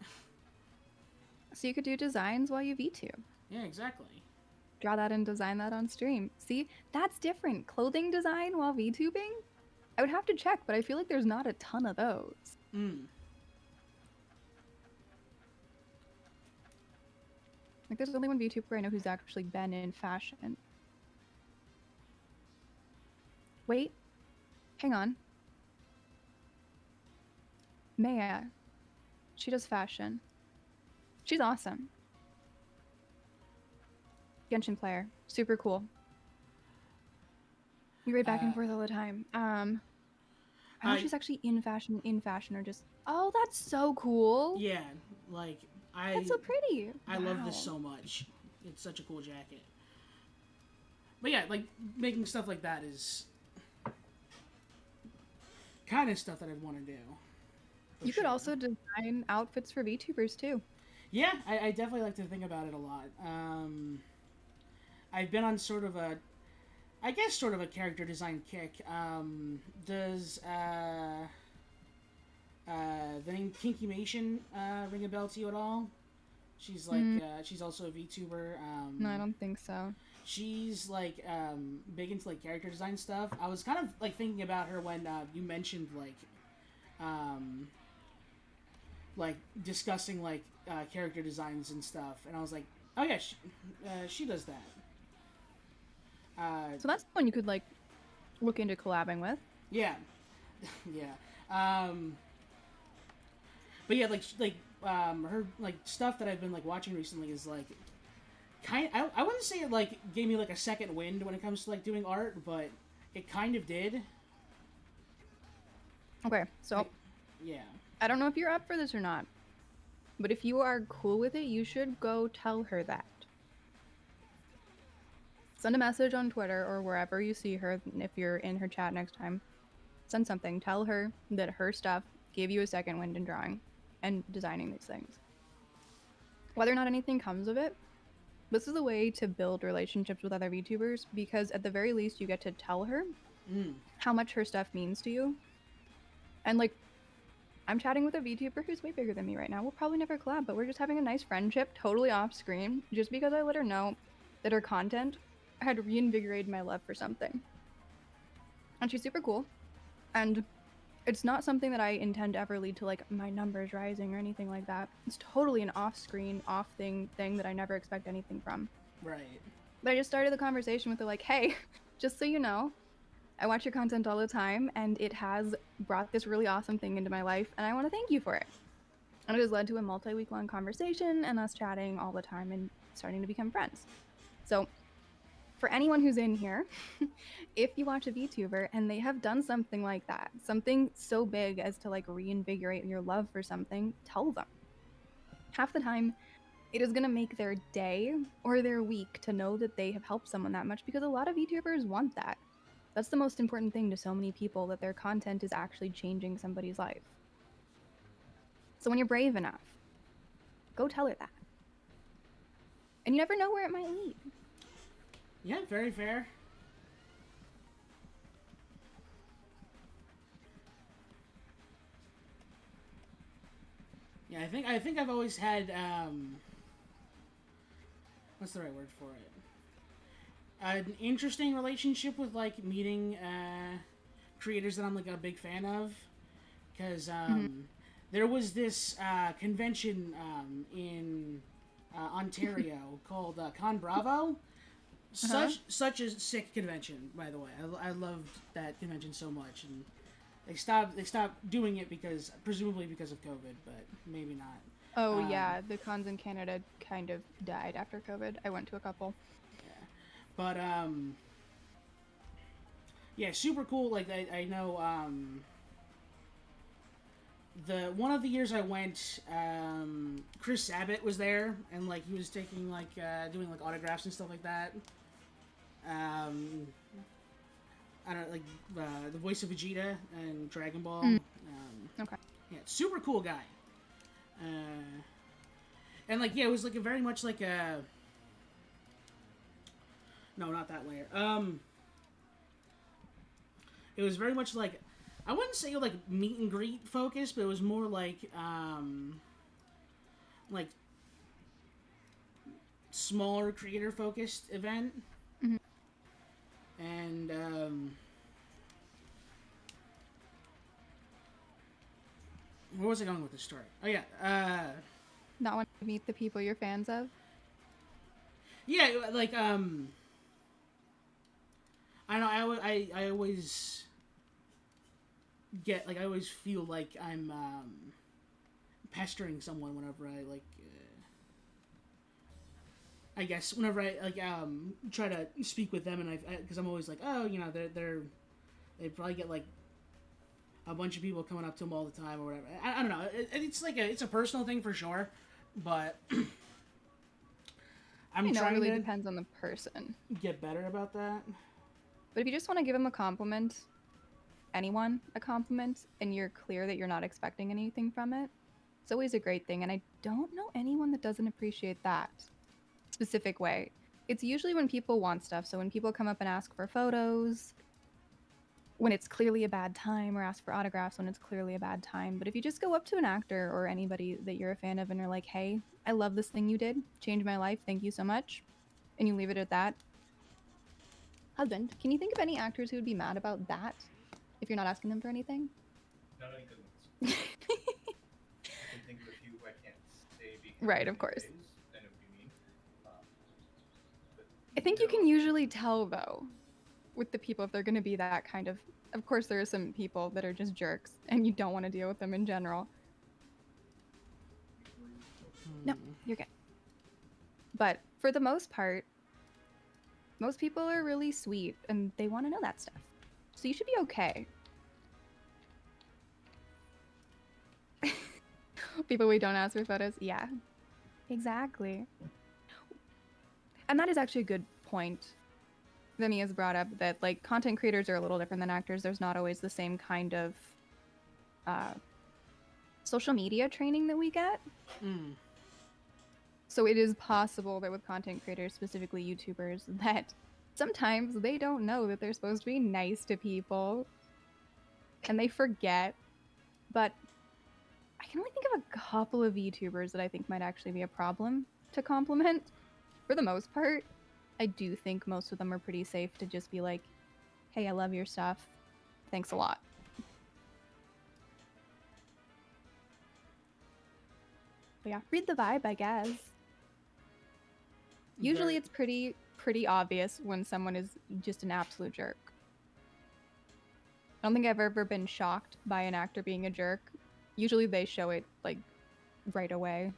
So you could do designs while you VTube.
Yeah, exactly.
draw that and design that on stream. See, that's different. Clothing design while VTubing? I would have to check, but I feel like there's not a ton of those. Like, there's only one VTuber I know who's actually been in fashion. Wait. Hang on. Maya. She does fashion. She's awesome. Genshin player. Super cool. We read back and forth all the time. I don't know if she's actually in fashion, or just... Oh, that's so cool.
Yeah, like,
That's so pretty.
I love this so much. It's such a cool jacket. But yeah, like, making stuff like that is kind of stuff that I'd want to do.
You could also design outfits for VTubers, too.
Yeah, I definitely like to think about it a lot. I've been on sort of a character design kick. Does the name Kinkymation ring a bell to you at all? She's like she's also a VTuber.
No, I don't think so.
She's like big into like character design stuff. I was kind of like thinking about her when you mentioned like discussing like character designs and stuff, and I was like, oh yeah, she does that.
So that's one you could like look into collabing with.
Yeah, yeah. But yeah, her like stuff that I've been like watching recently is like I wouldn't say it like gave me like a second wind when it comes to like doing art, but it kind of did.
Okay, so
yeah.
I don't know if you're up for this or not, but if you are cool with it, you should go tell her that. Send a message on Twitter or wherever you see her. If you're in her chat next time, send something. Tell her that her stuff gave you a second wind in drawing and designing these things. Whether or not anything comes of it, this is a way to build relationships with other VTubers, because at the very least you get to tell her how much her stuff means to you. And like, I'm chatting with a VTuber who's way bigger than me right now. We'll probably never collab, but we're just having a nice friendship, totally off screen, just because I let her know that her content had reinvigorated my love for something. And she's super cool. And it's not something that I intend to ever lead to like my numbers rising or anything like that. It's totally an off-screen, thing that I never expect anything from.
Right.
But I just started the conversation with her like, hey, just so you know, I watch your content all the time, and it has brought this really awesome thing into my life, and I want to thank you for it. And it has led to a multi-week-long conversation, and us chatting all the time and starting to become friends. So, for anyone who's in here, if you watch a VTuber and they have done something like that, something so big as to like reinvigorate your love for something, tell them. Half the time, it is going to make their day or their week to know that they have helped someone that much, because a lot of VTubers want that. That's the most important thing to so many people, that their content is actually changing somebody's life. So when you're brave enough, go tell her that. And you never know where it might lead.
Yeah, very fair. Yeah, I think I've always had what's the right word for it? An interesting relationship with like meeting creators that I'm like a big fan of, because there was this convention in Ontario called Con Bravo. Such a sick convention, by the way. I loved that convention so much, and they stopped doing it presumably because of COVID, but maybe not.
Oh yeah, the cons in Canada kind of died after COVID. I went to a couple.
Yeah, but yeah, super cool. Like I know the one of the years I went, Chris Sabat was there, and like he was taking like doing like autographs and stuff like that. I don't like the voice of Vegeta and Dragon Ball.
Okay.
Yeah, super cool guy. And like yeah, it was like a very much like a no, not that layer. It was very much like, I wouldn't say like meet and greet focused, but it was more like smaller creator focused event.
Mhm.
And where was I going with this story? Oh yeah,
Not want to meet the people you're fans of.
yeah, like I know I always get like I always feel like I'm pestering someone whenever I like. I guess whenever I like try to speak with them, and because I'm always like, oh, you know, they probably get like a bunch of people coming up to them all the time or whatever. I don't know. It's like it's a personal thing for sure, but I'm
I know it
trying
really
to
depends on the person.
get better about that.
But if you just want to give them a compliment, anyone a compliment, and you're clear that you're not expecting anything from it, it's always a great thing. And I don't know anyone that doesn't appreciate that specific way. It's usually when people want stuff. So when people come up and ask for photos, when it's clearly a bad time, or ask for autographs when it's clearly a bad time. But if you just go up to an actor or anybody that you're a fan of and are like, hey, I love this thing you did, changed my life, thank you so much, and you leave it at that. Husband, can you think of any actors who would be mad about that if you're not asking them for anything?
Not any good ones. I can think of a few who I can't say because
Right, of course.
then it would be mean. But
I think you
no,
can usually tell, though, with the people if they're going to be that kind of. Of course, there are some people that are just jerks, and you don't want to deal with them in general. No, you're good. But for the most part, most people are really sweet, and they want to know that stuff. So you should be okay. People we don't ask for photos? Yeah, exactly. And that is actually a good point that Mia has brought up, that like content creators are a little different than actors. There's not always the same kind of social media training that we get.
Mm.
So it is possible that with content creators, specifically YouTubers, that sometimes they don't know that they're supposed to be nice to people and they forget. But I can only think of a couple of YouTubers that I think might actually be a problem to compliment. For the most part, I do think most of them are pretty safe to just be like, hey, I love your stuff. Thanks a lot. But yeah, read the vibe, I guess. Usually it's pretty obvious when someone is just an absolute jerk. I don't think I've ever been shocked by an actor being a jerk. Usually they show it like right away.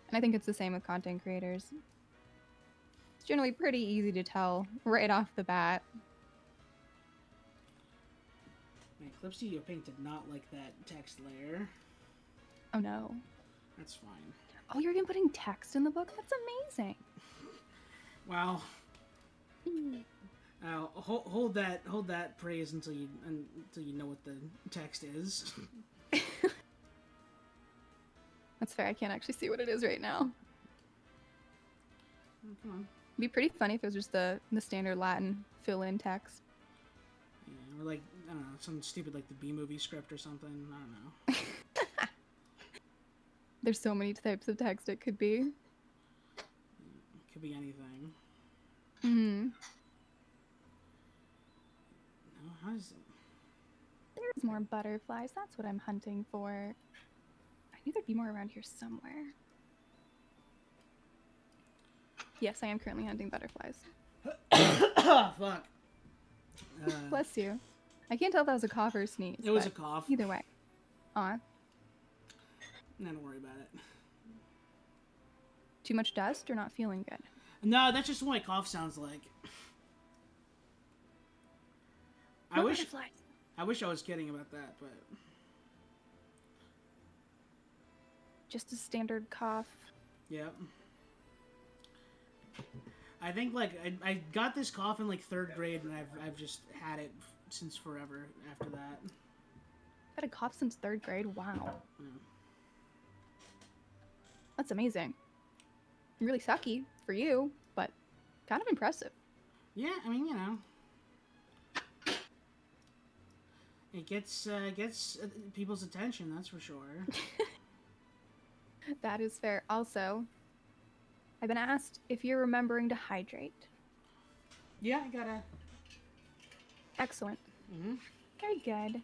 And I think it's the same with content creators. It's generally pretty easy to tell right off the bat.
My Clip Studio Paint did not like that text layer.
Oh no.
That's fine.
Oh, you're even putting text in the book? That's amazing.
Well, hold that praise until you know what the text is.
That's fair. I can't actually see what it is right now.
Oh, come on.
It'd be pretty funny if it was just the standard Latin fill-in text.
Yeah, or like I don't know, some stupid like the B movie script or something. I don't know.
There's so many types of text it could be.
It could be anything.
Mm-hmm.
No, how does it?
There's more butterflies. That's what I'm hunting for. I knew there'd be more around here somewhere. Yes, I am currently hunting butterflies.
Oh, fuck.
Bless you. I can't tell if that was a cough or a sneeze.
It was a
but
cough.
Either way. Aw.
No, don't worry about it.
Too much dust or not feeling good?
No, that's just what my cough sounds like.
More butterflies.
I wish I was kidding about that, but
Just a standard cough.
yep. I think like I got this cough in like 3rd grade, and I've just had it since forever after that.
I've had a cough since 3rd grade. Wow.
Yeah.
That's amazing. Really sucky for you, but kind of impressive.
Yeah, I mean, you know, it gets people's attention. That's for sure.
That is fair. Also, I've been asked if you're remembering to hydrate.
Yeah, I gotta.
Excellent.
Mm-hmm.
Very good.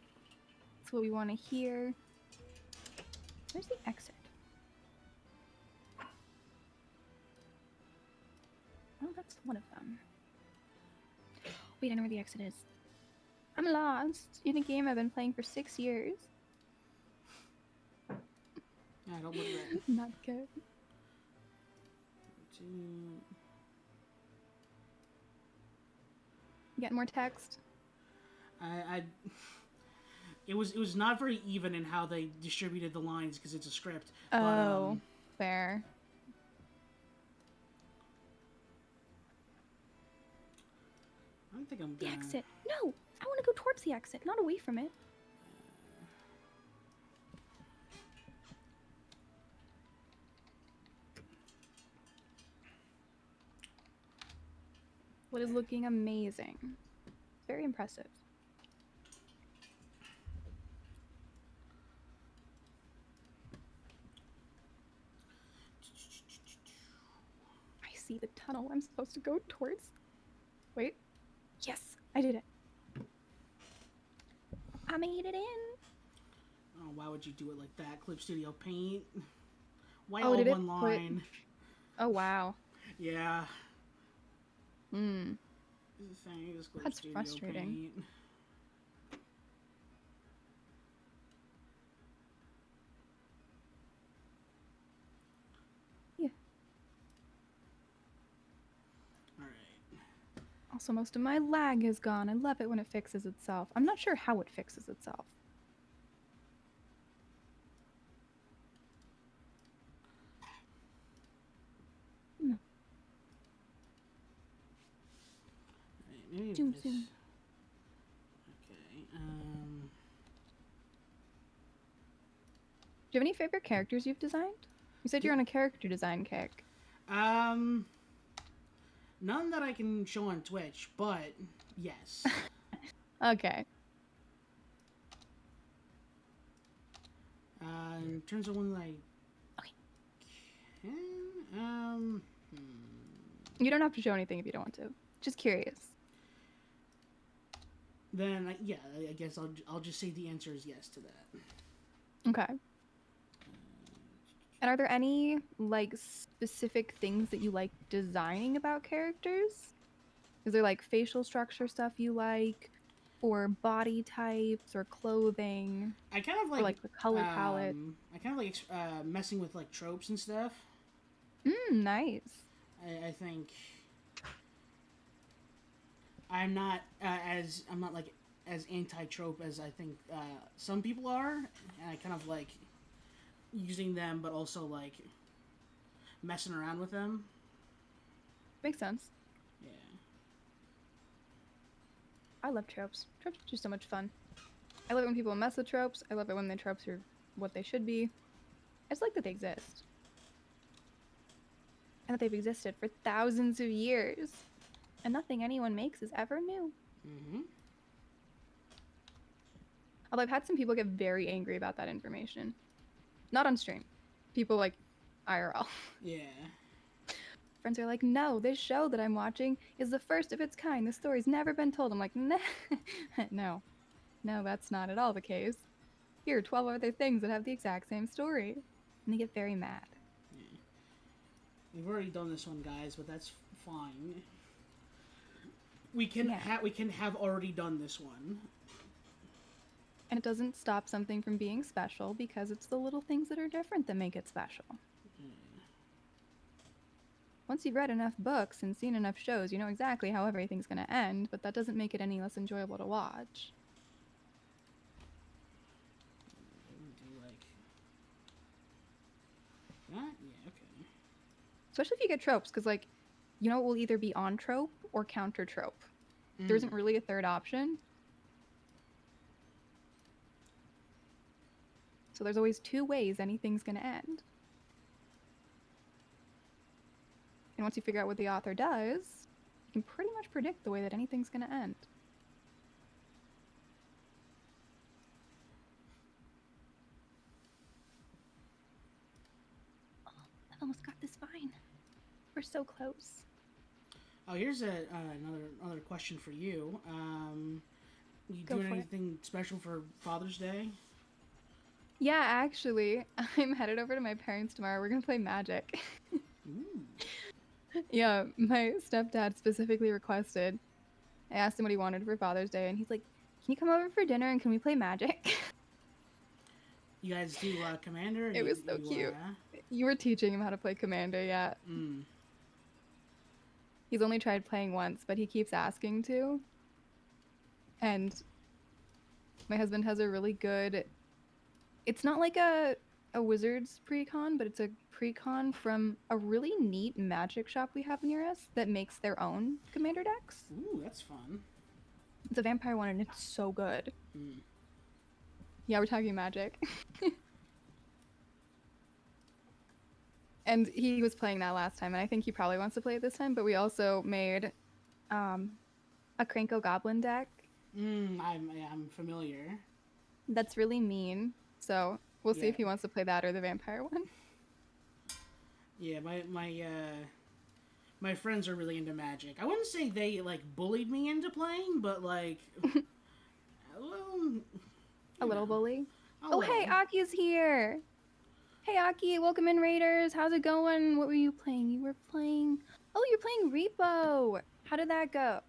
That's what we want to hear. Where's the exit? Oh, that's one of them. Wait, I know where the exit is. I'm lost in a game I've been playing for 6 years.
I don't look that.
Not good. You getting more text?
I it was not very even in how they distributed the lines because it's a script.
Oh, fair.
I don't think I'm
The
gonna...
exit. No, I want to go towards the exit, not away from it. What is looking amazing. Very impressive. I see the tunnel I'm supposed to go towards. Wait. Yes, I did it. I made it in.
Oh, why would you do it like that? Clip Studio Paint. Why
Oh,
all
did it
one
put-
line?
Oh, wow.
Yeah.
Hmm.
Thing is Clip
That's
Studio
frustrating.
Paint.
Yeah.
Alright.
Also, most of my lag is gone. I love it when it fixes itself. I'm not sure how it fixes itself. No.
Maybe
Zoom,
this.
zoom.
Okay.
Do you have any favorite characters you've designed? You said you're on a character design kick.
None that I can show on Twitch, but yes.
Okay.
In terms of one that I
Okay.
can,
You don't have to show anything if you don't want to. Just curious.
then yeah, I guess I'll just say the answer is yes to that.
Okay. And are there any like specific things that you like designing about characters? Is there like facial structure stuff you like, or body types, or clothing,
I kind of
or like the color palette?
I kind of like messing with like tropes and stuff.
Nice.
I think I'm not like as anti-trope as I think some people are, and I kind of like using them, but also like messing around with them.
Makes sense.
Yeah.
I love tropes. Tropes are just so much fun. I love it when people mess with tropes. I love it when the tropes are what they should be. I just like that they exist. And that they've existed for thousands of years. And nothing anyone makes is ever new.
Mm-hmm.
Although I've had some people get very angry about that information. Not on stream. People like IRL.
Yeah.
Friends are like, no, this show that I'm watching is the first of its kind. The story's never been told. I'm like, nah. No, that's not at all the case. Here are 12 other things that have the exact same story. And they get very mad.
Yeah. We've already done this one, guys, but that's fine. We can have already done this one.
And it doesn't stop something from being special because it's the little things that are different that make it special. Once you've read enough books and seen enough shows, you know exactly how everything's going to end, but that doesn't make it any less enjoyable to watch.
Do like that? Yeah, okay.
Especially if you get tropes, because, like, you know, it will either be on trope or counter trope. There isn't really a third option. So there's always two ways anything's going to end. And once you figure out what the author does, you can pretty much predict the way that anything's going to end. Oh, I almost got this vine. We're so close.
Oh, here's another question for you. You
Go
doing
for it.
anything special for Father's Day?
Yeah, actually, I'm headed over to my parents tomorrow. We're gonna play Magic.
Ooh.
Yeah, my stepdad specifically requested. I asked him what he wanted for Father's Day, and he's like, "Can you come over for dinner and can we play Magic?"
You guys do Commander?
It was so cute. You were teaching him how to play Commander, yeah.
Mm.
He's only tried playing once, but he keeps asking to. And my husband has a really good. It's not like a wizard's precon, but it's a precon from a really neat magic shop we have near us that makes their own Commander decks.
Ooh, that's fun.
It's a vampire one, and it's so good.
Mm.
Yeah, we're talking magic. And he was playing that last time, and I think he probably wants to play it this time. But we also made a Kranko Goblin deck
I'm familiar.
that's really mean. So we'll see
Yeah.
if he wants to play that or the vampire one.
Yeah, my friends are really into Magic. I wouldn't say they like bullied me into playing, but like, well,
A little bully.
a
Oh, hey,
little.
Aki's here. Hey, Aki, welcome in, Raiders. How's it going? What were you playing? You were playing. Oh, you're playing Repo. How did that go?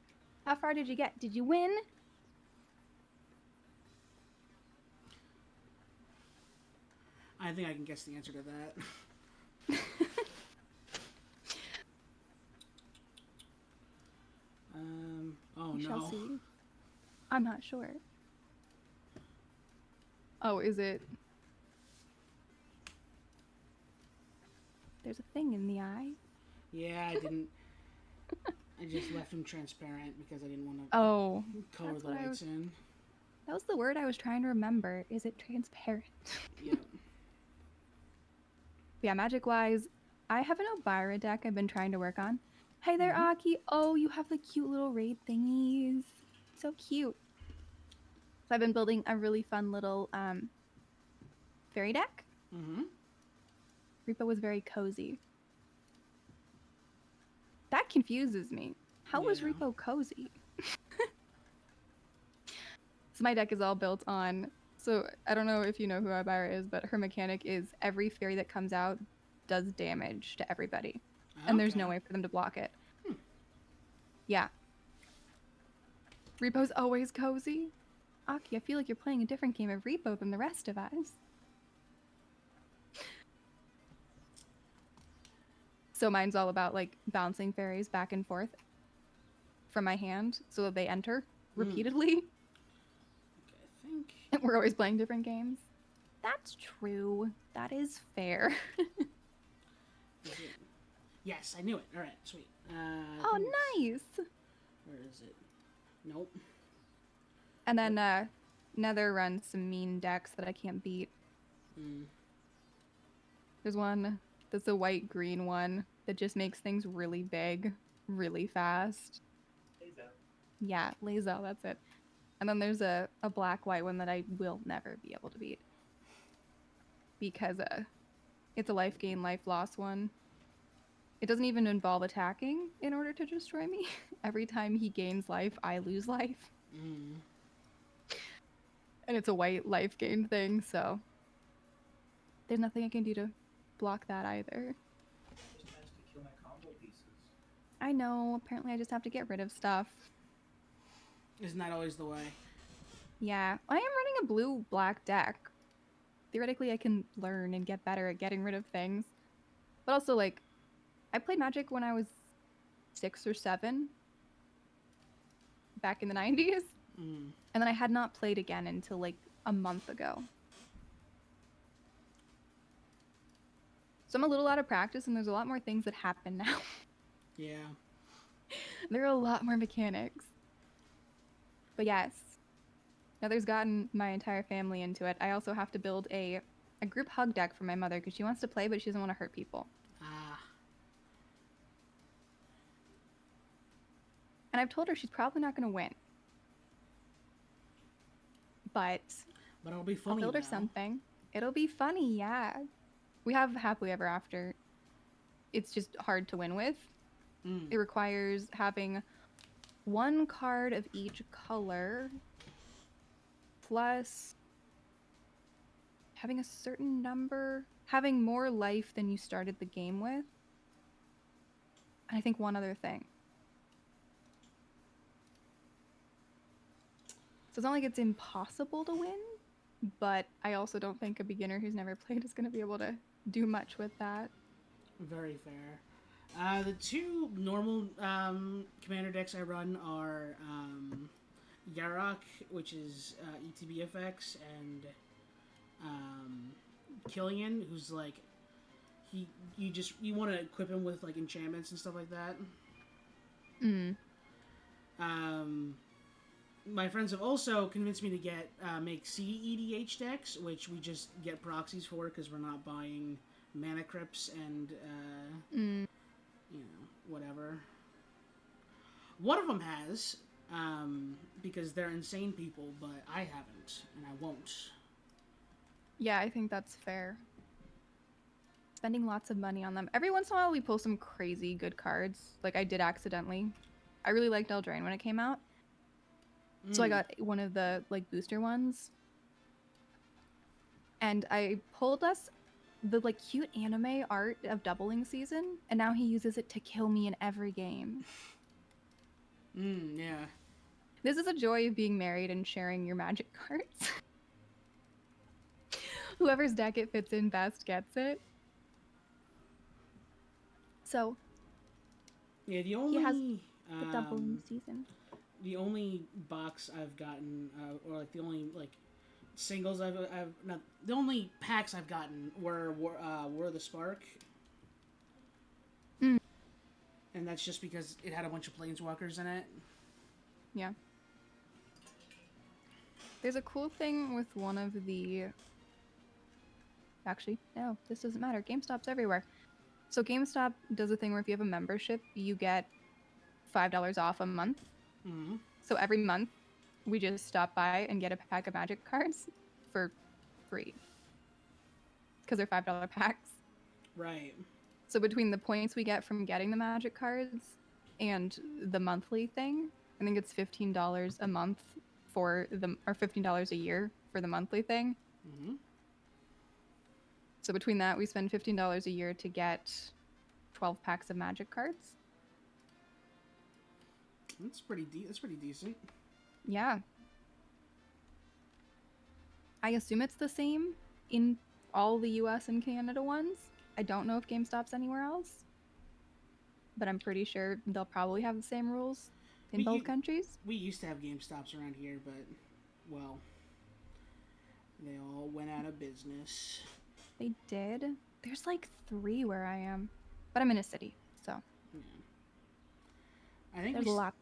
How far did you get? Did you win?
I think I can guess the answer to that. Oh
We
no.
shall see. I'm not sure. Oh, is it? There's a thing in the eye.
Yeah, I didn't. I just left him transparent because I didn't want to
Oh,
color
that's
the
what I
lights in.
that was the word I was trying to remember. Is it transparent?
Yeah.
Yeah, magic-wise, I have an Elvira deck I've been trying to work on. Hey there,
Mhm.
Aki. Oh, you have the cute little raid thingies. So cute. So I've been building a really fun little fairy deck.
Mm-hmm.
Repo was very cozy. That confuses me. How was
Yeah.
Repo cozy? So my deck is all built on. So I don't know if you know who Elvira is, but her mechanic is every fairy that comes out does damage to everybody, and there's no
Okay.
way for them to block it.
Hmm.
Yeah. Repo's always cozy. Aki, I feel like you're playing a different game of Repo than the rest of us. So mine's all about like bouncing fairies back and forth from my hand so that they enter repeatedly.
Okay, I think.
We're always playing different games. That's true. That is fair.
Is it? Yes, I knew it. All right, sweet. I
Oh,
think it's-
nice.
Where is it? Nope.
And then Nether runs some mean decks that I can't beat.
Mm.
There's one that's a white-green one that just makes things really big, really fast. Yeah, Lazo, that's it. And then there's a black-white one that I will never be able to beat. Because it's a life gain, life loss one. It doesn't even involve attacking in order to destroy me. Every time he gains life, I lose life.
Mm.
And it's a white life gain thing, so there's nothing I can do to block that either.
Just managed to kill my combo pieces.
I know, apparently I just have to get rid of stuff.
Isn't that always the way?
Yeah, I am running a blue-black deck. Theoretically, I can learn and get better at getting rid of things. But also, like, I played Magic when I was 6 or 7, back in the 90s.
Mm.
And then I had not played again until, like, a month ago. So I'm a little out of practice, and there's a lot more things that happen now.
Yeah.
There are a lot more mechanics. But yes, now there's gotten my entire family into it. I also have to build a group hug deck for my mother because she wants to play, but she doesn't want to hurt people.
Ah.
And I've told her she's probably not going to win. But
But it'll be
I'll
funny.
build her
now.
something. It'll be funny, yeah. We have Happily Ever After. it's just hard to win with.
Mm.
It requires having one card of each color plus having a certain number, having more life than you started the game with. And I think one other thing. So it's not like it's impossible to win, but I also don't think a beginner who's never played is going to be able to do much with that.
Very fair. The two normal commander decks I run are Yarok, which is ETB effects, and Killian, who's like you want to equip him with like enchantments and stuff like that. My friends have also convinced me to make CEDH decks, which we just get proxies for because we're not buying mana crypts and whatever. One of them has, because they're insane people, but I haven't, and I won't.
Yeah, I think that's fair. Spending lots of money on them. Every once in a while, we pull some crazy good cards. Like I did accidentally. I really liked Eldraine when it came out. So I got one of the like booster ones. And I pulled us the like cute anime art of Doubling Season, and now he uses it to kill me in every game.
Yeah.
This is a joy of being married and sharing your magic cards. Whoever's deck it fits in best gets it. So
Yeah,
he has the Doubling Season.
The only box I've gotten, or like the only like singles I've not the only packs I've gotten were War of the Spark, and that's just because it had a bunch of planeswalkers in it.
Yeah. There's a cool thing with one of the. Actually, no, this doesn't matter. GameStop's everywhere. So GameStop does a thing where if you have a membership, you get $5 off a month.
Mm-hmm.
So every month, we just stop by and get a pack of Magic cards for free. Because they're $5 packs.
Right.
So between the points we get from getting the Magic cards and the monthly thing, I think it's $15 a month or $15 a year for the monthly thing.
Mm-hmm.
So between that, we spend $15 a year to get 12 packs of Magic cards.
That's pretty decent.
Yeah. I assume it's the same in all the US and Canada ones. I don't know if GameStop's anywhere else, but I'm pretty sure they'll probably have the same rules in both countries.
We used to have GameStops around here, but, well, they all went out of business.
They did? There's like 3 where I am, but I'm in a city, so.
Yeah. I think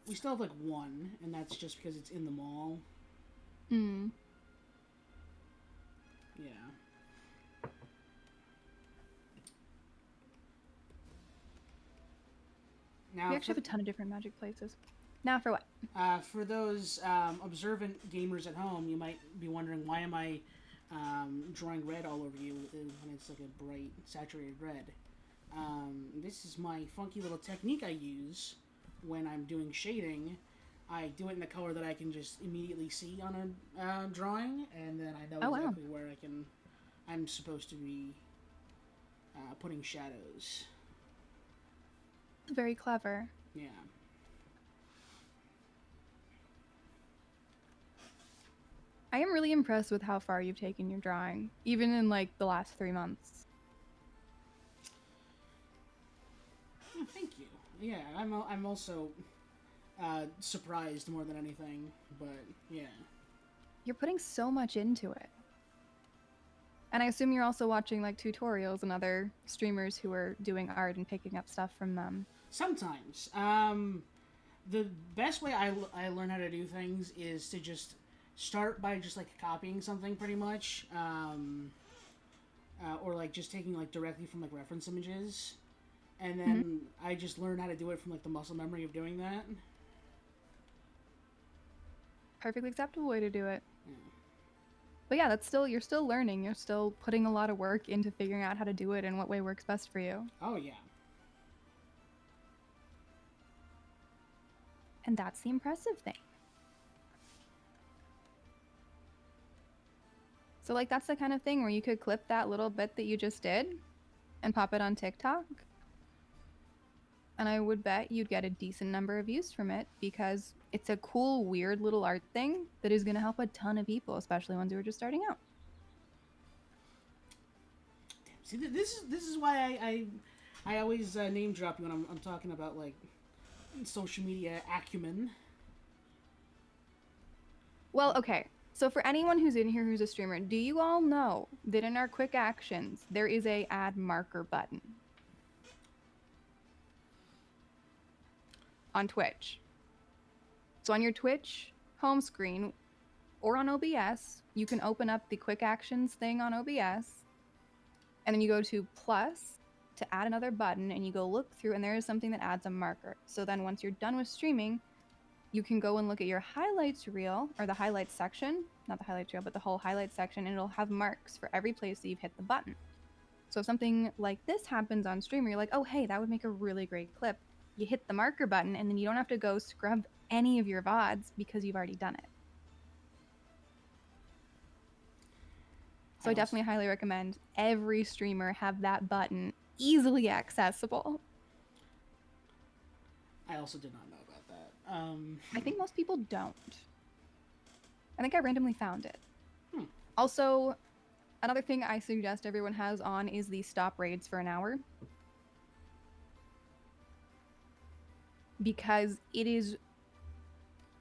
we still have like 1, and that's just because it's in the mall.
Hmm.
Yeah. Now,
we actually have a ton of different Magic places. Now for what?
For those observant gamers at home, you might be wondering, why am I drawing red all over you when it's like a bright, saturated red? This is my funky little technique I use when I'm doing shading. I do it in the color that I can just immediately see on a drawing, and then I know exactly where I'm supposed to be putting shadows.
Very clever.
Yeah.
I am really impressed with how far you've taken your drawing, even in like the last 3 months.
Oh, thank you. Yeah, I'm also surprised more than anything, but yeah.
You're putting so much into it. And I assume you're also watching like tutorials and other streamers who are doing art and picking up stuff from them.
Sometimes. The best way I learn how to do things is to just start by just like copying something pretty much, or like just taking like directly from like reference images, and then I just learn how to do it from like the muscle memory of doing that.
Perfectly acceptable way to do it.
Yeah.
But yeah, you're still learning. You're still putting a lot of work into figuring out how to do it and what way works best for you.
Oh yeah.
And that's the impressive thing. So like that's the kind of thing where you could clip that little bit that you just did and pop it on TikTok. And I would bet you'd get a decent number of views from it because it's a cool, weird little art thing that is going to help a ton of people, especially ones who are just starting out.
See, this is why I always name drop you when I'm talking about like social media acumen.
Well, okay. So for anyone who's in here who's a streamer, do you all know that in our quick actions there is a add marker button on Twitch? So on your Twitch home screen or on OBS, you can open up the quick actions thing on OBS, and then you go to plus to add another button, and you go look through, and there is something that adds a marker. So then once you're done with streaming, you can go and look at your highlights reel, or the highlights section, not the highlights reel, but the whole highlights section, and it'll have marks for every place that you've hit the button. So if something like this happens on stream, you're like, oh, hey, that would make a really great clip. You hit the marker button, and then you don't have to go scrub any of your VODs because you've already done it. So I definitely highly recommend every streamer have that button easily accessible.
I also did not know about that.
I think most people don't. I think I randomly found it.
Hmm.
Also, another thing I suggest everyone has on is the stop raids for an hour. Because it is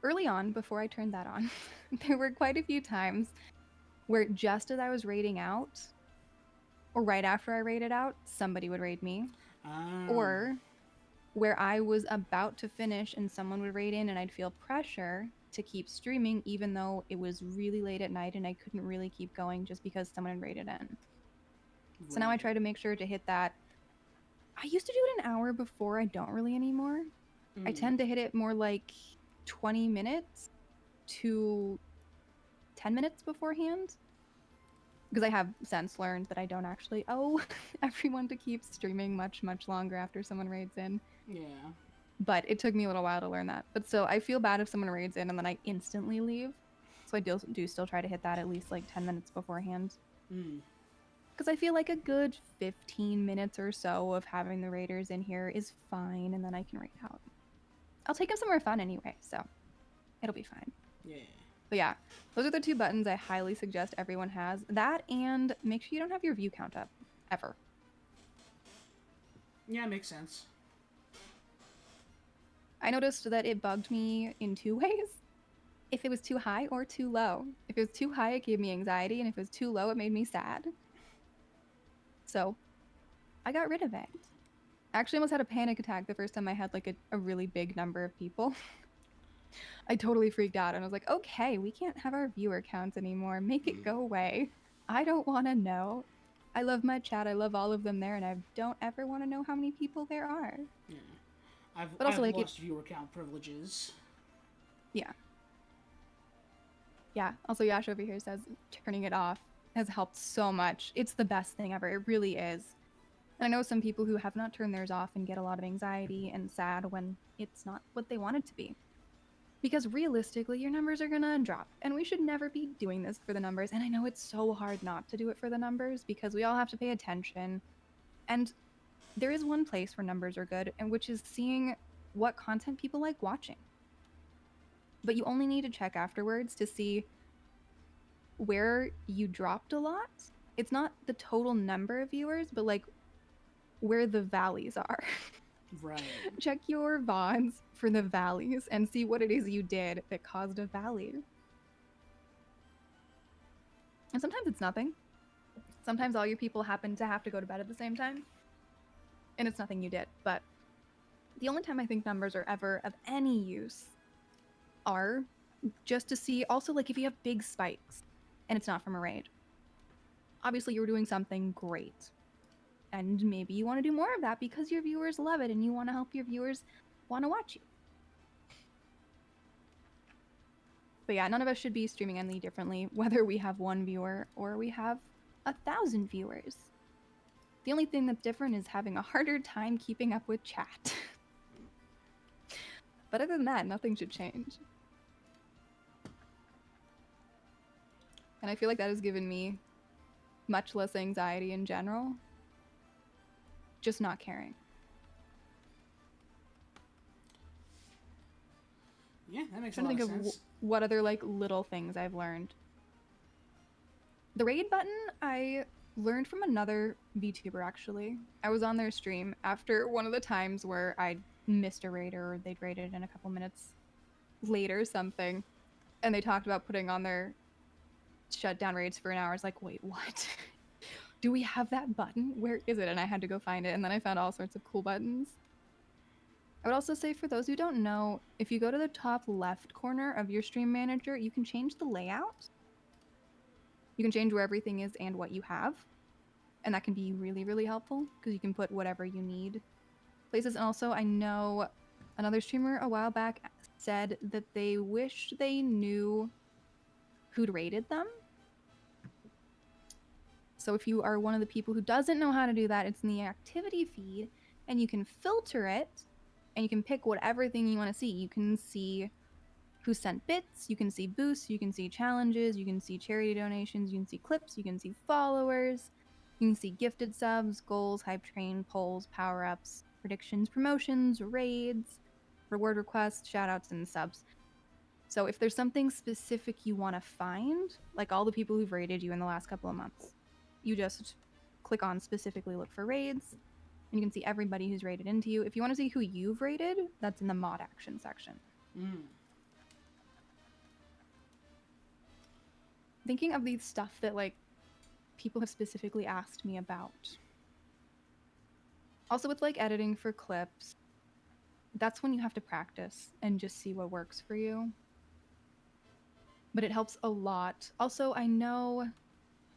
early on, before I turned that on, there were quite a few times where just as I was raiding out, or right after I raided out, somebody would raid me. Or where I was about to finish and someone would raid in and I'd feel pressure to keep streaming even though it was really late at night and I couldn't really keep going just because someone had raided in. Right. So now I try to make sure to hit that. I used to do it an hour before, I don't really anymore. I tend to hit it more like 20 minutes to 10 minutes beforehand. Because I have since learned that I don't actually owe everyone to keep streaming much longer after someone raids in.
Yeah.
But it took me a little while to learn that. But still, I feel bad if someone raids in and then I instantly leave. So I do still try to hit that at least like 10 minutes beforehand. Because I feel like a good 15 minutes or so of having the raiders in here is fine, and then I can raid out. I'll take them somewhere fun anyway, so it'll be fine.
Yeah.
But yeah, those are the two buttons I highly suggest everyone has. That and make sure you don't have your view count up, ever.
Yeah, makes sense.
I noticed that it bugged me in two ways. If it was too high or too low. If it was too high, it gave me anxiety, and if it was too low, it made me sad. So, I got rid of it. I actually almost had a panic attack the first time I had like a really big number of people. I totally freaked out and I was like, okay, we can't have our viewer counts anymore. Make it go away. I don't want to know. I love my chat. I love all of them there, and I don't ever want to know how many people there are.
Yeah. I've
like,
lost viewer count privileges.
Yeah. Yeah. Also, Yash over here says turning it off has helped so much. It's the best thing ever. It really is. And I know some people who have not turned theirs off and get a lot of anxiety and sad when it's not what they want it to be. Because realistically, your numbers are gonna drop. And we should never be doing this for the numbers. And I know it's so hard not to do it for the numbers because we all have to pay attention. And there is one place where numbers are good, and which is seeing what content people like watching. But you only need to check afterwards to see where you dropped a lot. It's not the total number of viewers, but like where the valleys are.
Right.
Check your VODs for the valleys and see what it is you did that caused a valley. And sometimes it's nothing. Sometimes all your people happen to have to go to bed at the same time. And it's nothing you did. But the only time I think numbers are ever of any use are just to see also like if you have big spikes and it's not from a raid. Obviously you were doing something great. And maybe you want to do more of that because your viewers love it and you want to help your viewers want to watch you. But yeah, none of us should be streaming any differently, whether we have 1 viewer or we have 1,000 viewers. The only thing that's different is having a harder time keeping up with chat. But other than that, nothing should change. And I feel like that has given me much less anxiety in general. Just not caring.
Yeah, that makes a
I'm trying
lot
to
of
think of
sense.
what other like little things I've learned. The raid button I learned from another VTuber actually. I was on their stream after one of the times where I missed a raid or they'd raided in a couple minutes later something, and they talked about putting on their shutdown raids for an hour. I was like, wait, what? Do we have that button? Where is it? And I had to go find it, and then I found all sorts of cool buttons. I would also say, for those who don't know, if you go to the top left corner of your stream manager, you can change the layout. You can change where everything is and what you have. And that can be really, really helpful because you can put whatever you need places. And also, I know another streamer a while back said that they wish they knew who'd rated them. So if you are one of the people who doesn't know how to do that, it's in the activity feed, and you can filter it, and you can pick whatever thing you want to see. You can see who sent bits, you can see boosts, you can see challenges, you can see charity donations, you can see clips, you can see followers, you can see gifted subs, goals, hype train, polls, power-ups, predictions, promotions, raids, reward requests, shoutouts, and subs. So if there's something specific you want to find, like all the people who've raided you in the last couple of months, you just click on specifically look for raids, and you can see everybody who's raided into you. If you want to see who you've raided, that's in the mod action section. Thinking of the stuff that like people have specifically asked me about. Also with like editing for clips, that's when you have to practice and just see what works for you. But it helps a lot. Also, I know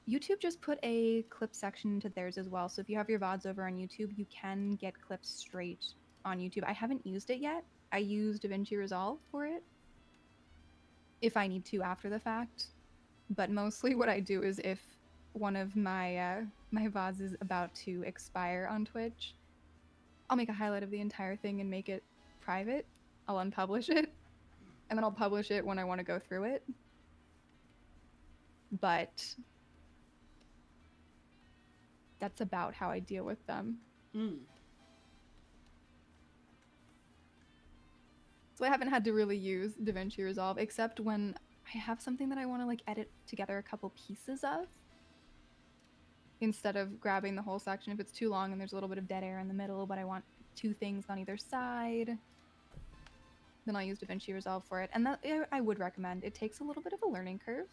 YouTube just put a clip section into theirs as well. So if you have your VODs over on YouTube, you can get clips straight on YouTube. I haven't used it yet. I use DaVinci Resolve for it if I need to after the fact. But mostly what I do is if one of my my VODs is about to expire on Twitch, I'll make a highlight of the entire thing and make it private. I'll unpublish it, and then I'll publish it when I want to go through it. But that's about how I deal with them. So I haven't had to really use DaVinci Resolve, except when I have something that I want to like edit together a couple pieces of, instead of grabbing the whole section. If it's too long and there's a little bit of dead air in the middle, but I want two things on either side, then I'll use DaVinci Resolve for it. And that I would recommend. It takes a little bit of a learning curve.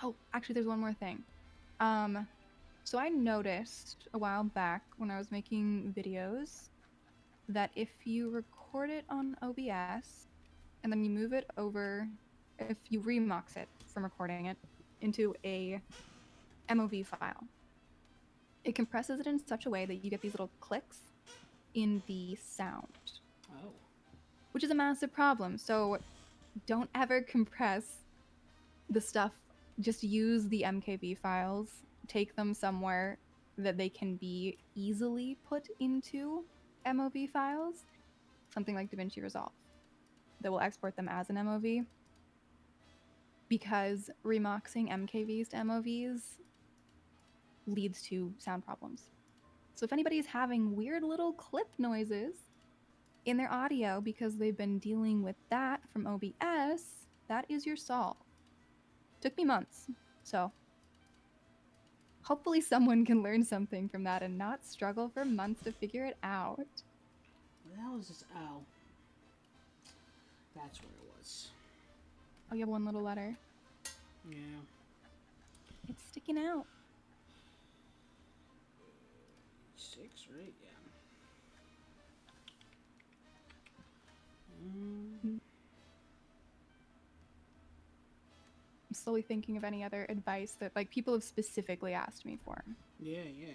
Oh, actually, there's one more thing. So I noticed a while back when I was making videos that if you record it on OBS and then you move it over, if you remux it from recording it into a MOV file, it compresses it in such a way that you get these little clicks in the sound.
Oh.
Which is a massive problem. So don't ever compress the stuff. Just use the MKV files, take them somewhere that they can be easily put into MOV files, something like DaVinci Resolve, that will export them as an MOV. Because remoxing MKVs to MOVs leads to sound problems. So if anybody's having weird little clip noises in their audio because they've been dealing with that from OBS, that is your solve. Took me months, so hopefully someone can learn something from that and not struggle for months to figure it out.
What the hell is this? Oh. That's where it was.
Oh, you have one little letter.
Yeah.
It's sticking out.
6, right? Yeah.
I'm slowly thinking of any other advice that like people have specifically asked me for.
Yeah, yeah.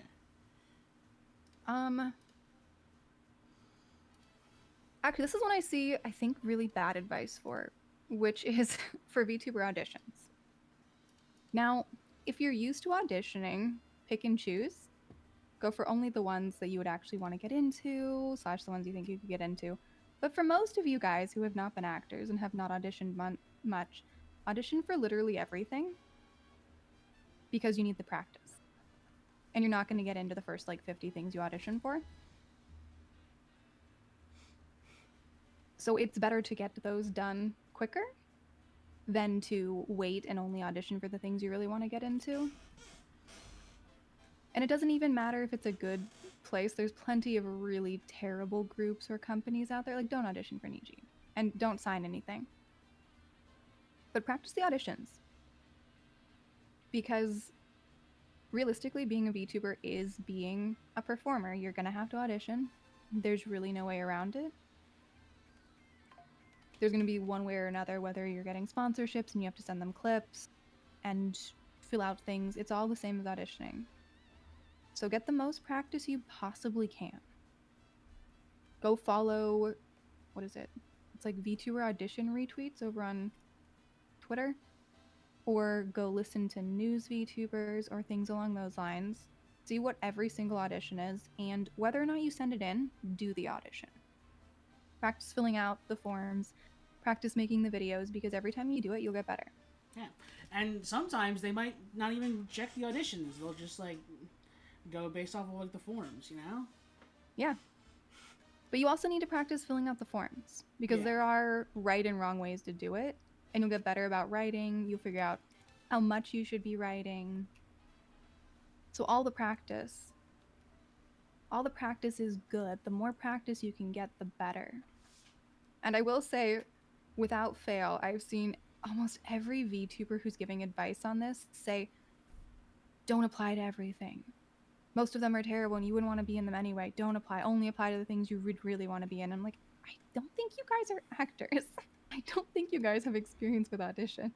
Actually, this is one I see, I think, really bad advice for, which is for VTuber auditions. Now, if you're used to auditioning, pick and choose, Go for only the ones that you would actually want to get into, / the ones you think you could get into. But for most of you guys who have not been actors and have not auditioned much, audition for literally everything because you need the practice. And you're not going to get into the first like 50 things you audition for. So it's better to get those done quicker than to wait and only audition for the things you really want to get into. And it doesn't even matter if it's a good place. There's plenty of really terrible groups or companies out there. Like, don't audition for Niji. And don't sign anything. But practice the auditions. Because realistically, being a VTuber is being a performer. You're going to have to audition. There's really no way around it. There's going to be one way or another, whether you're getting sponsorships and you have to send them clips and fill out things. It's all the same as auditioning. So get the most practice you possibly can. Go follow, what is it? It's like VTuber audition retweets over on Twitter. Or go listen to news VTubers or things along those lines. See what every single audition is, and whether or not you send it in, do the audition. Practice filling out the forms, practice making the videos, because every time you do it, you'll get better.
Yeah, and sometimes they might not even check the auditions. They'll just like go based off of like the forms, you know?
Yeah. But you also need to practice filling out the forms, because there are right and wrong ways to do it, and you'll get better about writing. You'll figure out how much you should be writing. So all the practice is good. The more practice you can get, the better. And I will say, without fail, I've seen almost every VTuber who's giving advice on this say, don't apply to everything. Most of them are terrible and you wouldn't want to be in them anyway. Don't apply. Only apply to the things you would really want to be in. I'm like, I don't think you guys are actors. I don't think you guys have experience with auditions.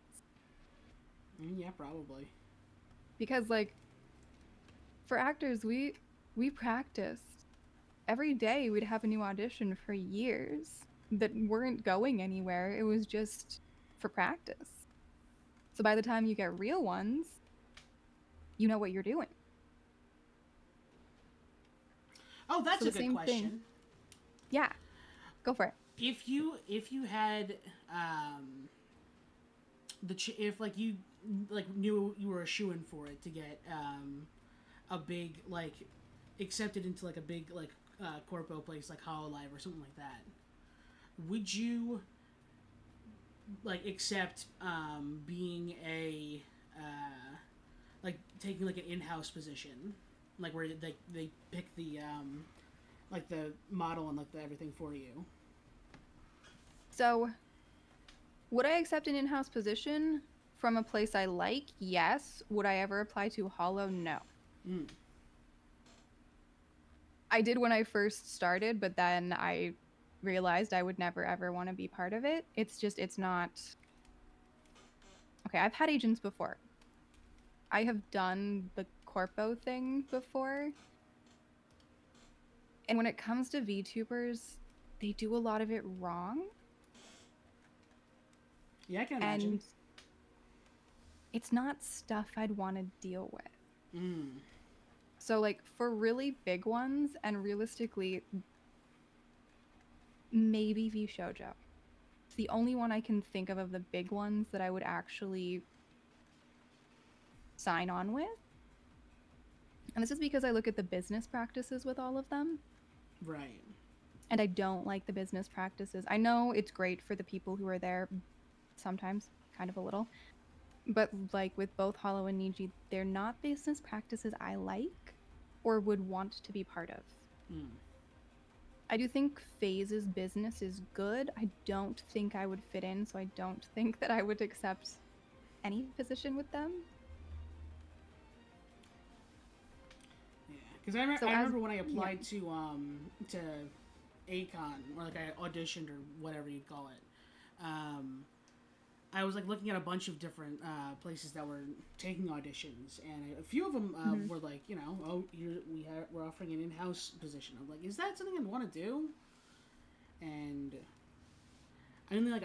Yeah, probably.
Because, like, for actors, we practiced. Every day we'd have a new audition for years that weren't going anywhere. It was just for practice. So by the time you get real ones, you know what you're doing.
Oh, that's a good question.
Thing. Yeah, go for it.
If you had if like you like knew you were a shoo-in for it to get a big like accepted into like a big like corpo place like Hololive or something like that, would you like accept being a like taking like an in-house position, like where they pick the like the model and like the everything for you?
So would I accept an in-house position from a place I like? Yes. Would I ever apply to Holo? No. I did when I first started, but then I realized I would never ever want to be part of it. It's not. Okay, I've had agents before. I have done the corpo thing before. And when it comes to VTubers, they do a lot of it wrong.
Yeah, I can imagine.
And it's not stuff I'd want to deal with. So, like, for really big ones, and realistically, maybe V Shoujo. It's the only one I can think of the big ones that I would actually sign on with. And this is because I look at the business practices with all of them.
Right.
And I don't like the business practices. I know it's great for the people who are there, sometimes, kind of a little. But, like, with both Holo and Niji, they're not business practices I like or would want to be part of. I do think Phase's business is good. I don't think I would fit in, so I don't think that I would accept any position with them.
Yeah, because I remember when I applied to Acon, or like I auditioned or whatever you call it. I was like looking at a bunch of different places that were taking auditions, and a few of them were like, you know, oh, we're offering an in-house position. I'm like, is that something I'd want to do? And I mean,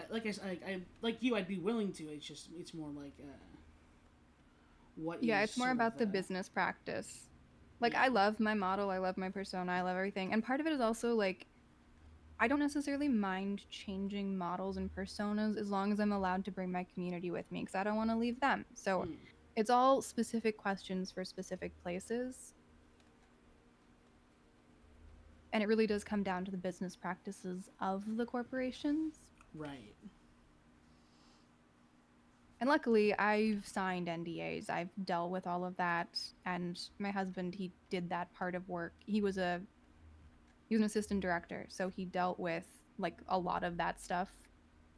like you, I'd be willing to. It's more like what.
Yeah, it's more about the business practice. Like,
Yeah.
I love my model, I love my persona, I love everything. And part of it is also like, I don't necessarily mind changing models and personas as long as I'm allowed to bring my community with me because I don't want to leave them. So
Mm.
it's all specific questions for specific places. And it really does come down to the business practices of the corporations.
Right.
And luckily, I've signed NDAs. I've dealt with all of that. And my husband, he did that part of work. He was an assistant director, so he dealt with like a lot of that stuff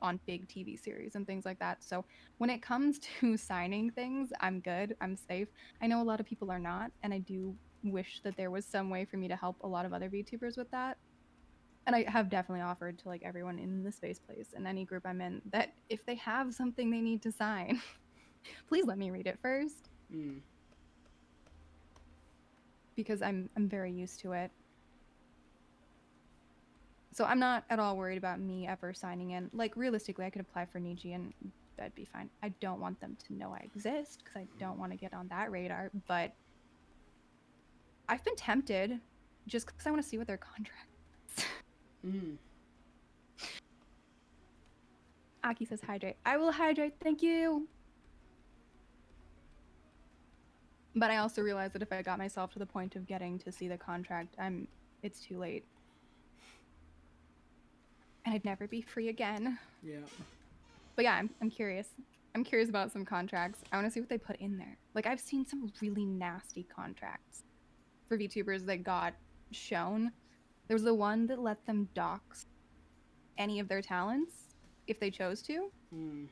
on big TV series and things like that. So when it comes to signing things, I'm good. I'm safe. I know a lot of people are not, and I do wish that there was some way for me to help a lot of other VTubers with that. And I have definitely offered to like everyone in the space place and any group I'm in that if they have something they need to sign, please let me read it first
Mm.
because I'm very used to it. So I'm not at all worried about me ever signing in. Like realistically, I could apply for Niji and that'd be fine. I don't want them to know I exist because I don't want to get on that radar. But I've been tempted just because I want to see what their contract is.
Mm.
Aki says hydrate. I will hydrate. Thank you. But I also realize that if I got myself to the point of getting to see the contract, it's too late. And I'd never be free again.
Yeah.
But yeah, I'm curious. I'm curious about some contracts. I want to see what they put in there. Like I've seen some really nasty contracts for VTubers that got shown. There was the one that let them dox any of their talents if they chose to.
Mm.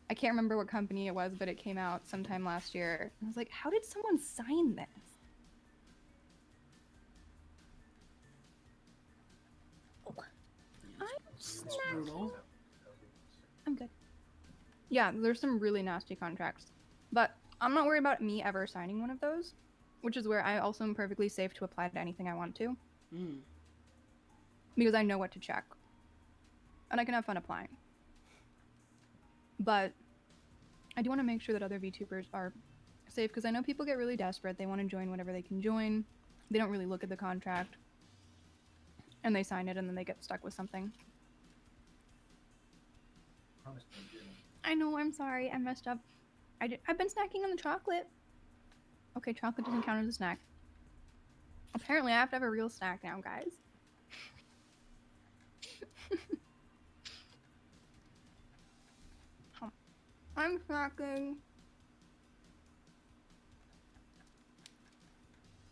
I can't remember what company it was, but it came out sometime last year. I was like, how did someone sign this? I'm
It's
snack.
brutal.
I'm good. Yeah, there's some really nasty contracts. But I'm not worried about me ever signing one of those, which is where I also am perfectly safe to apply to anything I want to.
Mm.
Because I know what to check. And I can have fun applying. But I do want to make sure that other VTubers are safe because I know people get really desperate. They want to join whatever they can join. They don't really look at the contract. And they sign it and then they get stuck with something. I know, I'm sorry. I messed up. I've been snacking on the chocolate. Okay, chocolate doesn't count as a snack. Apparently, I have to have a real snack now, guys. I'm snacking.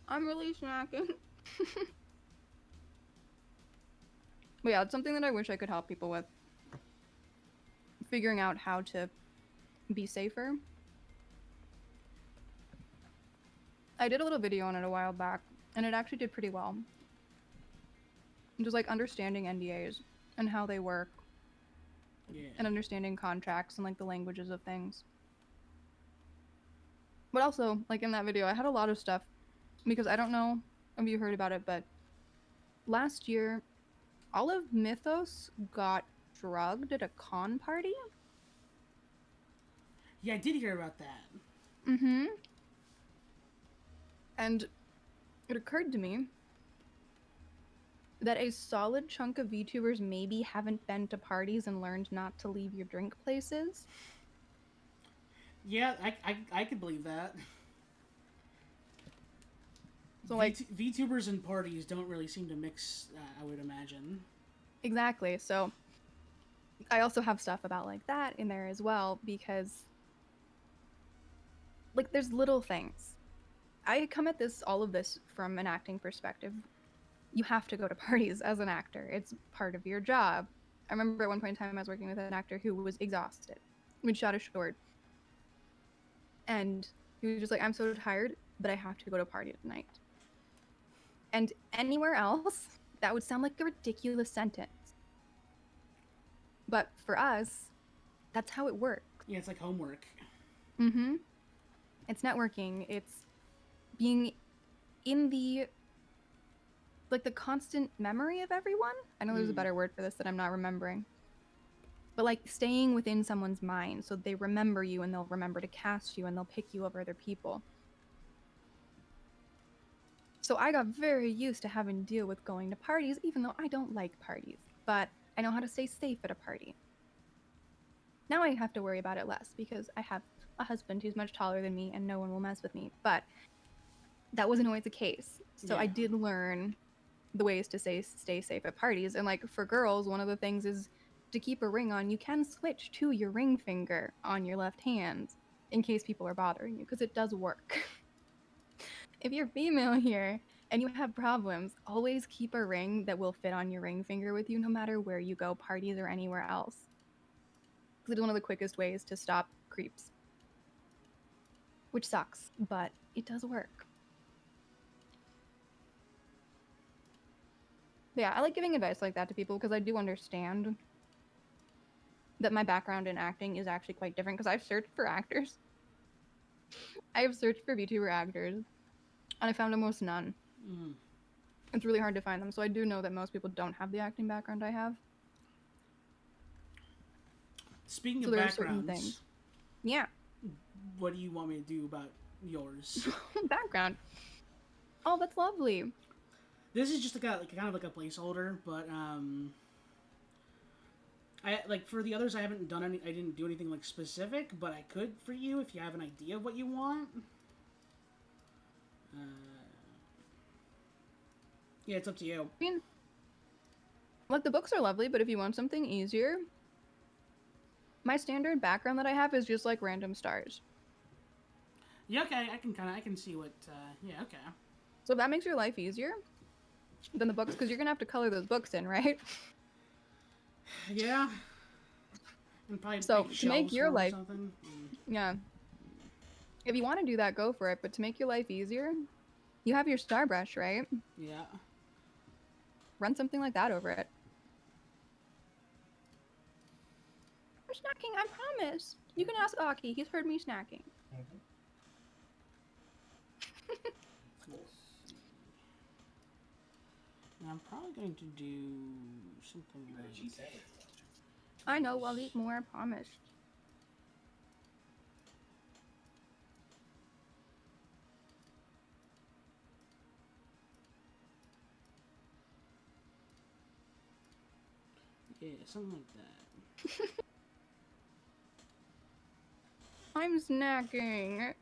I'm really snacking. But yeah, it's something that I wish I could help people with. Figuring out how to be safer. I did a little video on it a while back, and it actually did pretty well. Just like understanding NDAs and how they work.
Yeah.
And understanding contracts and like the languages of things. But also, like in that video, I had a lot of stuff because I don't know if you heard about it, but last year, all of Mythos got drugged at a con party.
Yeah, I did hear about that.
Mm-hmm. And it occurred to me that a solid chunk of VTubers maybe haven't been to parties and learned not to leave your drink places.
Yeah, I could believe that.
So like
VTubers and parties don't really seem to mix, I would imagine.
exactly. So I also have stuff about like that in there as well because like there's little things. I come at all of this from an acting perspective. You have to go to parties as an actor. It's part of your job. I remember at one point in time I was working with an actor who was exhausted. We'd shot a short. And he was just like, I'm so tired, but I have to go to a party tonight. And anywhere else, that would sound like a ridiculous sentence. But for us, that's how it works.
Yeah, it's like homework.
Mm-hmm. It's networking. It's being in the like the constant memory of everyone. I know there's a better word for this that I'm not remembering. But like staying within someone's mind so they remember you and they'll remember to cast you and they'll pick you over other people. So I got very used to having to deal with going to parties, even though I don't like parties. But I know how to stay safe at a party. Now I have to worry about it less because I have a husband who's much taller than me and no one will mess with me. But that wasn't always the case. So I
Yeah.
did learn the ways to stay safe at parties. And like for girls, one of the things is to keep a ring on. You can switch to your ring finger on your left hand in case people are bothering you because it does work. If you're female here and you have problems, always keep a ring that will fit on your ring finger with you no matter where you go, parties or anywhere else. Because it's one of the quickest ways to stop creeps. Which sucks, but it does work. But yeah, I like giving advice like that to people because I do understand that my background in acting is actually quite different because I've searched for actors. I have searched for VTuber actors and I found almost none.
Mm.
It's really hard to find them, so I do know that most people don't have the acting background I have.
Speaking
So
of
there are certain
backgrounds,
things. Yeah.
what do you want me to do about yours?
Background. Oh, that's lovely.
This is just kind of like a placeholder, but I like for the others I haven't done any. I didn't do anything like specific, but I could for you if you have an idea of what you want. Yeah, it's up to you.
I mean, like the books are lovely, but if you want something easier, my standard background that I have is just like random stars.
Yeah, okay. I can see what. Yeah, okay.
So if that makes your life easier than the books, because you're gonna have to color those books in, right?
Yeah. And probably
So
make
to make
shelves
your
for 'em or
life,
something.
yeah. If you want to do that, go for it. But to make your life easier, you have your star brush, right?
Yeah.
Run something like that over it. I'm snacking, I promise. You can ask Aki. He's heard me snacking.
Mm-hmm.
And I'm probably going to do something like.
I know, I'll eat more, I promise.
Yeah, something like that.
I'm snacking.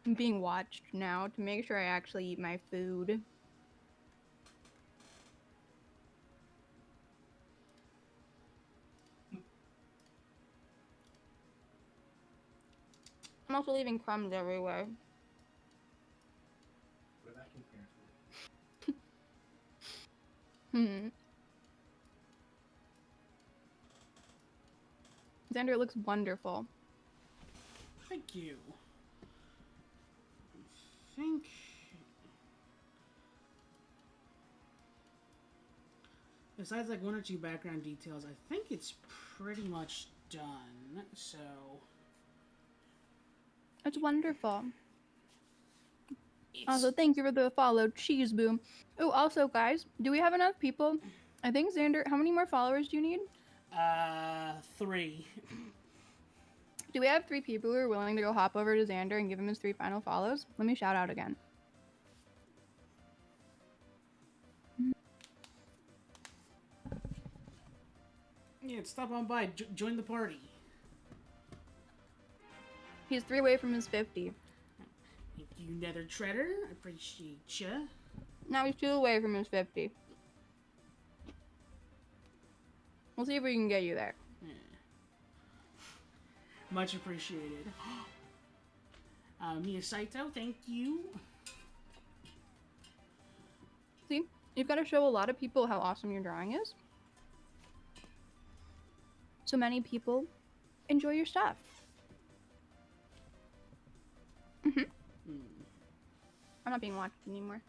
I'm being watched now to make sure I actually eat my food. I'm also leaving crumbs everywhere.
Put it back in here.
Xander, it looks wonderful.
Thank you. I think. Besides like one or two background details, I think it's pretty much done. So.
It's wonderful.
It's...
Also, thank you for the follow, Cheese Boom. Oh, also, guys, do we have enough people? I think Xander, how many more followers do you need?
3.
Do we have 3 people who are willing to go hop over to Xander and give him his 3 final follows? Let me shout out again.
Yeah, stop on by. Join the party.
He's 3 away from his 50.
Thank you, Nether Treader. I appreciate ya.
Now he's 2 away from his 50. We'll see if we can get you there.
Yeah. Much appreciated. Mia Saito, thank you.
See, you've got to show a lot of people how awesome your drawing is. So many people enjoy your stuff. I'm not being watched anymore.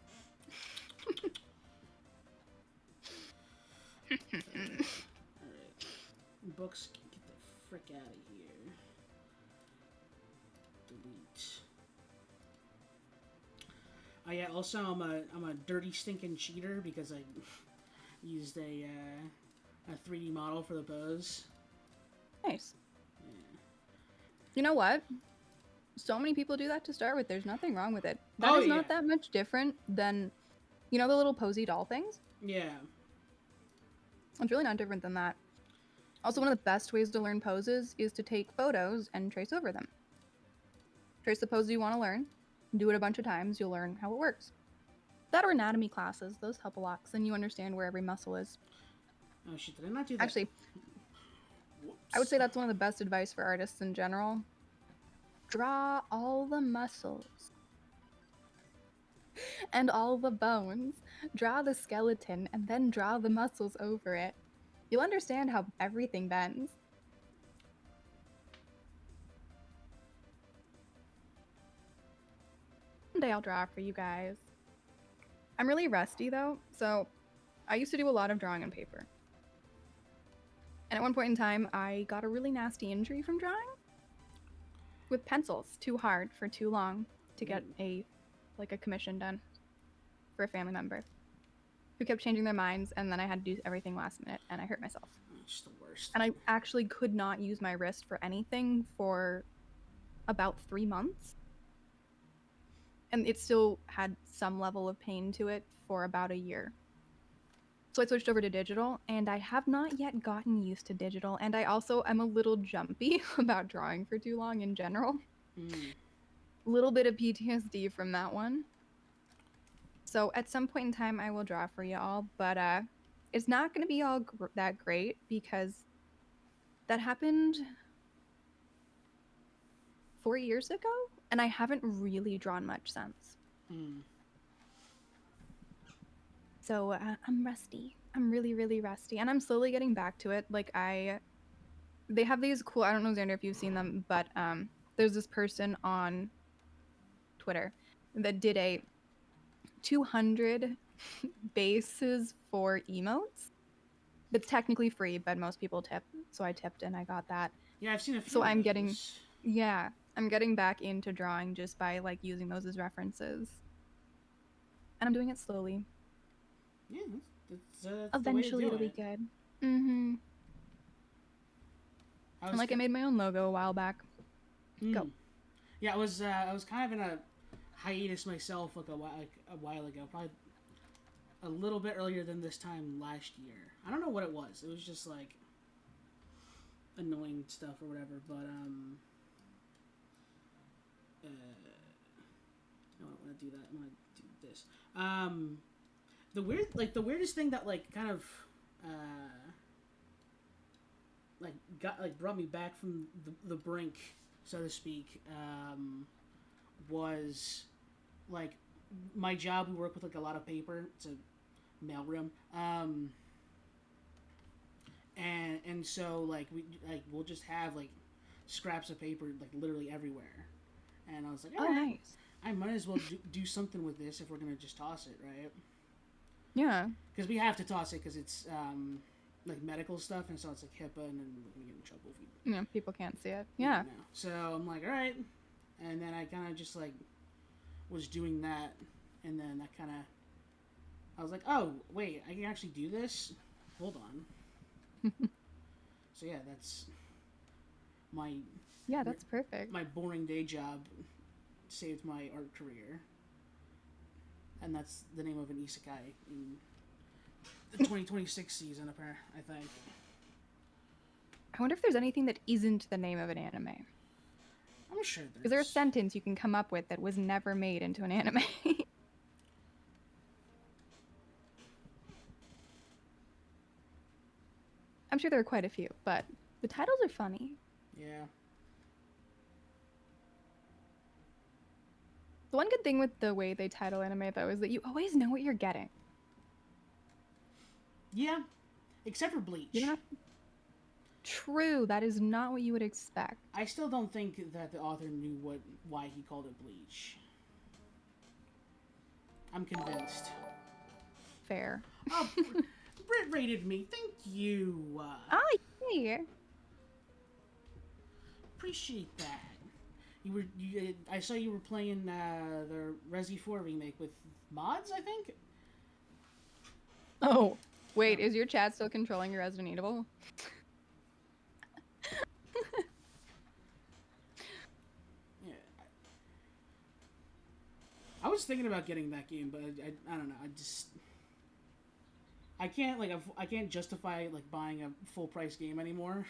Alright. Books, get the frick out of here. Delete. Oh yeah. Also, I'm a dirty stinking cheater because I used a 3D model for the pose.
Nice. You know what? So many people do that to start with. There's nothing wrong with it. That
Oh,
is not
yeah.
that much different than, you know, the little posy doll things?
Yeah.
It's really not different than that. Also, one of the best ways to learn poses is to take photos and trace over them. Trace the pose you want to learn, do it a bunch of times, you'll learn how it works. That or anatomy classes, those help a lot, because then you understand where every muscle is.
Oh shit! Did I not do that?
Actually,
Whoops.
I would say that's one of the best advice for artists in general. Draw all the muscles and all the bones. Draw the skeleton and then draw the muscles over it. You'll understand how everything bends. One day I'll draw for you guys. I'm really rusty though, so I used to do a lot of drawing on paper. And at one point in time, I got a really nasty injury from drawing with pencils too hard for too long to get a commission done for a family member who kept changing their minds, and then I had to do everything last minute, and I hurt myself.
It's the worst.
And I actually could not use my wrist for anything for about 3 months. And it still had some level of pain to it for about a year. So I switched over to digital, and I have not yet gotten used to digital, and I also am a little jumpy about drawing for too long in general.
Mm.
A little bit of PTSD from that one. So at some point in time, I will draw for y'all, but it's not going to be all that great because that happened 4 years ago, and I haven't really drawn much since.
Mm.
So I'm rusty. I'm really, really rusty, and I'm slowly getting back to it. Like they have these cool. I don't know, Xander, if you've seen them, but there's this person on Twitter that did a 200 bases for emotes. That's technically free, but most people tip, so I tipped and I got that.
Yeah, I've seen a few.
So
of
I'm
those.
I'm getting back into drawing just by like using those as references, and I'm doing it slowly.
Yeah, that's
Eventually
the way to
it'll
do
be
it.
good. Mm-hmm. And like I made my own logo a while back. Go.
Yeah, I was kind of in a hiatus myself like a while ago, probably a little bit earlier than this time last year. I don't know what it was. It was just like annoying stuff or whatever. But no, I don't want to do that. I want to do this. The weirdest thing that like kind of like brought me back from the brink, so to speak, was like my job. We work with like a lot of paper. It's a mailroom, and so like we'll just have like scraps of paper like literally everywhere. And I was like,
oh, nice.
I might as well do something with this if we're gonna just toss it, right?
Yeah.
Because we have to toss it because it's like medical stuff, and so it's like HIPAA, and then we're gonna get in trouble if we.
Yeah, people can't see it. Yeah.
No. So I'm like, all right, and then I kind of just like was doing that, and then that kind of I was like, oh wait, I can actually do this. Hold on. So yeah, that's my.
Yeah, that's perfect.
My boring day job saved my art career. And that's the name of an isekai in the 2026 season, I think.
I wonder if there's anything that isn't the name of an anime.
I'm sure there's.
Is there a sentence you can come up with that was never made into an anime? I'm sure there are quite a few, but the titles are funny.
Yeah.
The one good thing with the way they title anime, though, is that you always know what you're getting.
Yeah. Except for Bleach.
You're not... True, that is not what you would expect.
I still don't think that the author knew why he called it Bleach. I'm convinced.
Fair.
Oh, Brit rated me. Thank you.
Oh, yeah.
Appreciate that. I saw you were playing the Resi 4 remake with mods, I think.
Oh, wait,
Oh.
is your chat still controlling your Resident Evil?
Yeah. I was thinking about getting that game, but I don't know. I can't I can't justify like buying a full price game anymore.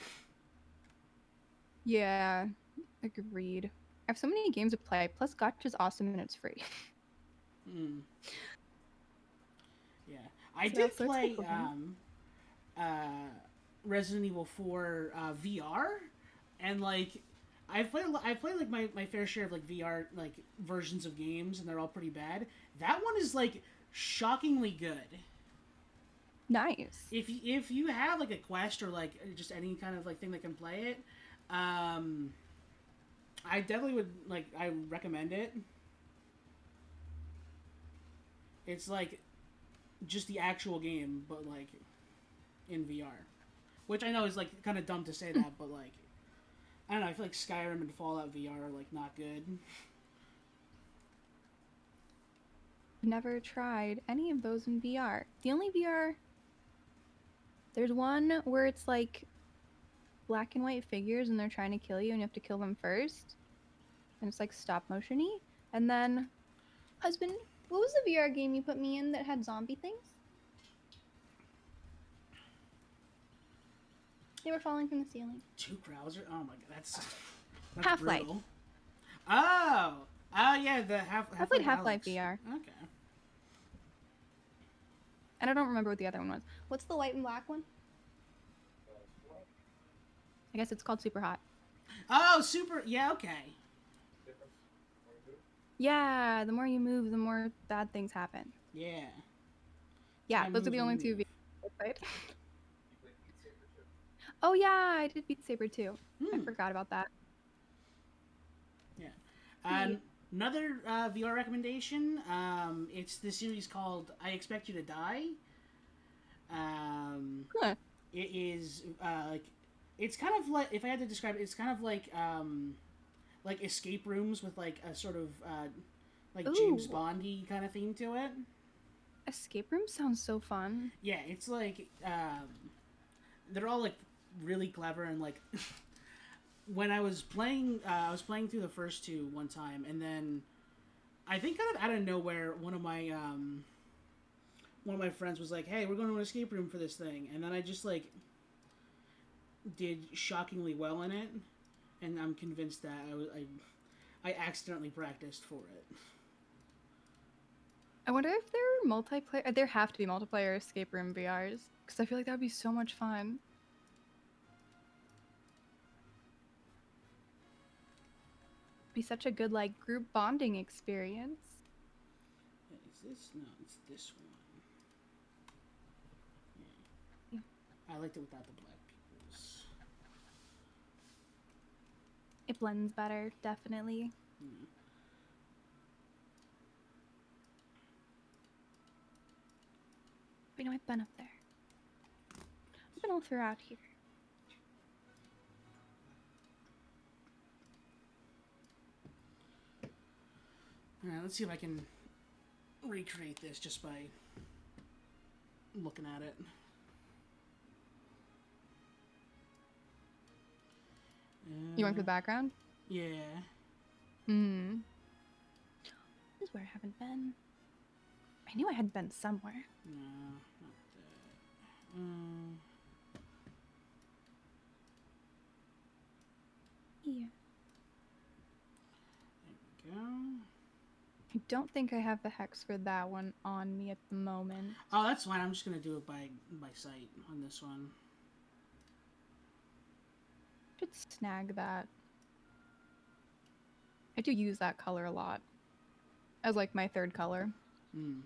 Yeah, agreed. I have so many games to play, plus Gotcha's awesome and it's free.
Mm. Yeah, I
So, yeah,
did
so it's a
play
cool game.
uh, Resident Evil 4 VR, and like I've played like my fair share of like VR like versions of games, and they're all pretty bad. That one is like shockingly good.
Nice.
If you have like a Quest or like just any kind of like thing that can play it, um, I definitely would like I recommend it. It's like just the actual game, but like in VR, which I know is like kind of dumb to say that, but like I don't know. I feel like Skyrim and Fallout VR are like not good.
Never tried any of those in VR. The only VR, there's one where it's like black and white figures and they're trying to kill you and you have to kill them first. And it's like stop motiony. And then, husband, what was the VR game you put me in that had zombie things? They were falling from the ceiling.
Two Krauser? Oh my god, that's
Half-Life.
brutal. Oh, oh yeah, the
I played
Half-Life
Half-Life VR.
Okay.
And I don't remember what the other one was. What's the white and black one? I guess it's called Super Hot.
Oh, super. Yeah, okay.
Yeah, the more you move, the more bad things happen.
Yeah.
Yeah,
Time
those are the
moves
only
when you
two
move.
videos I played. Oh yeah, I did Beat Saber too. I
Hmm.
forgot about that.
Yeah.
Yeah.
Another VR recommendation. It's the series called "I Expect You to Die."
Huh.
It is like it's kind of like if I had to describe it, it's kind of like escape rooms with like a sort of like James
Ooh.
Bondy kind of theme to it.
Escape room sounds so fun.
Yeah, it's like they're all like really clever and like when I was playing through the first two one time, and then I think kind of out of nowhere, one of my friends was like, "Hey, we're going to an escape room for this thing," and then I just like did shockingly well in it, and I'm convinced that I accidentally practiced for it.
I wonder if there are multiplayer. There have to be multiplayer escape room VRs because I feel like that would be so much fun. Be such a good like group bonding experience.
Is this no? It's this one.
Yeah.
I liked it without the black peoples.
It blends better, definitely.
Yeah.
But you know, I've been up there. I've been all throughout here.
All right, let's see if I can recreate this just by looking at it.
You want the background?
Yeah.
Hmm. This is where I haven't been. I knew I had been somewhere.
No, not that.
Yeah.
There we go.
I don't think I have the hex for that one on me at the moment.
Oh, that's fine. I'm just gonna do it by sight on this one.
Should snag that. I do use that color a lot as like my third color.
Hmm.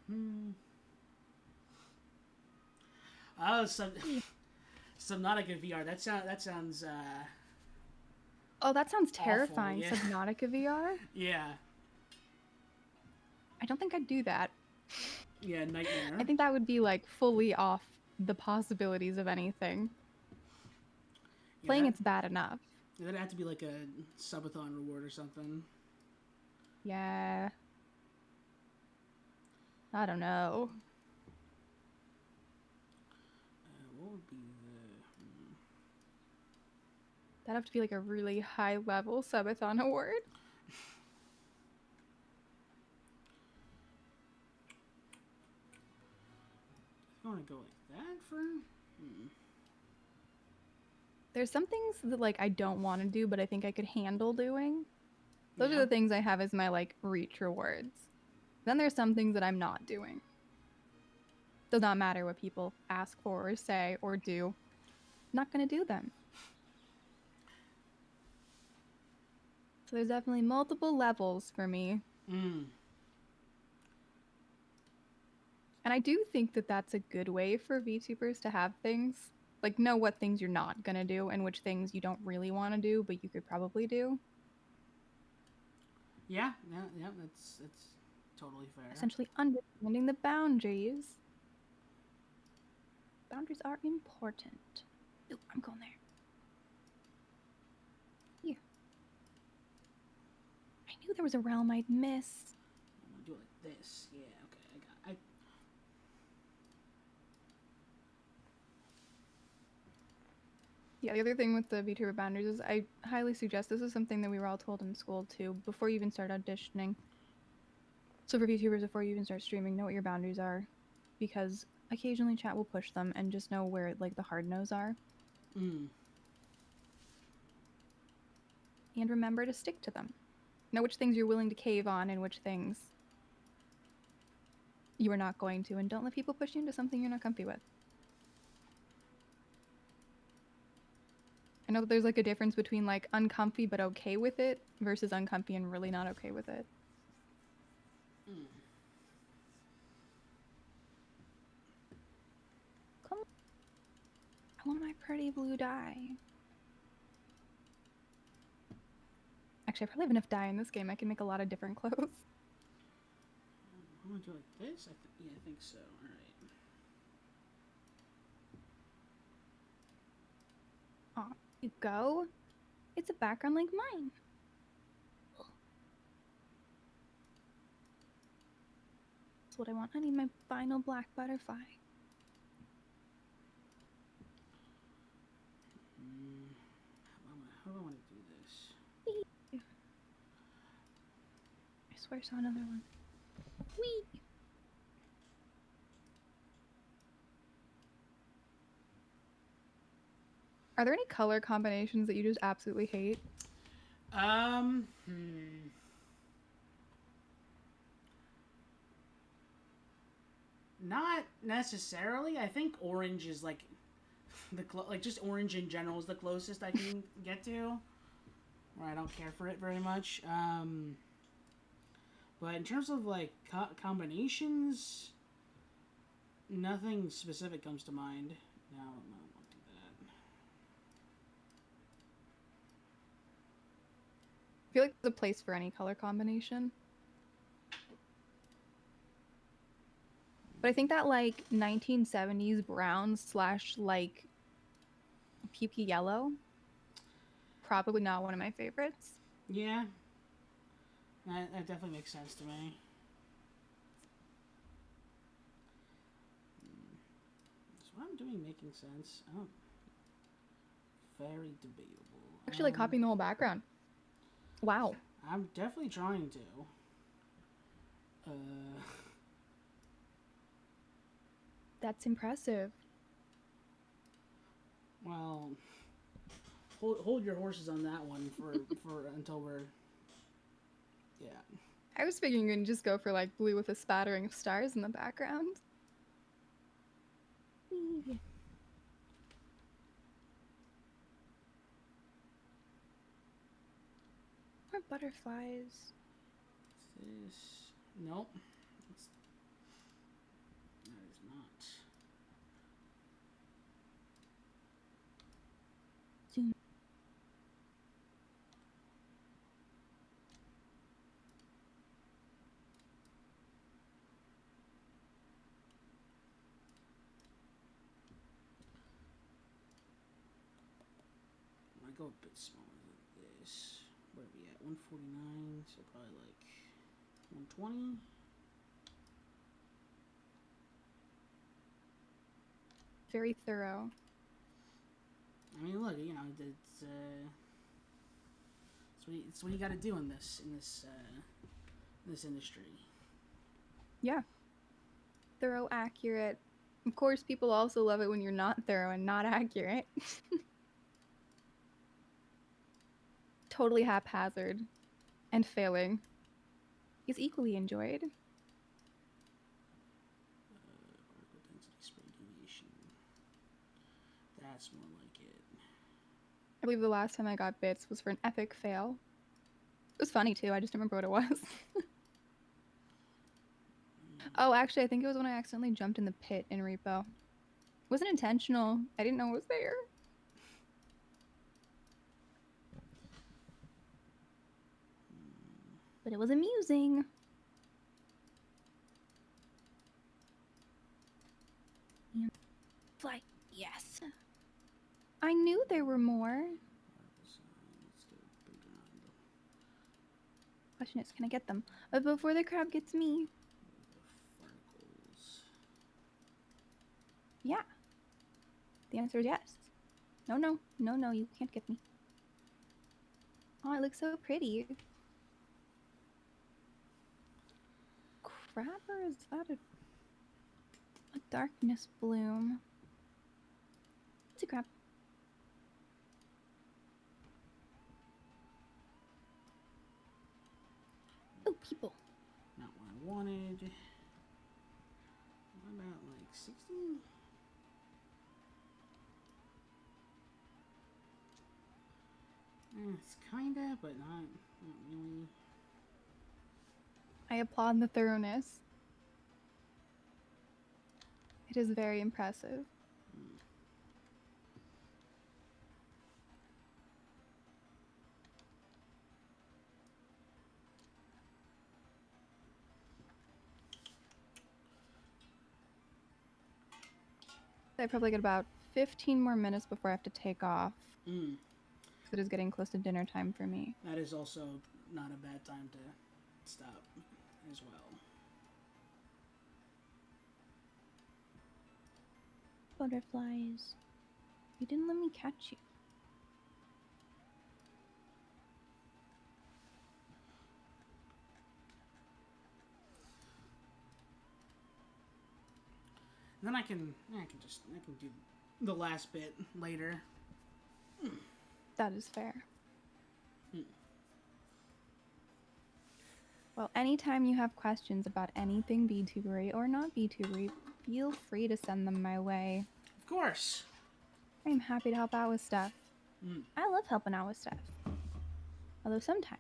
Hmm. Oh, Subnautica VR. That sounds.
Oh, that sounds
Awful,
terrifying.
yeah.
Subnautica VR?
Yeah.
I don't think I'd do that.
Yeah, nightmare.
I think that would be like fully off the possibilities of anything.
Yeah,
Playing it's bad enough.
that'd have to be like a subathon reward or something.
Yeah. I don't know.
What would be the?
That'd have to be like a really high level subathon award.
I want to go like that for.
There's some things that like I don't want to do, but I think I could handle doing. Those are
Yeah.
the things I have as my like reach rewards. Then there's some things that I'm not doing. Does not matter what people ask for or say or do. Not gonna do them. So there's definitely multiple levels for me.
Mm.
And I do think that that's a good way for VTubers to have things. Like, know what things you're not gonna do and which things you don't really want to do, but you could probably do.
Yeah, that's totally fair.
Essentially understanding the boundaries. Boundaries are important. Ooh, I'm going there. Here. I knew there was a realm I'd miss.
I'm gonna do it like this. Yeah, okay, I got.
Yeah, the other thing with the VTuber boundaries is I highly suggest this is something that we were all told in school too, before you even start auditioning. So for VTubers, before you even start streaming, know what your boundaries are, because occasionally chat will push them, and just know where like the hard no's are.
Mm.
And remember to stick to them. Know which things you're willing to cave on and which things you are not going to, and don't let people push you into something you're not comfy with. I know that there's like a difference between like uncomfy but okay with it versus uncomfy and really not okay with it.
Mm.
Come on. I want my pretty blue dye. Actually, I probably have enough dye in this game. I can make a lot of different clothes.
I'm gonna do it like this. Yeah, I think so. All right.
Aw, you go. It's a background like mine. That's what I want. I need my final black butterfly.
How do I want to do this?
I swear I saw another one. Whee! Are there any color combinations that you just absolutely hate?
Not necessarily. I think orange is like like just orange in general is the closest I can get to. Or I don't care for it very much. But in terms of like combinations, nothing specific comes to mind. No, I won't do that.
I feel like there's a place for any color combination. But I think that like 1970s brown / like PP yellow, probably not one of my favorites.
Yeah, that definitely makes sense to me. Is what I'm doing making sense? Oh, very debatable.
Actually, like copying the whole background. Wow.
I'm definitely trying to.
That's impressive.
Well, hold your horses on that one for until we're. Yeah.
I was figuring you can just go for like blue with a spattering of stars in the background. Whee. More butterflies.
This. Nope. That is not.
Zoom.
want to go a bit smaller than this. Where are we at? 149, so probably like 120.
Very thorough.
I mean, look, it's what you got to do in this industry.
Yeah. Thorough, accurate. Of course, people also love it when you're not thorough and not accurate. Totally haphazard and failing is equally enjoyed.
Particle density, spray deviation. That's more like it.
I believe the last time I got bits was for an epic fail. It was funny too, I just don't remember what it was. Oh, actually, I think it was when I accidentally jumped in the pit in Repo. It wasn't intentional. I didn't know it was there. But it was amusing. Fly. Yes. I knew there were more. Question is, can I get them? But before the crab gets me. Yeah. The answer is yes. No, no. No, no, you can't get me. Oh, it looks so pretty. Crab, or is that a darkness bloom? It's a crab. Oh, people.
Not what I wanted. What about like 60? It's kinda, but not really.
I applaud the thoroughness. It is very impressive. I probably get about 15 more minutes before I have to take off. It is getting close to dinner time for me.
That is also not a bad time to stop as well.
Butterflies. You didn't let me catch you.
And then I can do the last bit later.
That is fair. Well, anytime you have questions about anything VTubery or not VTubery, feel free to send them my way.
Of course.
I'm happy to help out with stuff. I love helping out with stuff. Although sometimes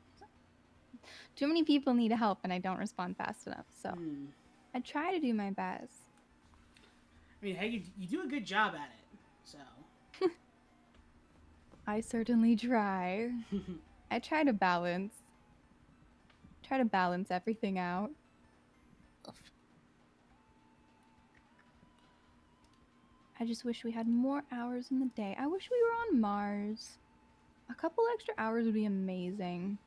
too many people need help and I don't respond fast enough, so I try to do my best.
I mean, hey, you do a good job at it, so.
I certainly try. I try to balance everything out. I just wish we had more hours in the day. I wish we were on Mars. A couple extra hours would be amazing.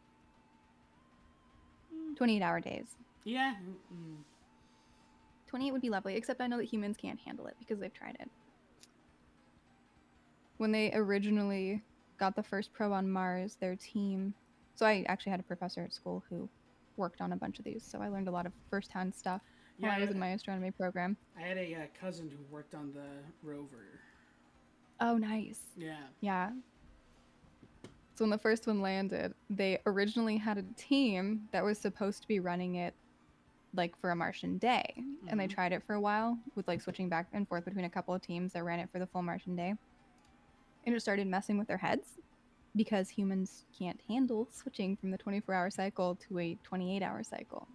28-hour days.
Yeah.
28 would be lovely, except I know that humans can't handle it because they've tried it. When they originally got the first probe on Mars, their team... So I actually had a professor at school who worked on a bunch of these, so I learned a lot of first-hand stuff while I was in my astronomy program.
I had a cousin who worked on the rover.
Oh, nice.
Yeah.
Yeah. So when the first one landed, they originally had a team that was supposed to be running it like for a Martian day. And they tried it for a while with like switching back and forth between a couple of teams that ran it for the full Martian day. And it started messing with their heads because humans can't handle switching from the 24-hour cycle to a 28-hour cycle.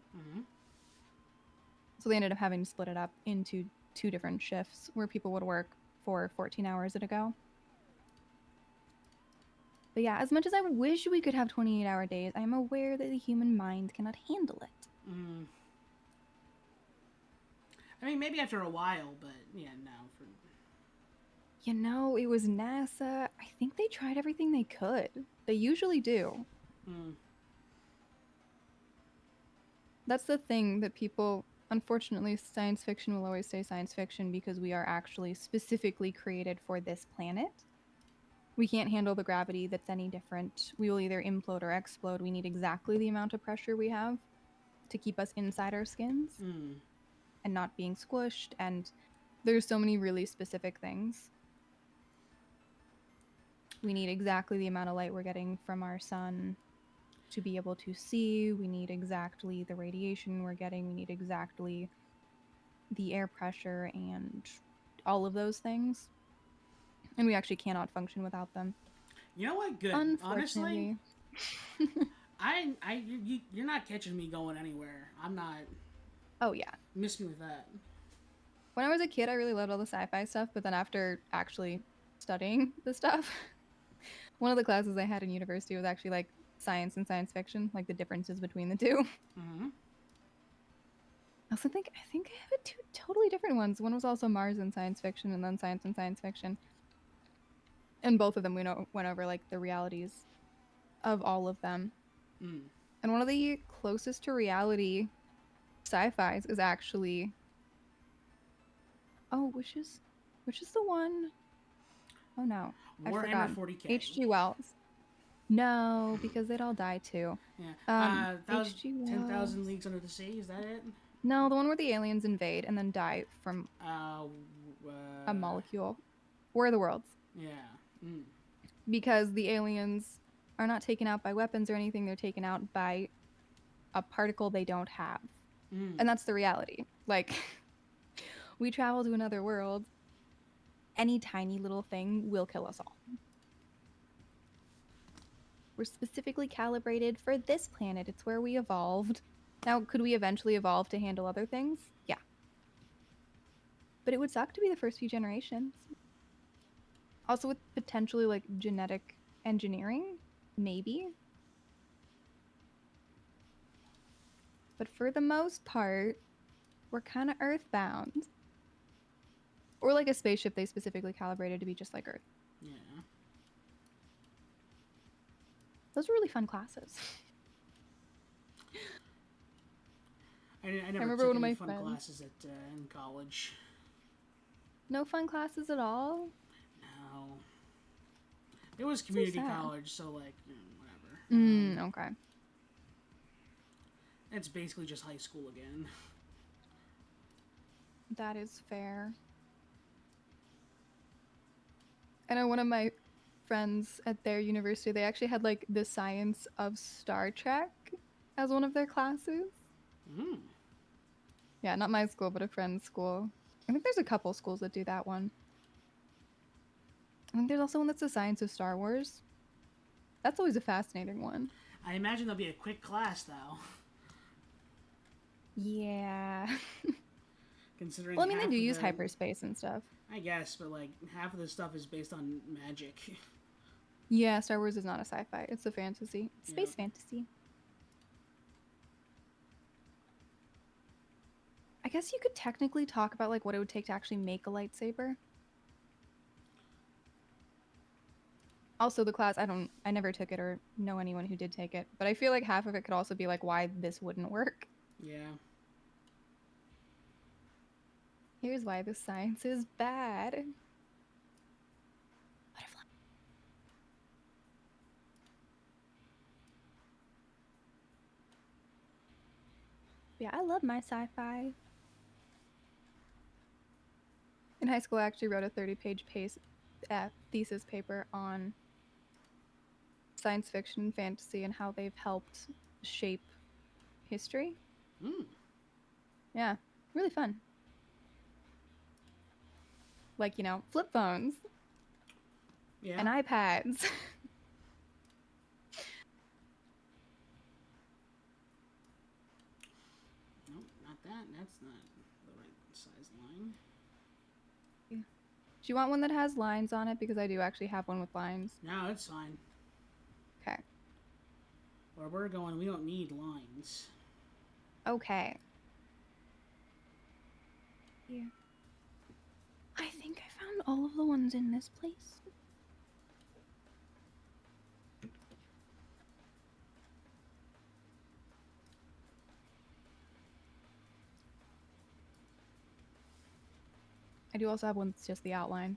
So they ended up having to split it up into 2 different shifts where people would work for 14 hours at a go. But yeah, as much as I wish we could have 28-hour days, I am aware that the human mind cannot handle it.
I mean, maybe after a while, but yeah, no.
You know, it was NASA. I think they tried everything they could. They usually do.
Hmm.
That's the thing that people, unfortunately, science fiction will always stay science fiction because we are actually specifically created for this planet. We can't handle the gravity that's any different. We will either implode or explode. We need exactly the amount of pressure we have to keep us inside our skins
Hmm.
and not being squished. And there's so many really specific things. We need exactly the amount of light we're getting from our sun to be able to see. We need exactly the radiation we're getting. We need exactly the air pressure and all of those things. And we actually cannot function without them.
You know what? Good. Honestly,
Unfortunately.
you're not catching me going anywhere. I'm not.
Oh, yeah.
Miss me with that.
When I was a kid, I really loved all the sci-fi stuff, but then after actually studying the stuff, one of the classes I had in university was actually like science and science fiction, like the differences between the two.
Mm-hmm.
I think I had two totally different ones. One was also Mars and science fiction, and then science and science fiction. And both of them went over like the realities of all of them.
Mm.
And one of the closest to reality sci-fis is actually which is the one oh no, I
Warhammer
forgot.
40K.
H.G. Wells. No, because they'd all die too.
Yeah. That was
H.G.
10,000
Wells.
Leagues Under the Sea. Is that it?
No, the one where the aliens invade and then die from
Uh,
a molecule. War of the Worlds.
yeah. Mm.
Because the aliens are not taken out by weapons or anything, they're taken out by a particle they don't have.
Mm.
And that's the reality. Like, we travel to another world, any tiny little thing will kill us all. We're specifically calibrated for this planet. It's where we evolved. Now, could we eventually evolve to handle other things? Yeah. But it would suck to be the first few generations. Also, with potentially like genetic engineering, maybe. But for the most part, we're kind of earthbound. Or like a spaceship they specifically calibrated to be just like Earth.
Yeah.
Those were really fun classes.
I never
remember
took
one of
any
my
fun
friends.
classes in college.
No fun classes at all?
No. It was community
sad.
college, so like, whatever.
Okay.
It's basically just high school again.
That is fair. I know one of my friends at their university, they actually had like the science of Star Trek as one of their classes.
Mm.
Yeah, not my school, but a friend's school. I think there's a couple schools that do that one. I think there's also one that's the science of Star Wars. That's always a fascinating one.
I imagine there'll be a quick class though.
Yeah.
Considering.
Well, I mean, they
half
do
of
use
the-
hyperspace and stuff.
I guess, but like half of the stuff is based on magic.
Yeah, Star Wars is not a sci-fi. It's a fantasy. It's space fantasy. I guess you could technically talk about like what it would take to actually make a lightsaber. Also, the class, I never took it or know anyone who did take it, but I feel like half of it could also be like why this wouldn't work.
Yeah.
Here's why the science is bad. Butterfly. Yeah, I love my sci-fi. In high school, I actually wrote a 30-page thesis paper on science fiction and fantasy and how they've helped shape history.
Mm.
Yeah, really fun. Like, flip phones
Yeah.
and iPads.
Nope, not that. That's not the right size line.
Do you want one that has lines on it? Because I do actually have one with lines.
No, it's fine.
Okay.
Where we're going, we don't need lines.
Okay. Yeah. I think I found all of the ones in this place? I do also have one that's just the outline.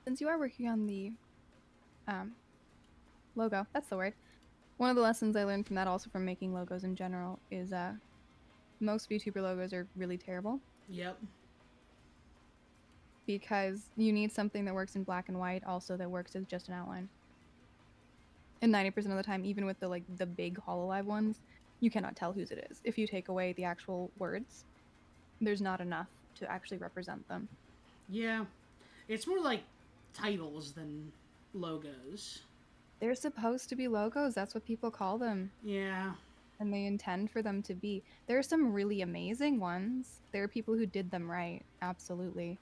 Since you are working on the logo, that's the word. One of the lessons I learned from that, also from making logos in general, is most VTuber logos are really terrible
Yep.
because you need something that works in black and white, also that works as just an outline. And 90% of the time, even with the big Hololive ones, you cannot tell whose it is. If you take away the actual words, there's not enough to actually represent them.
Yeah. It's more like titles than logos.
They're supposed to be logos. That's what people call them.
Yeah.
And they intend for them to be. There are some really amazing ones. There are people who did them right. Absolutely.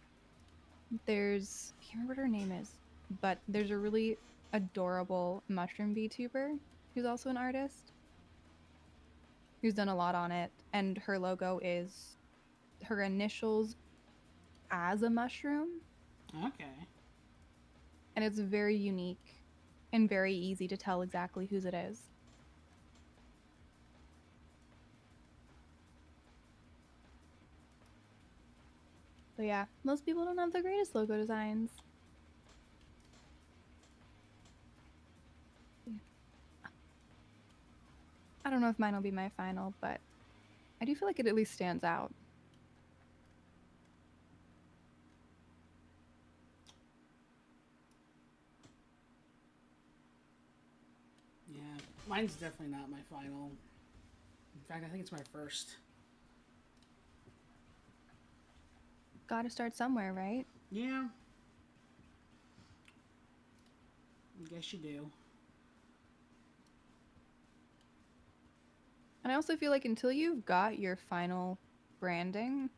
There's, I can't remember what her name is, but there's a really adorable mushroom VTuber who's also an artist who's done a lot on it. And her logo is her initials as a mushroom.
Okay.
And it's very unique and very easy to tell exactly whose it is. But yeah, most people don't have the greatest logo designs. I don't know if mine will be my final, but I do feel like it at least stands out.
Yeah. Mine's definitely not my final. In fact, I think it's my first.
Gotta start somewhere, right?
Yeah. I guess you do.
And I also feel like until you've got your final branding,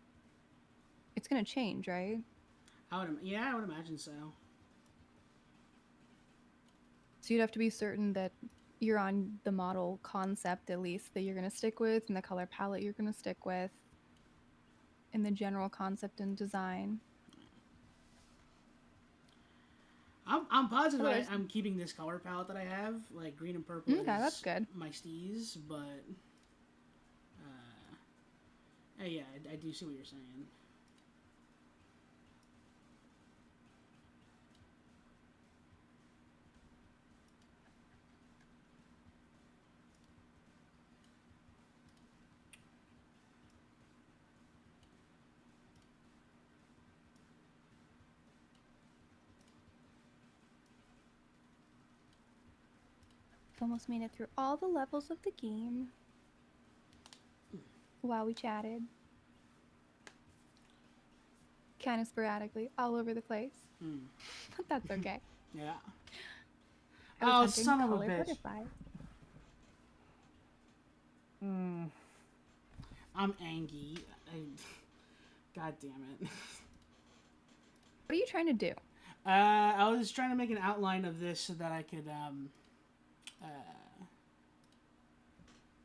it's gonna change, right?
Yeah, I would imagine so.
So you'd have to be certain that you're on the model concept at least that you're gonna stick with, and the color palette you're gonna stick with, and the general concept and design.
I'm positive
Otherwise,
I'm keeping this color palette that I have. Like green and purple
okay, that's
is
good.
my steez, but yeah, I do see what you're saying.
I've almost made it through all the levels of the game while we chatted. Kind of sporadically, all over the place. But that's okay.
Yeah.
I was
Oh,
hunting
son of a
color
bitch.
butterflies.
I'm angry. God damn it.
What are you trying to do?
I was trying to make an outline of this so that I could,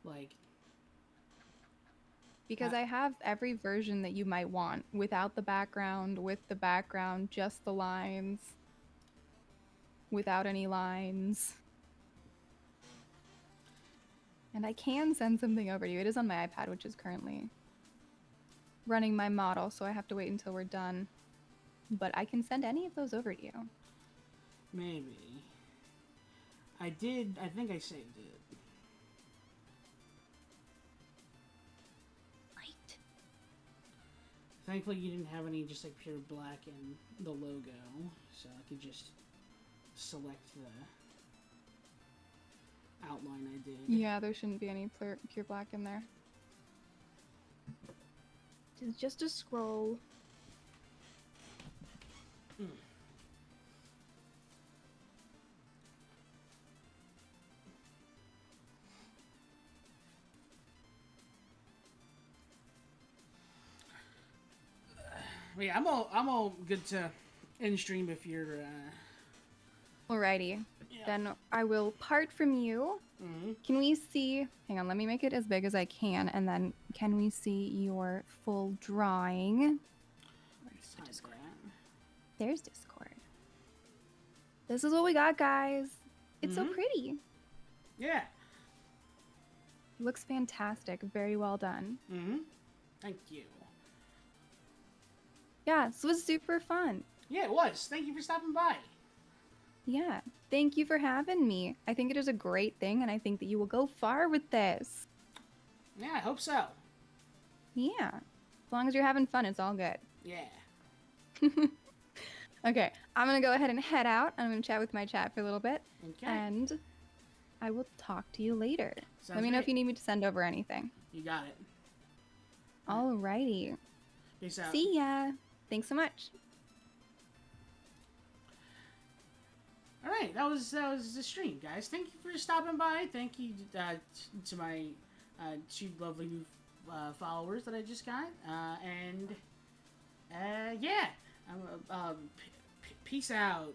like...
Because I have every version that you might want, without the background, with the background, just the lines, without any lines. And I can send something over to you. It is on my iPad, which is currently running my model, so I have to wait until we're done. But I can send any of those over to you.
Maybe. I think I saved it.
Right.
Thankfully, you didn't have any just like pure black in the logo, so I could just select the outline I did.
Yeah, there shouldn't be any pure black in there. It's just a scroll.
Yeah, I'm all good to end stream if you're
Alrighty.
Yeah.
Then I will part from you.
Mm-hmm.
Can we see... Hang on, let me make it as big as I can, and then can we see your full drawing? Where's the Discord? There's Discord. This is what we got, guys. It's so
Mhm.
pretty.
Yeah.
Looks fantastic. Very well done.
Mm-hmm. Thank you.
Yeah, this was super fun.
Yeah, it was. Thank you for stopping by.
Yeah, thank you for having me. I think it is a great thing, and I think that you will go far with this.
Yeah, I hope so.
Yeah, as long as you're having fun, it's all good.
Yeah.
Okay, I'm gonna go ahead and head out. I'm gonna chat with my chat for a little bit,
Okay.
and I will talk to you later.
Sounds
Let me know if
great.
you need me to send over anything.
You got it.
Alrighty.
Peace out.
See ya. Thanks so much.
All right, that was the stream, guys. Thank you for stopping by. Thank you to my two lovely new followers that I just got. And yeah, peace out.